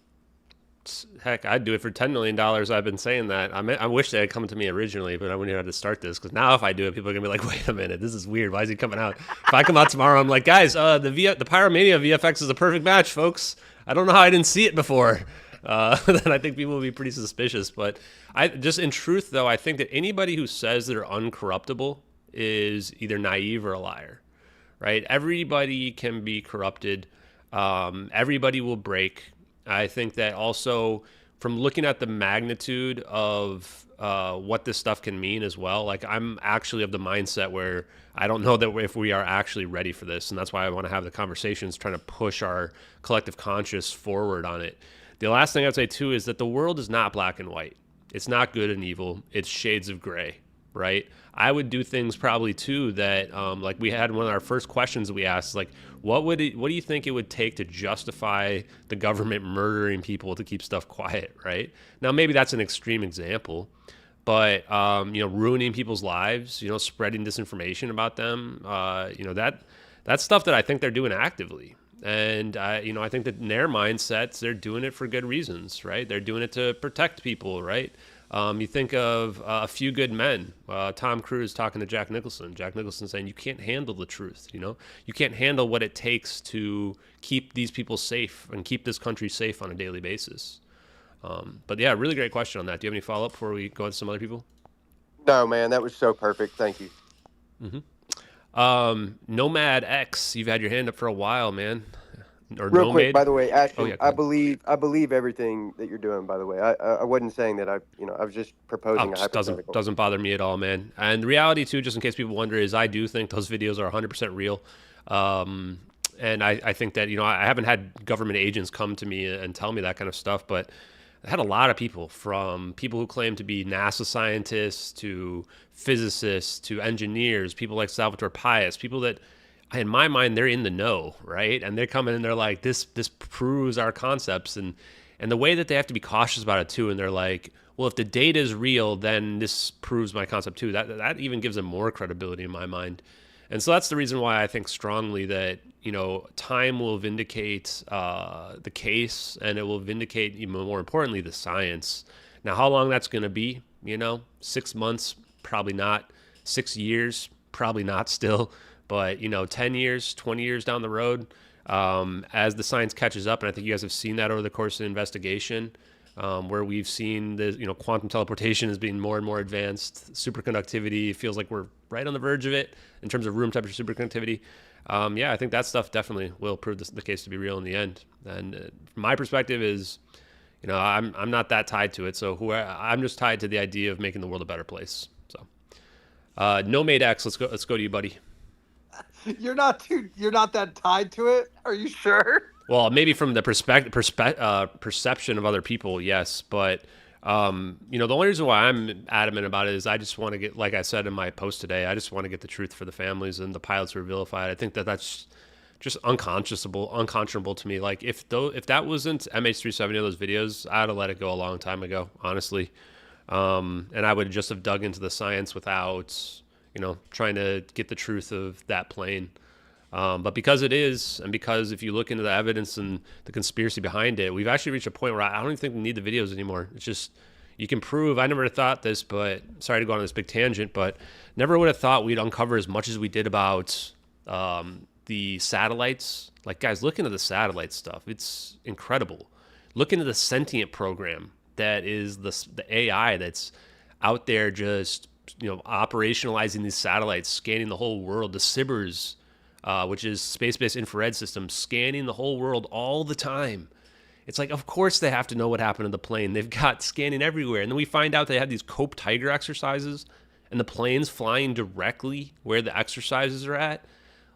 Heck, I'd do it for $10 million. I've been saying that. I wish they had come to me originally, but I wouldn't have had to start this because now if I do it, people are going to be like, wait a minute, this is weird. Why is he coming out? If I come out tomorrow, I'm like, guys, the Pyromania VFX is a perfect match, folks. I don't know how I didn't see it before. Then I think people will be pretty suspicious. But in truth, though, I think that anybody who says they're uncorruptible is either naive or a liar, right? Everybody can be corrupted. Everybody will break. I think that also from looking at the magnitude of what this stuff can mean as well, like I'm actually of the mindset where I don't know that if we are actually ready for this. And that's why I want to have the conversations trying to push our collective conscious forward on it. The last thing I'd say too is that the world is not black and white. It's not good and evil. It's shades of gray, right? I would do things probably too that, like we had one of our first questions that we asked, like, what do you think it would take to justify the government murdering people to keep stuff quiet, right? Now, maybe that's an extreme example, but, ruining people's lives, spreading disinformation about them, that's stuff that I think they're doing actively. And, I think that in their mindsets, they're doing it for good reasons, right? They're doing it to protect people, right? You think of A Few Good Men, Tom Cruise talking to Jack Nicholson. Jack Nicholson saying, you can't handle the truth, You can't handle what it takes to keep these people safe and keep this country safe on a daily basis. But yeah, really great question on that. Do you have any follow-up before we go on to some other people? No, man, that was so perfect. Thank you. Nomad X, you've had your hand up for a while, man. Or Real Nomad. quick, by the way, Ashton, Oh, yeah, I believe everything that you're doing. By the way, I wasn't saying that. I was just proposing a hypothetical. Doesn't bother me at all, man. And the reality too, just in case people wonder, is I do think those videos are 100% real. And I think that I haven't had government agents come to me and tell me that kind of stuff, but I had a lot of people, from people who claim to be NASA scientists to physicists to engineers, people like Salvatore Pais, people that, in my mind, they're in the know, right? And they're coming and they're like, this proves our concepts. And the way that they have to be cautious about it too. And they're like, well, if the data is real, then this proves my concept too. That even gives them more credibility in my mind. And so that's the reason why I think strongly that, time will vindicate the case, and it will vindicate, even more importantly, the science. Now, how long that's going to be, 6 months, probably not. 6 years, probably not still. But, 10 years, 20 years down the road, as the science catches up, and I think you guys have seen that over the course of the investigation, where we've seen the, quantum teleportation as being more and more advanced. Superconductivity feels like we're right on the verge of it in terms of room temperature superconductivity. I think that stuff definitely will prove the case to be real in the end. And my perspective is, I'm not that tied to it. So I'm just tied to the idea of making the world a better place. So, Nomad X, let's go to you, buddy. You're not that tied to it. Are you sure? Well, maybe from the perception of other people, yes. But, the only reason why I'm adamant about it is I just want to get, like I said in my post today, I just want to get the truth for the families and the pilots who are vilified. I think that's just unconscionable to me. Like if that wasn't MH370, those videos, I'd have let it go a long time ago, honestly. And I would just have dug into the science without, trying to get the truth of that plane. But because it is, and because if you look into the evidence and the conspiracy behind it, we've actually reached a point where I don't even think we need the videos anymore. It's just, you can prove, I never thought this, but sorry to go on this big tangent, but never would have thought we'd uncover as much as we did about the satellites. Like, guys, look into the satellite stuff. It's incredible. Look into the sentient program that is the AI that's out there just, operationalizing these satellites, scanning the whole world. The SIBRs, which is space-based infrared system, scanning the whole world all the time. It's like, of course they have to know what happened to the plane. They've got scanning everywhere. And then we find out they had these Cope Tiger exercises and the plane's flying directly where the exercises are at.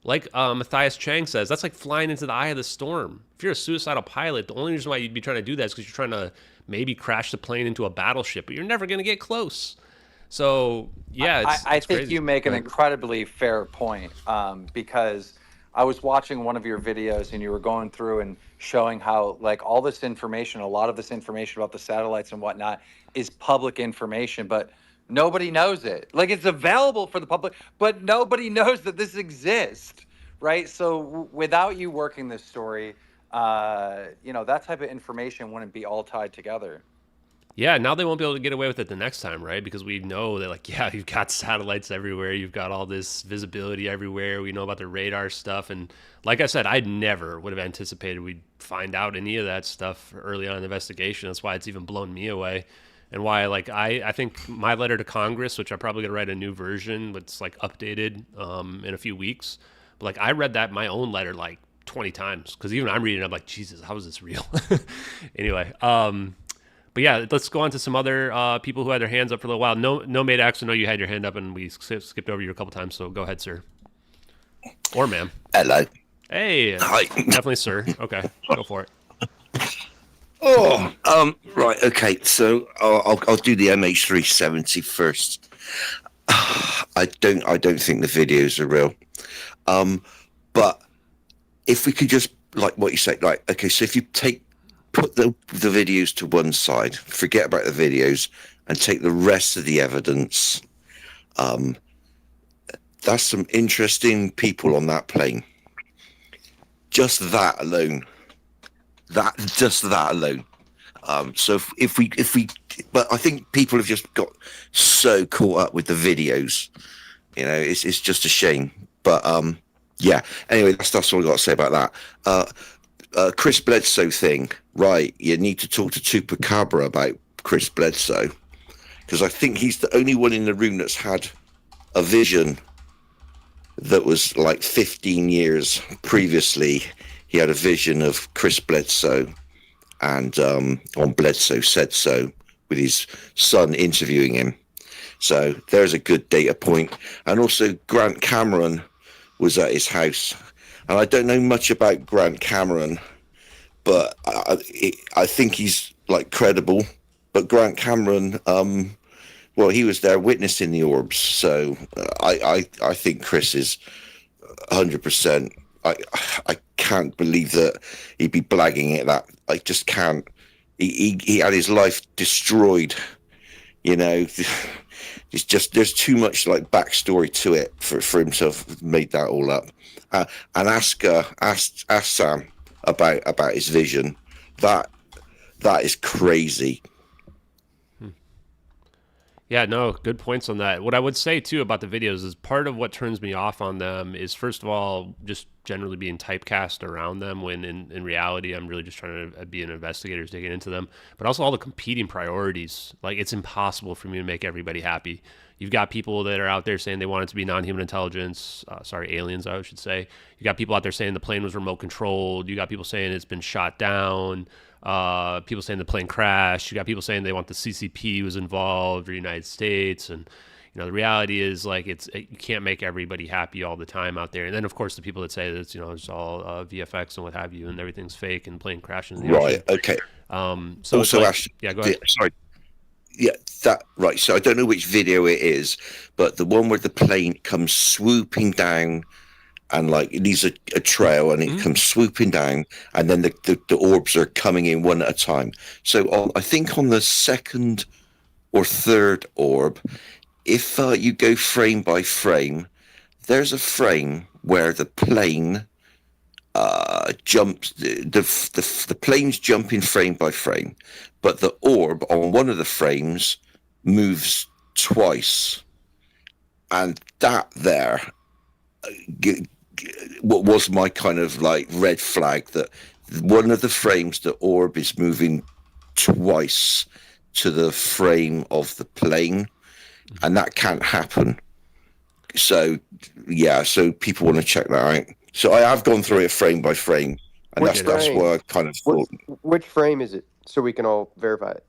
Like Matthias Chang says, that's like flying into the eye of the storm. If you're a suicidal pilot, the only reason why you'd be trying to do that is because you're trying to maybe crash the plane into a battleship, but you're never going to get close. So, yeah, I think crazy. you make an incredibly fair point, because I was watching one of your videos and you were going through and showing how, like, all this information, a lot of this information about the satellites and whatnot is public information, but nobody knows it. Like, it's available for the public, but nobody knows that this exists, right? So without you working this story, that type of information wouldn't be all tied together. Yeah, now they won't be able to get away with it the next time, right? Because we know that, like, yeah, you've got satellites everywhere. You've got all this visibility everywhere. We know about the radar stuff. And like I said, I never would have anticipated we'd find out any of that stuff early on in the investigation. That's why it's even blown me away. And why, like, I think my letter to Congress, which I'm probably going to write a new version, but it's, like, updated in a few weeks. But, like, I read that, my own letter, like, 20 times. Because even I'm reading it, I'm like, Jesus, how is this real? Anyway, but yeah, let's go on to some other people who had their hands up for a little while. No, Mate X, I know you had your hand up and we skipped over you a couple times, so go ahead, sir. Or ma'am. Hello. Hey. Hi. Definitely sir. Okay, go for it. Right, okay, so I'll do the MH370 first. I don't think the videos are real. But if we could just, like what you say, like, okay, so if you put the videos to one side, forget about the videos, and take the rest of the evidence. That's some interesting people on that plane. Just that alone. Just that alone. So if we, but I think people have just got so caught up with the videos. It's just a shame. But yeah. Anyway, that's all I got to say about that. Chris Bledsoe thing, right? You need to talk to Chupacabra about Chris Bledsoe, because I think he's the only one in the room that's had a vision that was like 15 years previously. He had a vision of Chris Bledsoe, and on Bledsoe Said So, with his son interviewing him. So there's a good data point. And also Grant Cameron was at his house. And I don't know much about Grant Cameron, but I think he's like credible. But Grant Cameron, well, he was there witnessing the orbs. So I think Chris is 100%. I can't believe that he'd be blagging it. That I just can't. He had his life destroyed. It's just, there's too much like backstory to it for him to have made that all up. And ask Sam about his vision. That is crazy. Yeah, no, good points on that. What I would say too about the videos is part of what turns me off on them is, first of all, just generally being typecast around them, when in reality I'm really just trying to be an investigator digging into them. But also all the competing priorities. Like, it's impossible for me to make everybody happy. You've got people that are out there saying they want it to be non-human intelligence, aliens, I should say. You got people out there saying the plane was remote controlled. You got people saying it's been shot down. People saying the plane crashed. You got people saying they want the CCP was involved, or United States. And, the reality is, like, you can't make everybody happy all the time out there. And then, of course, the people that say that it's, it's all VFX and what have you, and everything's fake and plane crashes in the ocean. Right, okay. So also, like, yeah, go ahead. Sorry. Yeah, right. So I don't know which video it is, but the one where the plane comes swooping down, and like it needs a trail, and it comes swooping down, and then the orbs are coming in one at a time. So I think on the second or third orb, if you go frame by frame, there's a frame where the plane jumps, the plane's jumping frame by frame, but the orb on one of the frames moves twice, and that there what was my kind of like red flag, that one of the frames, the orb is moving twice to the frame of the plane, and that can't happen. So yeah, so people want to check that out. So I have gone through it frame by frame, and Which that's frame? where I kind of thought, Which frame is it, so we can all verify it?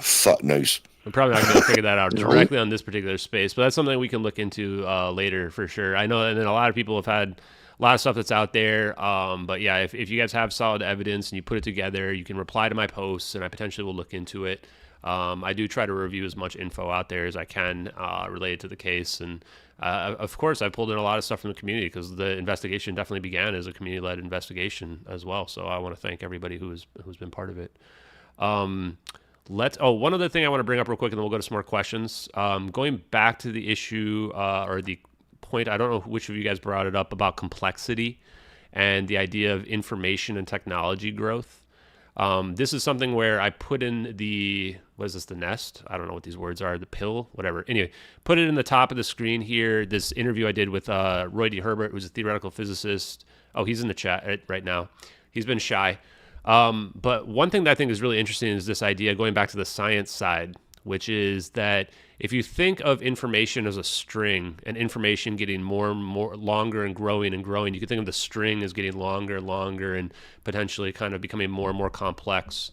Fuck knows. I'm probably not going to figure that out directly on this particular space, but that's something we can look into later for sure. I know, and then a lot of people have had a lot of stuff that's out there. But yeah, if you guys have solid evidence and you put it together, you can reply to my posts, and I potentially will look into it. I do try to review as much info out there as I can related to the case. And of course, I pulled in a lot of stuff from the community, because the investigation definitely began as a community-led investigation as well. So I want to thank everybody who's been part of it. One other thing I want to bring up real quick, and then we'll go to some more questions. Going back to the issue or the point, I don't know which of you guys brought it up, about complexity and the idea of information and technology growth. This is something where I put in the nest? I don't know what these words are, the pill, whatever. Anyway, put it in the top of the screen here. This interview I did with Roy D. Herbert, who's a theoretical physicist. Oh, he's in the chat right now. He's been shy. But one thing that I think is really interesting is this idea, going back to the science side, which is that if you think of information as a string, and information getting more and more longer and growing, you can think of the string as getting longer and longer and potentially kind of becoming more and more complex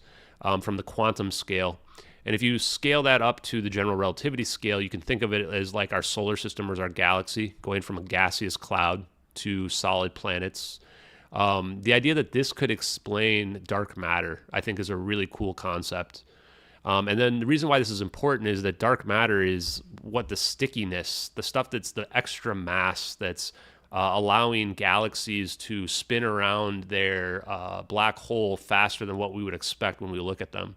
from the quantum scale. And if you scale that up to the general relativity scale, you can think of it as like our solar system or our galaxy going from a gaseous cloud to solid planets. The idea that this could explain dark matter, I think, is a really cool concept. And then the reason why this is important is that dark matter is what the stickiness, the stuff that's the extra mass that's allowing galaxies to spin around their black hole faster than what we would expect when we look at them.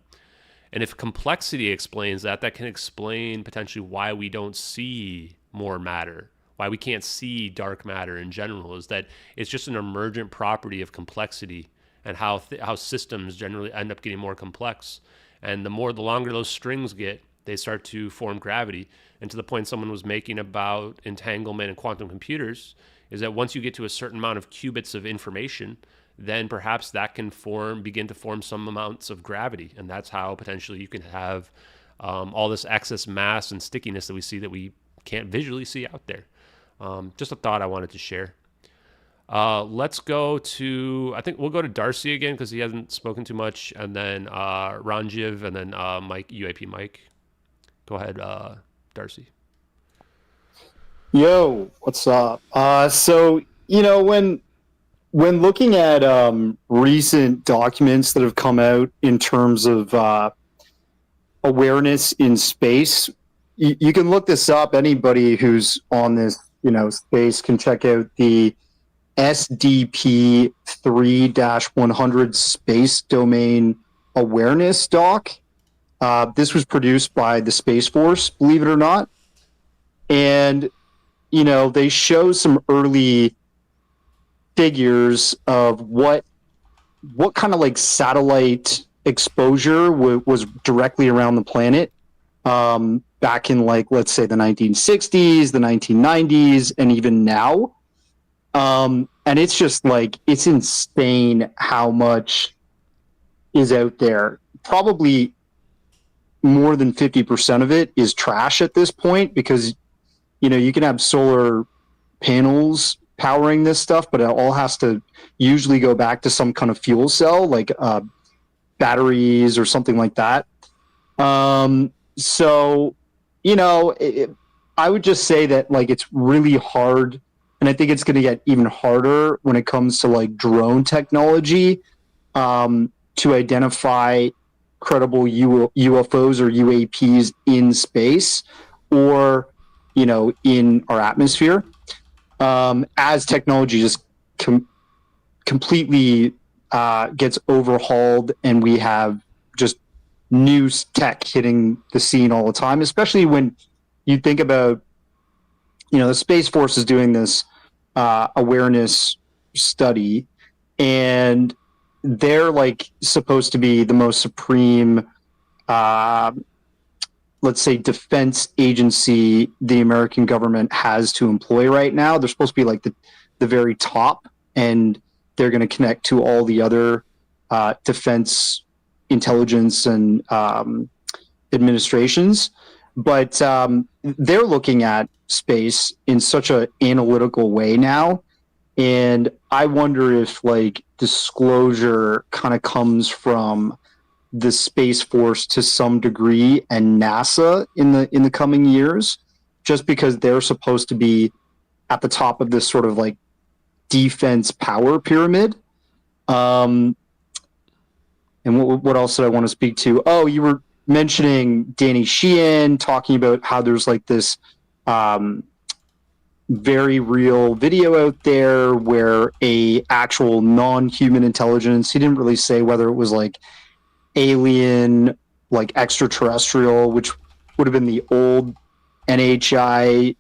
And if complexity explains that, that can explain potentially why we don't see more matter, why we can't see dark matter in general, is that it's just an emergent property of complexity and how systems generally end up getting more complex. And the longer those strings get, they start to form gravity. And to the point someone was making about entanglement and quantum computers, is that once you get to a certain amount of qubits of information, then perhaps that can begin to form some amounts of gravity. And that's how potentially you can have all this excess mass and stickiness that we see that we can't visually see out there. Just a thought I wanted to share. Let's go to, I think we'll go to Darcy again, because he hasn't spoken too much, and then Ranjiv, and then Mike, UAP Mike. Go ahead, Darcy. Yo, what's up? So, when looking at recent documents that have come out in terms of awareness in space, you can look this up. Anybody who's on this, space can check out the SDP 3-100 Space Domain Awareness doc. This was produced by the Space Force, believe it or not. And, they show some early figures of what kind of like satellite exposure was directly around the planet back in, like, let's say the 1960s, the 1990s, and even now. And it's just like, it's insane how much is out there. Probably more than 50% of it is trash at this point, because, you can have solar panels powering this stuff, but it all has to usually go back to some kind of fuel cell, like batteries or something like that. So, I would just say that, like, it's really hard. And I think it's going to get even harder when it comes to like drone technology to identify credible UFOs or UAPs in space or, in our atmosphere. As technology just completely gets overhauled, and we have just new tech hitting the scene all the time, especially when you think about, the Space Force is doing this awareness study, and they're like supposed to be the most supreme, let's say, defense agency the American government has to employ right now. They're supposed to be like the very top, and they're going to connect to all the other defense intelligence and administrations. But they're looking at space in such an analytical way now. And I wonder if like disclosure kind of comes from the Space Force to some degree and NASA in the coming years, just because they're supposed to be at the top of this sort of like defense power pyramid. And what else did I want to speak to? Oh, you were mentioning Danny Sheehan talking about how there's like this very real video out there where a actual non-human intelligence, he didn't really say whether it was like alien, like extraterrestrial, which would have been the old NHI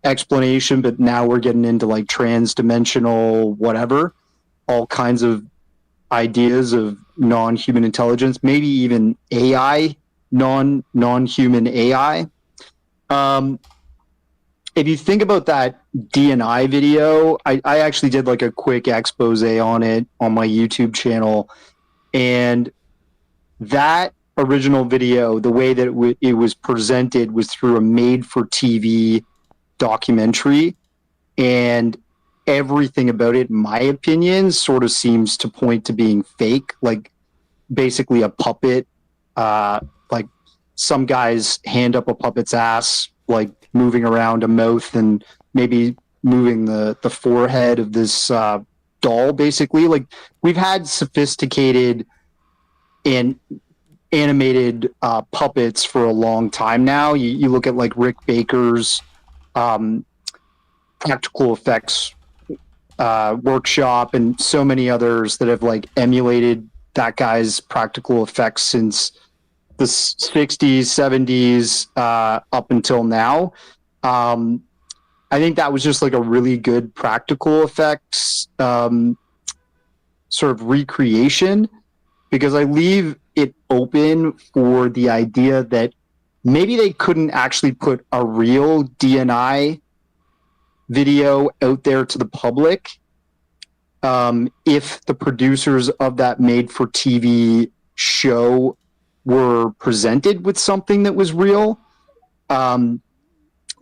explanation, but now we're getting into like transdimensional whatever, all kinds of ideas of non-human intelligence, maybe even AI, non-human AI. If you think about that DNI video, I actually did like a quick expose on it on my YouTube channel, and that original video, the way that it was presented was through a made-for-TV documentary, and everything about it, in my opinion, sort of seems to point to being fake, like basically a puppet, like some guy's hand up a puppet's ass, like moving around a mouth and maybe moving the forehead of this doll, basically. Like, we've had sophisticated and animated puppets for a long time now. You look at like Rick Baker's practical effects workshop and so many others that have like emulated that guy's practical effects since the 60s, 70s, up until now. I think that was just like a really good practical effects sort of recreation, because I leave it open for the idea that maybe they couldn't actually put a real DNI video out there to the public if the producers of that made-for-TV show were presented with something that was real.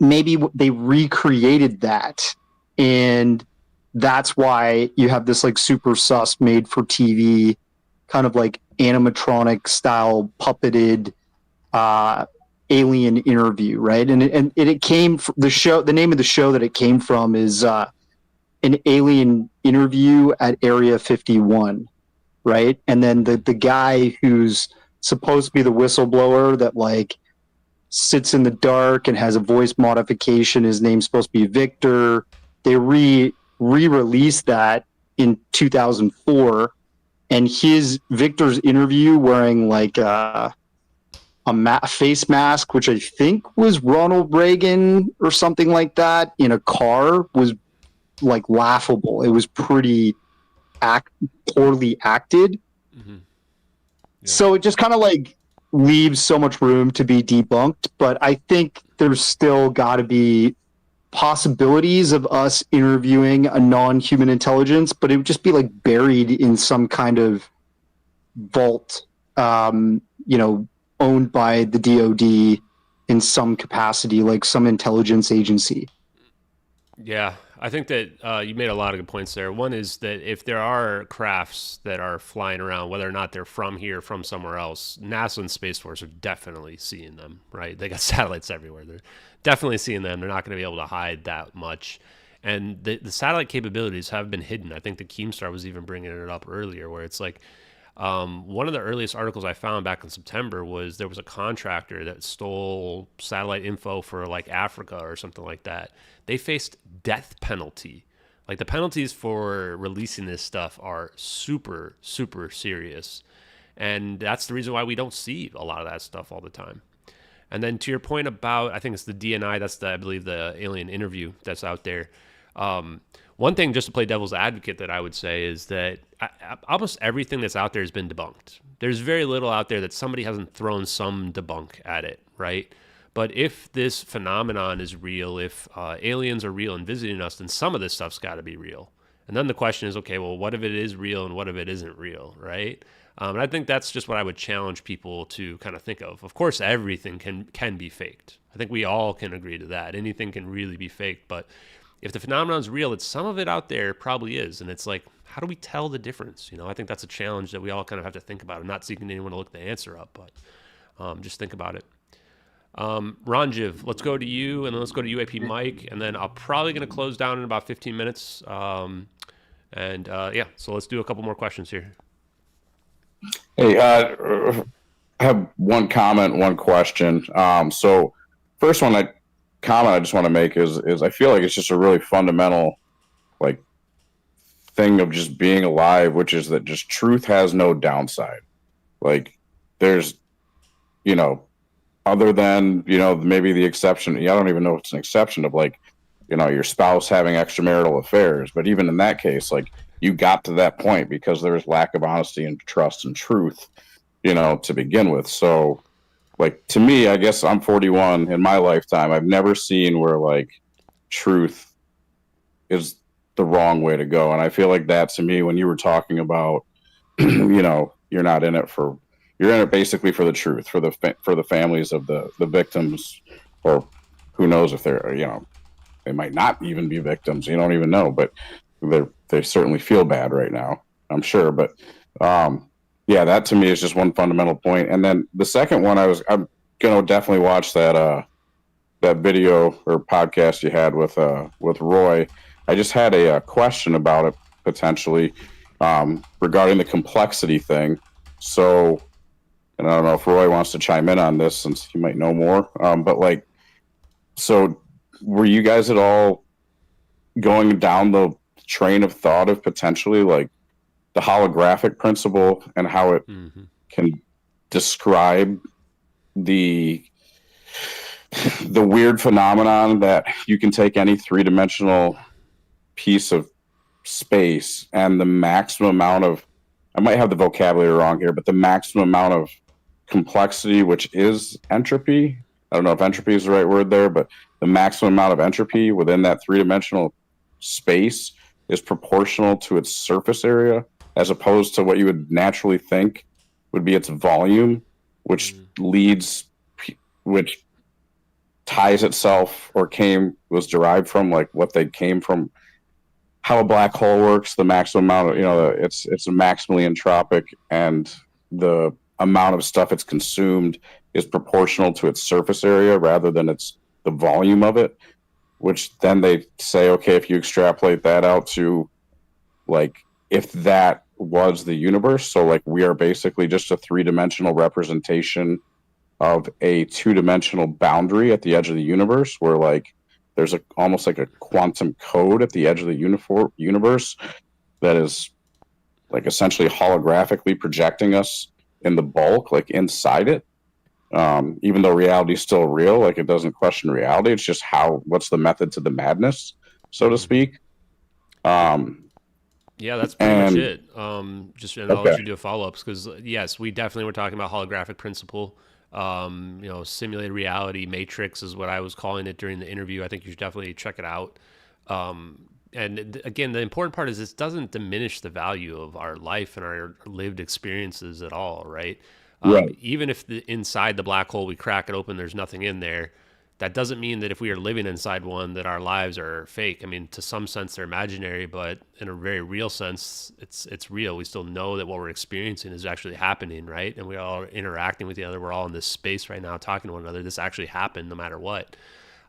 Maybe they recreated that, and that's why you have this like super sus made-for-TV kind of like animatronic style puppeted alien interview, right? And it came from the show. The name of the show that it came from is an alien interview at Area 51, right? And then the guy who's supposed to be the whistleblower that like sits in the dark and has a voice modification, his name's supposed to be Victor. They re-released that in 2004, and Victor's interview wearing like a face mask, which I think was Ronald Reagan or something like that, in a car, was like laughable. It was pretty poorly acted. Mm-hmm. Yeah. So it just kind of like leaves so much room to be debunked, but I think there's still got to be possibilities of us interviewing a non-human intelligence, but it would just be like buried in some kind of vault, owned by the DOD in some capacity, like some intelligence agency. Yeah, I think that you made a lot of good points there. One is that if there are crafts that are flying around, whether or not they're from here, from somewhere else, NASA and Space Force are definitely seeing them, right? They got satellites everywhere. They're definitely seeing them. They're not going to be able to hide that much. And the satellite capabilities have been hidden. I think the Keemstar was even bringing it up earlier, where it's like, one of the earliest articles I found back in September was there was a contractor that stole satellite info for like Africa or something like that. They faced death penalty. Like, the penalties for releasing this stuff are super, super serious. And that's the reason why we don't see a lot of that stuff all the time. And then to your point about, I think it's the DNI, I believe the alien interview that's out there. One thing, just to play devil's advocate, that I would say is that almost everything that's out there has been debunked. There's very little out there that somebody hasn't thrown some debunk at it, right? But if this phenomenon is real, if aliens are real and visiting us, then some of this stuff's got to be real. And then the question is, okay, well, what if it is real and what if it isn't real, right? And I think that's just what I would challenge people to kind of think of. Of course, everything can be faked. I think we all can agree to that. Anything can really be faked, but if the phenomenon is real, it's some of it out there probably is. And it's like, how do we tell the difference? You know, I think that's a challenge that we all kind of have to think about. I'm not seeking anyone to look the answer up, but just think about it. Ranjiv, let's go to you, and then let's go to UAP Mike, and then I'm probably going to close down in about 15 minutes. Yeah, so let's do a couple more questions here. Hey, I have one comment, one question. So first one comment I just want to make is I feel like it's just a really fundamental like thing of just being alive, which is that just truth has no downside. Like there's, you know, other than, you know, maybe the exception, I don't even know if it's an exception of like, you know, your spouse having extramarital affairs. But even in that case, like you got to that point because there's lack of honesty and trust and truth, you know, to begin with. So like, to me, I guess I'm 41 in my lifetime. I've never seen where like truth is the wrong way to go. And I feel like that to me, when you were talking about, you know, you're not in it for, you're in it basically for the truth, for the families of the victims, or who knows if they're, you know, they might not even be victims. You don't even know, but they certainly feel bad right now, I'm sure. But yeah, that to me is just one fundamental point. And then the second one, I'm gonna definitely watch that video or podcast you had with Roy. I just had a question about it potentially regarding the complexity thing. So, and I don't know if Roy wants to chime in on this since he might know more. But like, so were you guys at all going down the train of thought of potentially like the holographic principle and how it can describe the weird phenomenon that you can take any three-dimensional piece of space and the maximum amount of, I might have the vocabulary wrong here, but the maximum amount of complexity, which is entropy. I don't know if entropy is the right word there, but the maximum amount of entropy within that three-dimensional space is proportional to its surface area, as opposed to what you would naturally think would be its volume, which which ties itself or was derived from like what they came from, how a black hole works, the maximum amount of, you know, it's maximally entropic, and the amount of stuff it's consumed is proportional to its surface area rather than the volume of it, which then they say, okay, if you extrapolate that out to like, if that was the universe, so like we are basically just a three-dimensional representation of a two-dimensional boundary at the edge of the universe, where like there's almost like a quantum code at the edge of the universe that is like essentially holographically projecting us in the bulk, like inside it. Even though reality is still real, like it doesn't question reality. It's just what's the method to the madness, so to speak. Yeah, that's pretty much it. I'll let you do a follow-ups, because yes, we definitely were talking about holographic principle. You know, simulated reality matrix is what I was calling it during the interview. I think you should definitely check it out. And again, the important part is this doesn't diminish the value of our life and our lived experiences at all, right? Right. Even if inside the black hole we crack it open, there's nothing in there. That doesn't mean that if we are living inside one that our lives are fake. I mean, to some sense they're imaginary, but in a very real sense, it's real. We still know that what we're experiencing is actually happening, right? And we all are interacting with each other. We're all in this space right now talking to one another. This actually happened no matter what.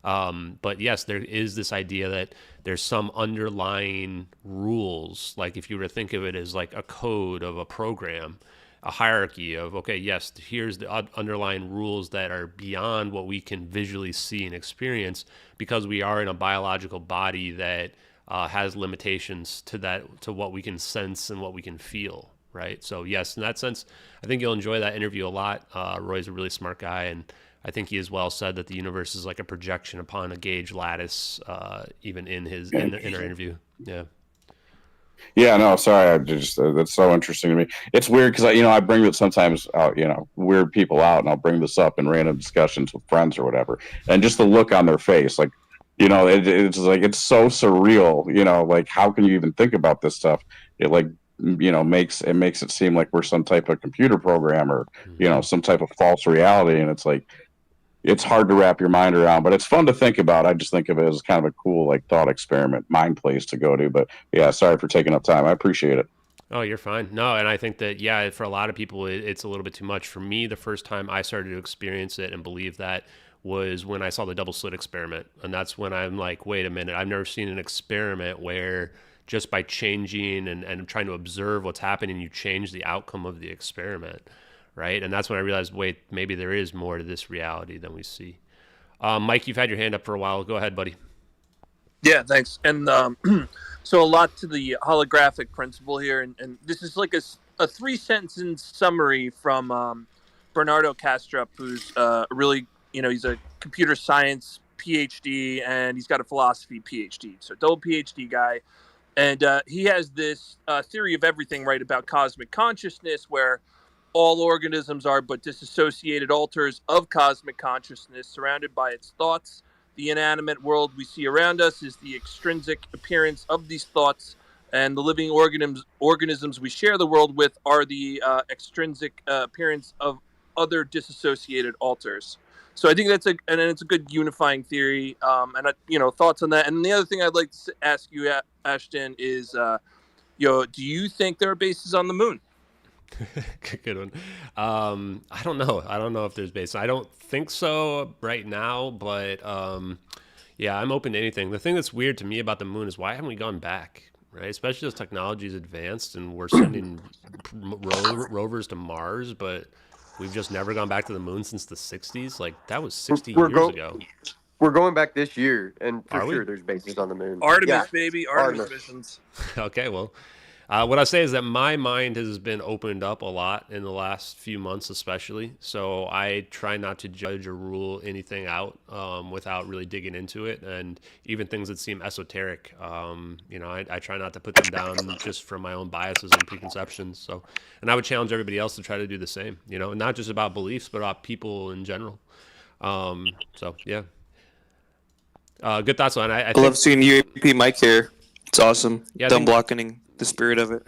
But yes, there is this idea that there's some underlying rules. Like if you were to think of it as like a code of a program, a hierarchy of, okay, yes, here's the underlying rules that are beyond what we can visually see and experience, because we are in a biological body that has limitations to what we can sense and what we can feel, right? So yes, in that sense, I think you'll enjoy that interview a lot. Roy's a really smart guy, and I think he as well said that the universe is like a projection upon a gauge lattice, even in our interview. Yeah. Yeah, no, sorry. I just that's so interesting to me. It's weird because I bring it sometimes, weird people out, and I'll bring this up in random discussions with friends or whatever, and just the look on their face, like, it's like it's so surreal. Like, how can you even think about this stuff? It like makes it seem like we're some type of computer program or some type of false reality, and it's like it's hard to wrap your mind around, but it's fun to think about. I just think of it as kind of a cool like thought experiment, mind place to go to. But yeah, sorry for taking up time. I appreciate it. Oh, you're fine. No, and I think that, yeah, for a lot of people, it's a little bit too much. For me, the first time I started to experience it and believe that was when I saw the double slit experiment. And that's when I'm like, wait a minute, I've never seen an experiment where just by changing and trying to observe what's happening, you change the outcome of the experiment. Right. And that's when I realized, wait, maybe there is more to this reality than we see. Mike, you've had your hand up for a while. Go ahead, buddy. Yeah, thanks. And so a lot to the holographic principle here. And this is like a 3-sentence summary from Bernardo Kastrup, who's really, he's a computer science PhD and he's got a philosophy PhD. So double PhD guy. And he has this theory of everything, right, about cosmic consciousness, where all organisms are but disassociated alters of cosmic consciousness surrounded by its thoughts. The inanimate world we see around us is the extrinsic appearance of these thoughts, and the living organisms we share the world with are the extrinsic appearance of other disassociated alters. So I think it's a good unifying theory, and thoughts on that. And the other thing I'd like to ask you, Ashton, is, do you think there are bases on the moon? Good one. I don't know. I don't know if there's bases. I don't think so right now, but yeah, I'm open to anything. The thing that's weird to me about the moon is why haven't we gone back, right? Especially as technology is advanced and we're sending rovers to Mars, but we've just never gone back to the moon since the 60s. Like, that was 60 years ago. We're going back this year, and for Are we? sure there's bases on the moon. Artemis, baby. Artemis missions. Okay, well, what I say is that my mind has been opened up a lot in the last few months, especially. So I try not to judge or rule anything out without really digging into it, and even things that seem esoteric. I try not to put them down just from my own biases and preconceptions. So, and I would challenge everybody else to try to do the same. Not just about beliefs, but about people in general. So yeah. Good thoughts on. I love seeing UAP Mike here. It's awesome. Yeah, Dumb blocking the spirit of it.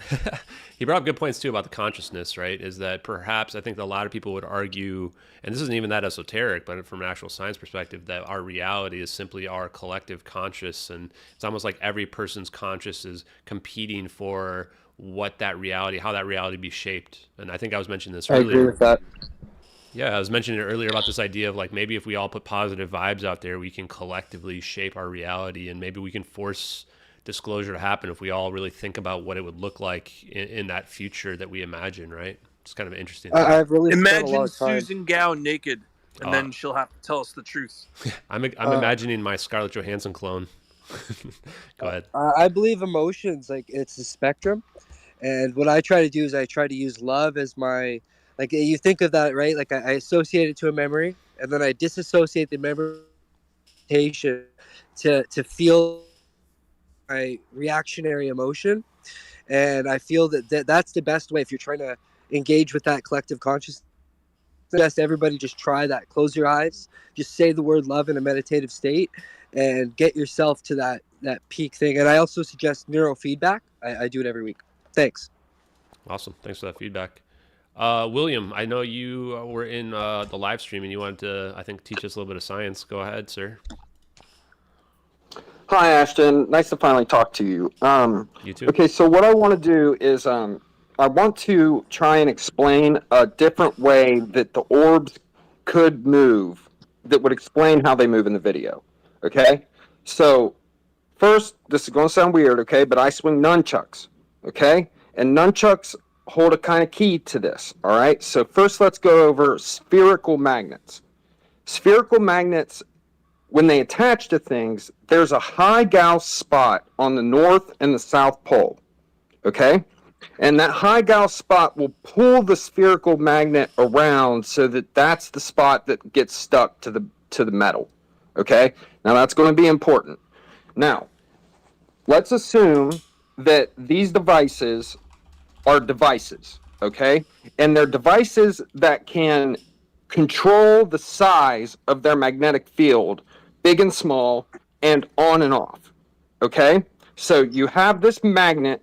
He brought up good points too about the consciousness, right? Is that perhaps I think that a lot of people would argue, and this isn't even that esoteric, but from an actual science perspective, that our reality is simply our collective conscious, and it's almost like every person's conscious is competing for how that reality be shaped. And I think I was mentioning this earlier. I agree with that. Yeah, I was mentioning it earlier about this idea of like maybe if we all put positive vibes out there, we can collectively shape our reality, and maybe we can force disclosure to happen if we all really think about what it would look like in that future that we imagine, right? It's kind of an interesting thing. I've really imagine Susan Gao naked, and then she'll have to tell us the truth. I'm imagining my Scarlett Johansson clone. Go ahead. I believe emotions, like, it's a spectrum, and what I try to do is I try to use love as my, like, you think of that, right? Like, I associate it to a memory, and then I disassociate the memory to feel my reactionary emotion. And I feel that's the best way if you're trying to engage with that collective consciousness. Suggest everybody just try that. Close your eyes, just say the word love in a meditative state, and get yourself to that peak thing. And I also suggest neurofeedback. I do it every week. Thanks. Awesome. Thanks for that feedback. William, I know you were in the live stream and you wanted to, I think, teach us a little bit of science. Go ahead, sir. Hi, Ashton. Nice to finally talk to you. You too. Okay, so what I want to do is I want to try and explain a different way that the orbs could move that would explain how they move in the video. Okay? So, first, this is going to sound weird, okay, but I swing nunchucks. Okay? And nunchucks hold a kind of key to this. All right? So, first, let's go over spherical magnets. Spherical magnets, when they attach to things, there's a high Gauss spot on the north and the south pole, okay? And that high Gauss spot will pull the spherical magnet around so that that's the spot that gets stuck to the metal. Okay? Now that's going to be important. Now, let's assume that these devices are devices, okay? And they're devices that can control the size of their magnetic field, big and small, and on and off, okay? So you have this magnet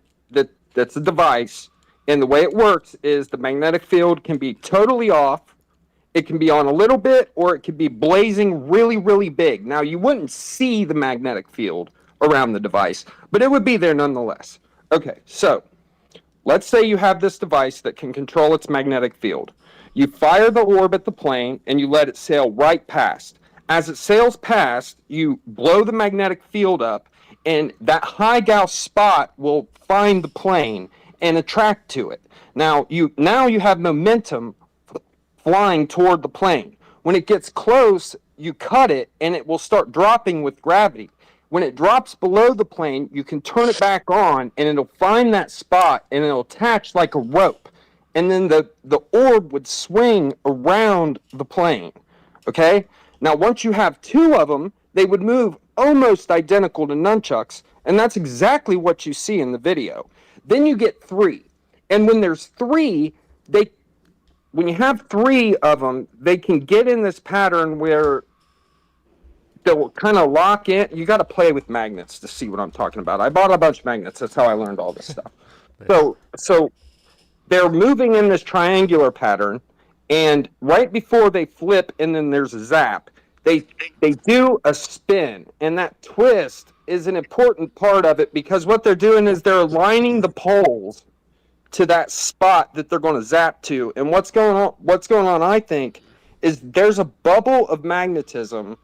that's a device, and the way it works is the magnetic field can be totally off, it can be on a little bit, or it can be blazing really, really big. Now, you wouldn't see the magnetic field around the device, but it would be there nonetheless. Okay, so let's say you have this device that can control its magnetic field. You fire the orb at the plane and you let it sail right past. As it sails past, you blow the magnetic field up, and that high Gauss spot will find the plane and attract to it. Now you have momentum flying toward the plane. When it gets close, you cut it and it will start dropping with gravity. When it drops below the plane, you can turn it back on and it'll find that spot and it'll attach like a rope. And then the orb would swing around the plane. Okay? Now, once you have two of them, they would move almost identical to nunchucks, and that's exactly what you see in the video. Then you get three. And when there's three, when you have three of them, they can get in this pattern where they'll kind of lock in. You got to play with magnets to see what I'm talking about. I bought a bunch of magnets. That's how I learned all this stuff. Nice. So they're moving in this triangular pattern, and right before they flip and then there's a zap, they do a spin, and that twist is an important part of it, because what they're doing is they're aligning the poles to that spot that they're going to zap to. And what's going on, I think, is there's a bubble of magnetism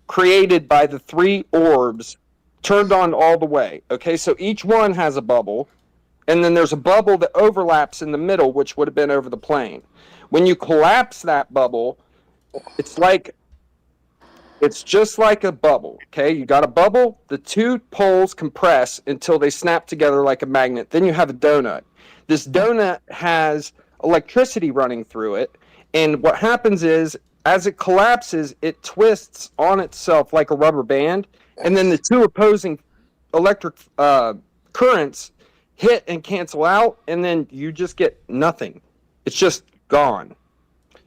created by the three orbs turned on all the way. Okay, so each one has a bubble, and then there's a bubble that overlaps in the middle, which would have been over the plane. When you collapse that bubble, it's just like a bubble. Okay, you got a bubble, the two poles compress until they snap together like a magnet. Then you have a donut. This donut has electricity running through it, and what happens is, as it collapses, it twists on itself like a rubber band, and then the two opposing electric currents hit and cancel out, and then you just get nothing. It's just gone.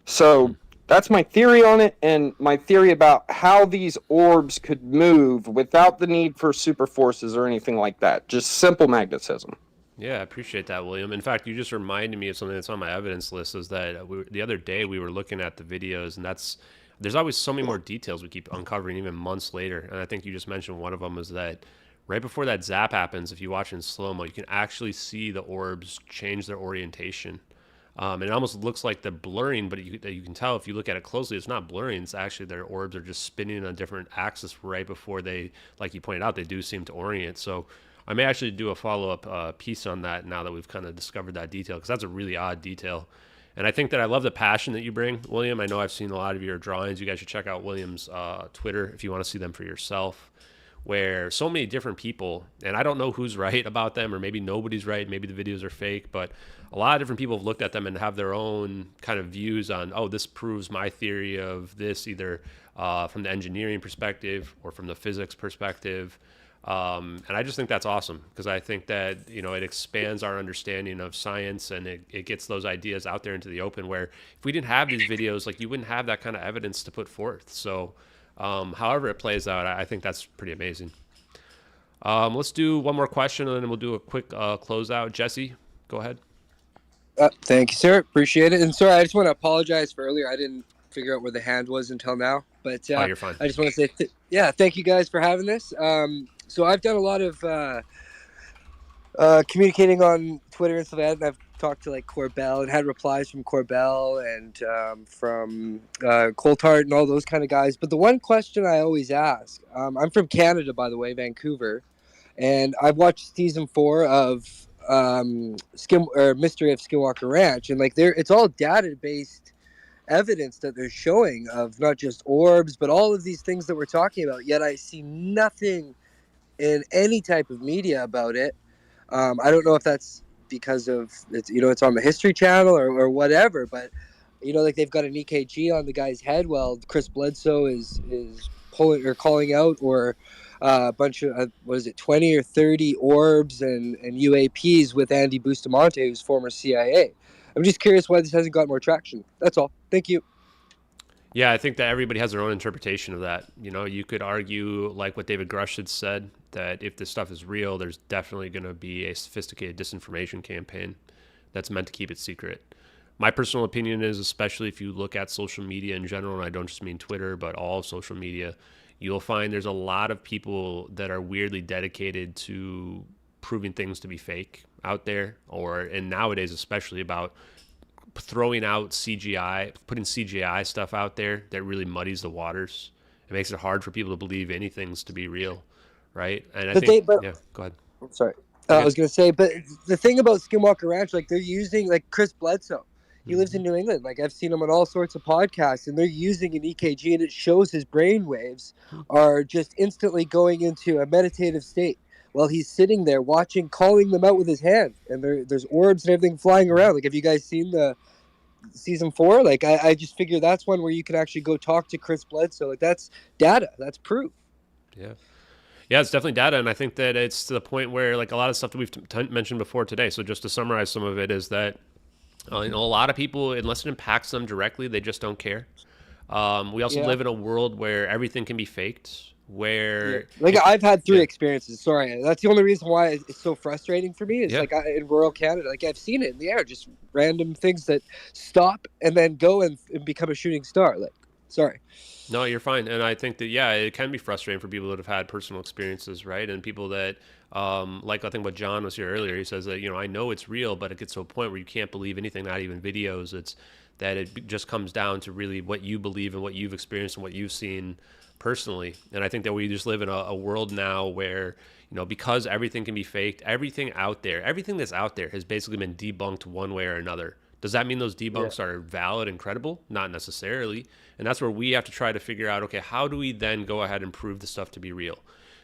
So that's my theory on it, and my theory about how these orbs could move without the need for super forces or anything like that. Just simple magnetism. Yeah, I appreciate that, William. In fact, you just reminded me of something that's on my evidence list. Is that the other day we were looking at the videos, and there's always so many more details we keep uncovering even months later. And I think you just mentioned one of them is that right before that zap happens, if you watch in slow-mo, you can actually see the orbs change their orientation. And it almost looks like they're blurring, but you can tell if you look at it closely, it's not blurring. It's actually their orbs are just spinning on a different axis right before they, like you pointed out, they do seem to orient. So I may actually do a follow-up piece on that now that we've kind of discovered that detail, because that's a really odd detail. And I think that I love the passion that you bring, William. I know I've seen a lot of your drawings. You guys should check out William's Twitter if you want to see them for yourself, where so many different people, and I don't know who's right about them, or maybe nobody's right, maybe the videos are fake, but a lot of different people have looked at them and have their own kind of views on, oh, this proves my theory of this, either from the engineering perspective or from the physics perspective. And I just think that's awesome, because I think that, it expands our understanding of science, and it gets those ideas out there into the open, where if we didn't have these videos, like, you wouldn't have that kind of evidence to put forth. So however it plays out, I think that's pretty amazing. Let's do one more question, and then we'll do a quick closeout. Jesse, go ahead. Thank you, sir. Appreciate it. And sorry, I just want to apologize for earlier. I didn't figure out where the hand was until now. But you're fine. I just want to say, thank you guys for having this. So I've done a lot of communicating on Twitter and stuff like that, and I've talked to like Corbell and had replies from Corbell and from Coulthard and all those kind of guys. But the one question I always ask, I'm from Canada, by the way, Vancouver, and I've watched season 4 of Mystery of Skinwalker Ranch, and like it's all data-based evidence that they're showing of not just orbs, but all of these things that we're talking about. Yet I see nothing in any type of media about it. I don't know if that's because of it's, you know, it's on the History Channel or whatever, but you know, like they've got an EKG on the guy's head while Chris Bledsoe is pulling or calling out, or a bunch of what is it, 20 or 30 orbs and UAPs with Andy Bustamante, who's former CIA. I'm just curious why this hasn't got more traction. That's all. Thank you. Yeah, I think that everybody has their own interpretation of that. You know, you could argue, like what David Grush had said, that if this stuff is real, there's definitely going to be a sophisticated disinformation campaign that's meant to keep it secret. My personal opinion is, especially if you look at social media in general, and I don't just mean Twitter, but all social media, you'll find there's a lot of people that are weirdly dedicated to proving things to be fake out there, and nowadays especially about throwing out CGI, putting CGI stuff out there that really muddies the waters. It makes it hard for people to believe anything's to be real, right? And yeah, go ahead. I'm sorry. I was going to say, but the thing about Skinwalker Ranch, like they're using, like Chris Bledsoe, he lives in New England. Like I've seen him on all sorts of podcasts, and they're using an EKG, and it shows his brain waves are just instantly going into a meditative state while he's sitting there watching, calling them out with his hand, and there's orbs and everything flying around. Like, have you guys seen the season 4? Like, I just figure that's one where you can actually go talk to Chris Bledsoe. Like, that's data, that's proof. Yeah, it's definitely data, and I think that it's to the point where, like, a lot of stuff that we've mentioned before today. So just to summarize some of it is that you know, a lot of people, unless it impacts them directly, they just don't care. We also live in a world where everything can be faked. Like I've had 3 experiences. Sorry, that's the only reason why it's so frustrating for me. Is like in rural Canada, like I've seen it in the air, just random things that stop and then go and become a shooting star. Like, sorry. No, you're fine. And I think that, yeah, it can be frustrating for people that have had personal experiences, right? And people that, like I think what John was here earlier, he says that, you know, I know it's real, but it gets to a point where you can't believe anything, not even videos. It's that it just comes down to really what you believe and what you've experienced and what you've seen personally. And I think that we just live in a world now where, you know, because everything can be faked, everything that's out there has basically been debunked one way or another. Does that mean those debunks are valid and credible? Not necessarily. And that's where we have to try to figure out, okay, how do we then go ahead and prove the stuff to be real?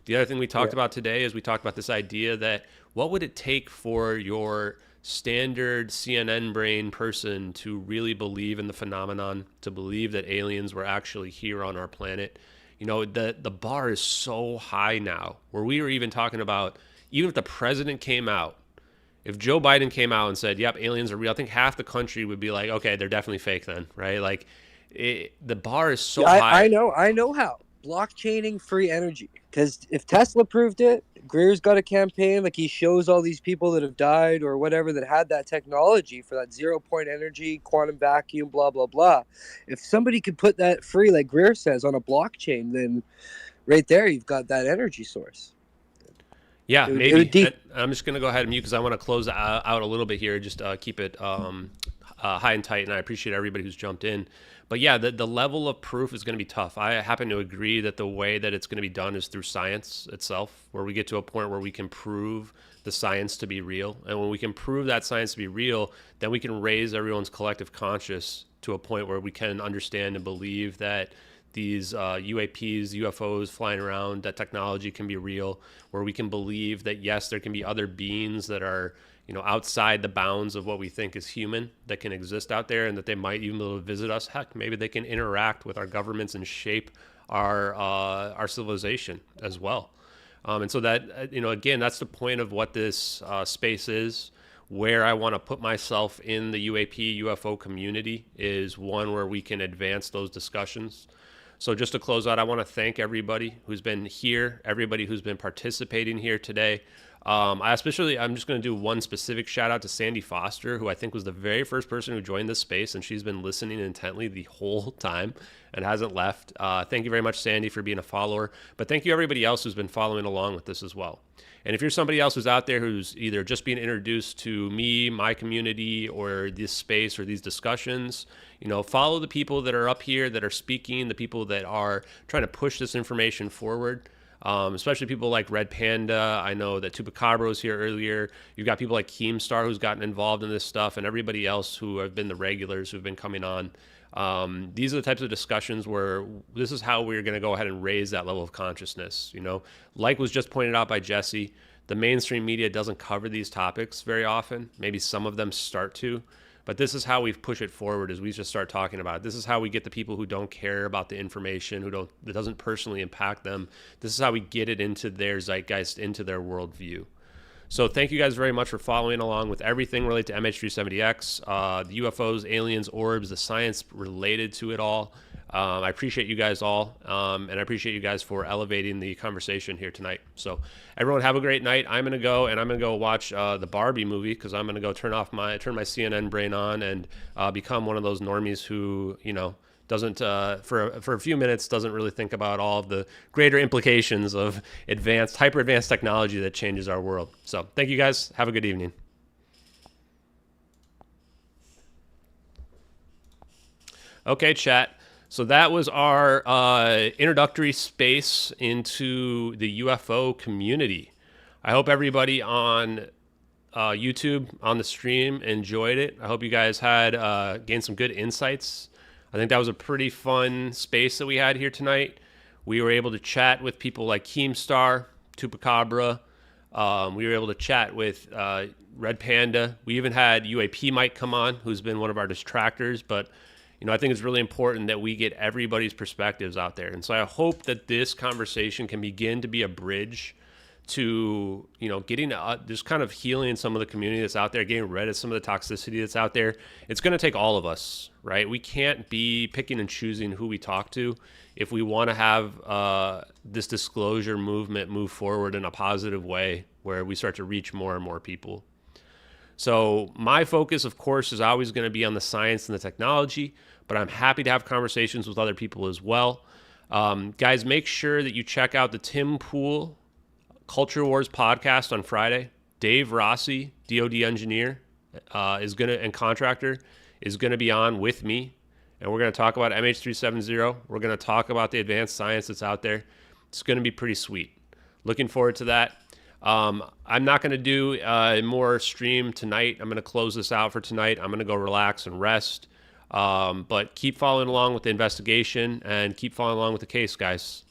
The other thing we talked about today is we talked about this idea that what would it take for your standard CNN brain person to really believe in the phenomenon, to believe that aliens were actually here on our planet? You know, the bar is so high now, where we were even talking about, even if the president came out, if Joe Biden came out and said, yep, aliens are real, I think half the country would be like, okay, they're definitely fake then, right? Like, the bar is so high. I know how. Blockchaining free energy. Because if Tesla proved it, Greer's got a campaign, like he shows all these people that have died or whatever that had that technology for that 0-point energy, quantum vacuum, blah, blah, blah. If somebody could put that free, like Greer says, on a blockchain, then right there you've got that energy source. Yeah, maybe. I'm just going to go ahead and mute because I want to close out a little bit here, just keep it high and tight, and I appreciate everybody who's jumped in. But yeah, the level of proof is going to be tough. I happen to agree that the way that it's going to be done is through science itself, where we get to a point where we can prove the science to be real. And when we can prove that science to be real, then we can raise everyone's collective conscious to a point where we can understand and believe that these UAPs, UFOs flying around, that technology can be real, where we can believe that, yes, there can be other beings that are, you know, outside the bounds of what we think is human that can exist out there, and that they might even be able to visit us. Heck, maybe they can interact with our governments and shape our civilization as well. And so that, you know, again, that's the point of what this space is. Where I want to put myself in the UAP, UFO community is one where we can advance those discussions. So just to close out, I want to thank everybody who's been here, everybody who's been participating here today. I'm just going to do one specific shout out to Sandy Foster, who I think was the very first person who joined this space, and she's been listening intently the whole time and hasn't left. Thank you very much, Sandy, for being a follower. But thank you everybody else who's been following along with this as well. And if you're somebody else who's out there who's either just being introduced to me, my community, or this space or these discussions, you know, follow the people that are up here that are speaking, the people that are trying to push this information forward. Especially people like Red Panda. I know that Tupacabra was here earlier. You've got people like Keemstar who's gotten involved in this stuff, and everybody else who have been the regulars who've been coming on. These are the types of discussions where this is how we're going to go ahead and raise that level of consciousness. You know, like was just pointed out by Jesse, The mainstream media doesn't cover these topics very often. Maybe some of them start to, but this is how we push it forward, is we just start talking about it. This is how we get the people who don't care about the information, that doesn't personally impact them. This is how we get it into their zeitgeist, into their worldview. So thank you guys very much for following along with everything related to MH370X, the UFOs, aliens, orbs, the science related to it all. I appreciate you guys all, and I appreciate you guys for elevating the conversation here tonight. So everyone have a great night. I'm going to go, and I'm going to go watch the Barbie movie, because I'm going to go turn my CNN brain on and become one of those normies who, doesn't for a few minutes doesn't really think about all of the greater implications of hyper advanced technology that changes our world. So thank you guys. Have a good evening. Okay, chat. So that was our introductory space into the UFO community. I hope everybody on YouTube on the stream enjoyed it. I hope you guys had gained some good insights. I think that was a pretty fun space that we had here tonight. We were able to chat with people like Keemstar, Tupacabra. We were able to chat with Red Panda. We even had UAP Mike come on, who's been one of our distractors. But, I think it's really important that we get everybody's perspectives out there. And so I hope that this conversation can begin to be a bridge to, getting just kind of healing some of the community that's out there, getting rid of some of the toxicity that's out there. It's going to take all of us, right? We can't be picking and choosing who we talk to if we want to have this disclosure movement move forward in a positive way where we start to reach more and more people. So my focus, of course, is always going to be on the science and the technology, but I'm happy to have conversations with other people as well. Guys, make sure that you check out the Tim Pool Culture Wars podcast on Friday. Dave Rossi, DoD engineer, and contractor, is going to be on with me, and we're going to talk about MH370. We're going to talk about the advanced science that's out there. It's going to be pretty sweet. Looking forward to that. I'm not going to do more stream tonight. I'm going to close this out for tonight. I'm going to go relax and rest. But keep following along with the investigation and keep following along with the case, guys.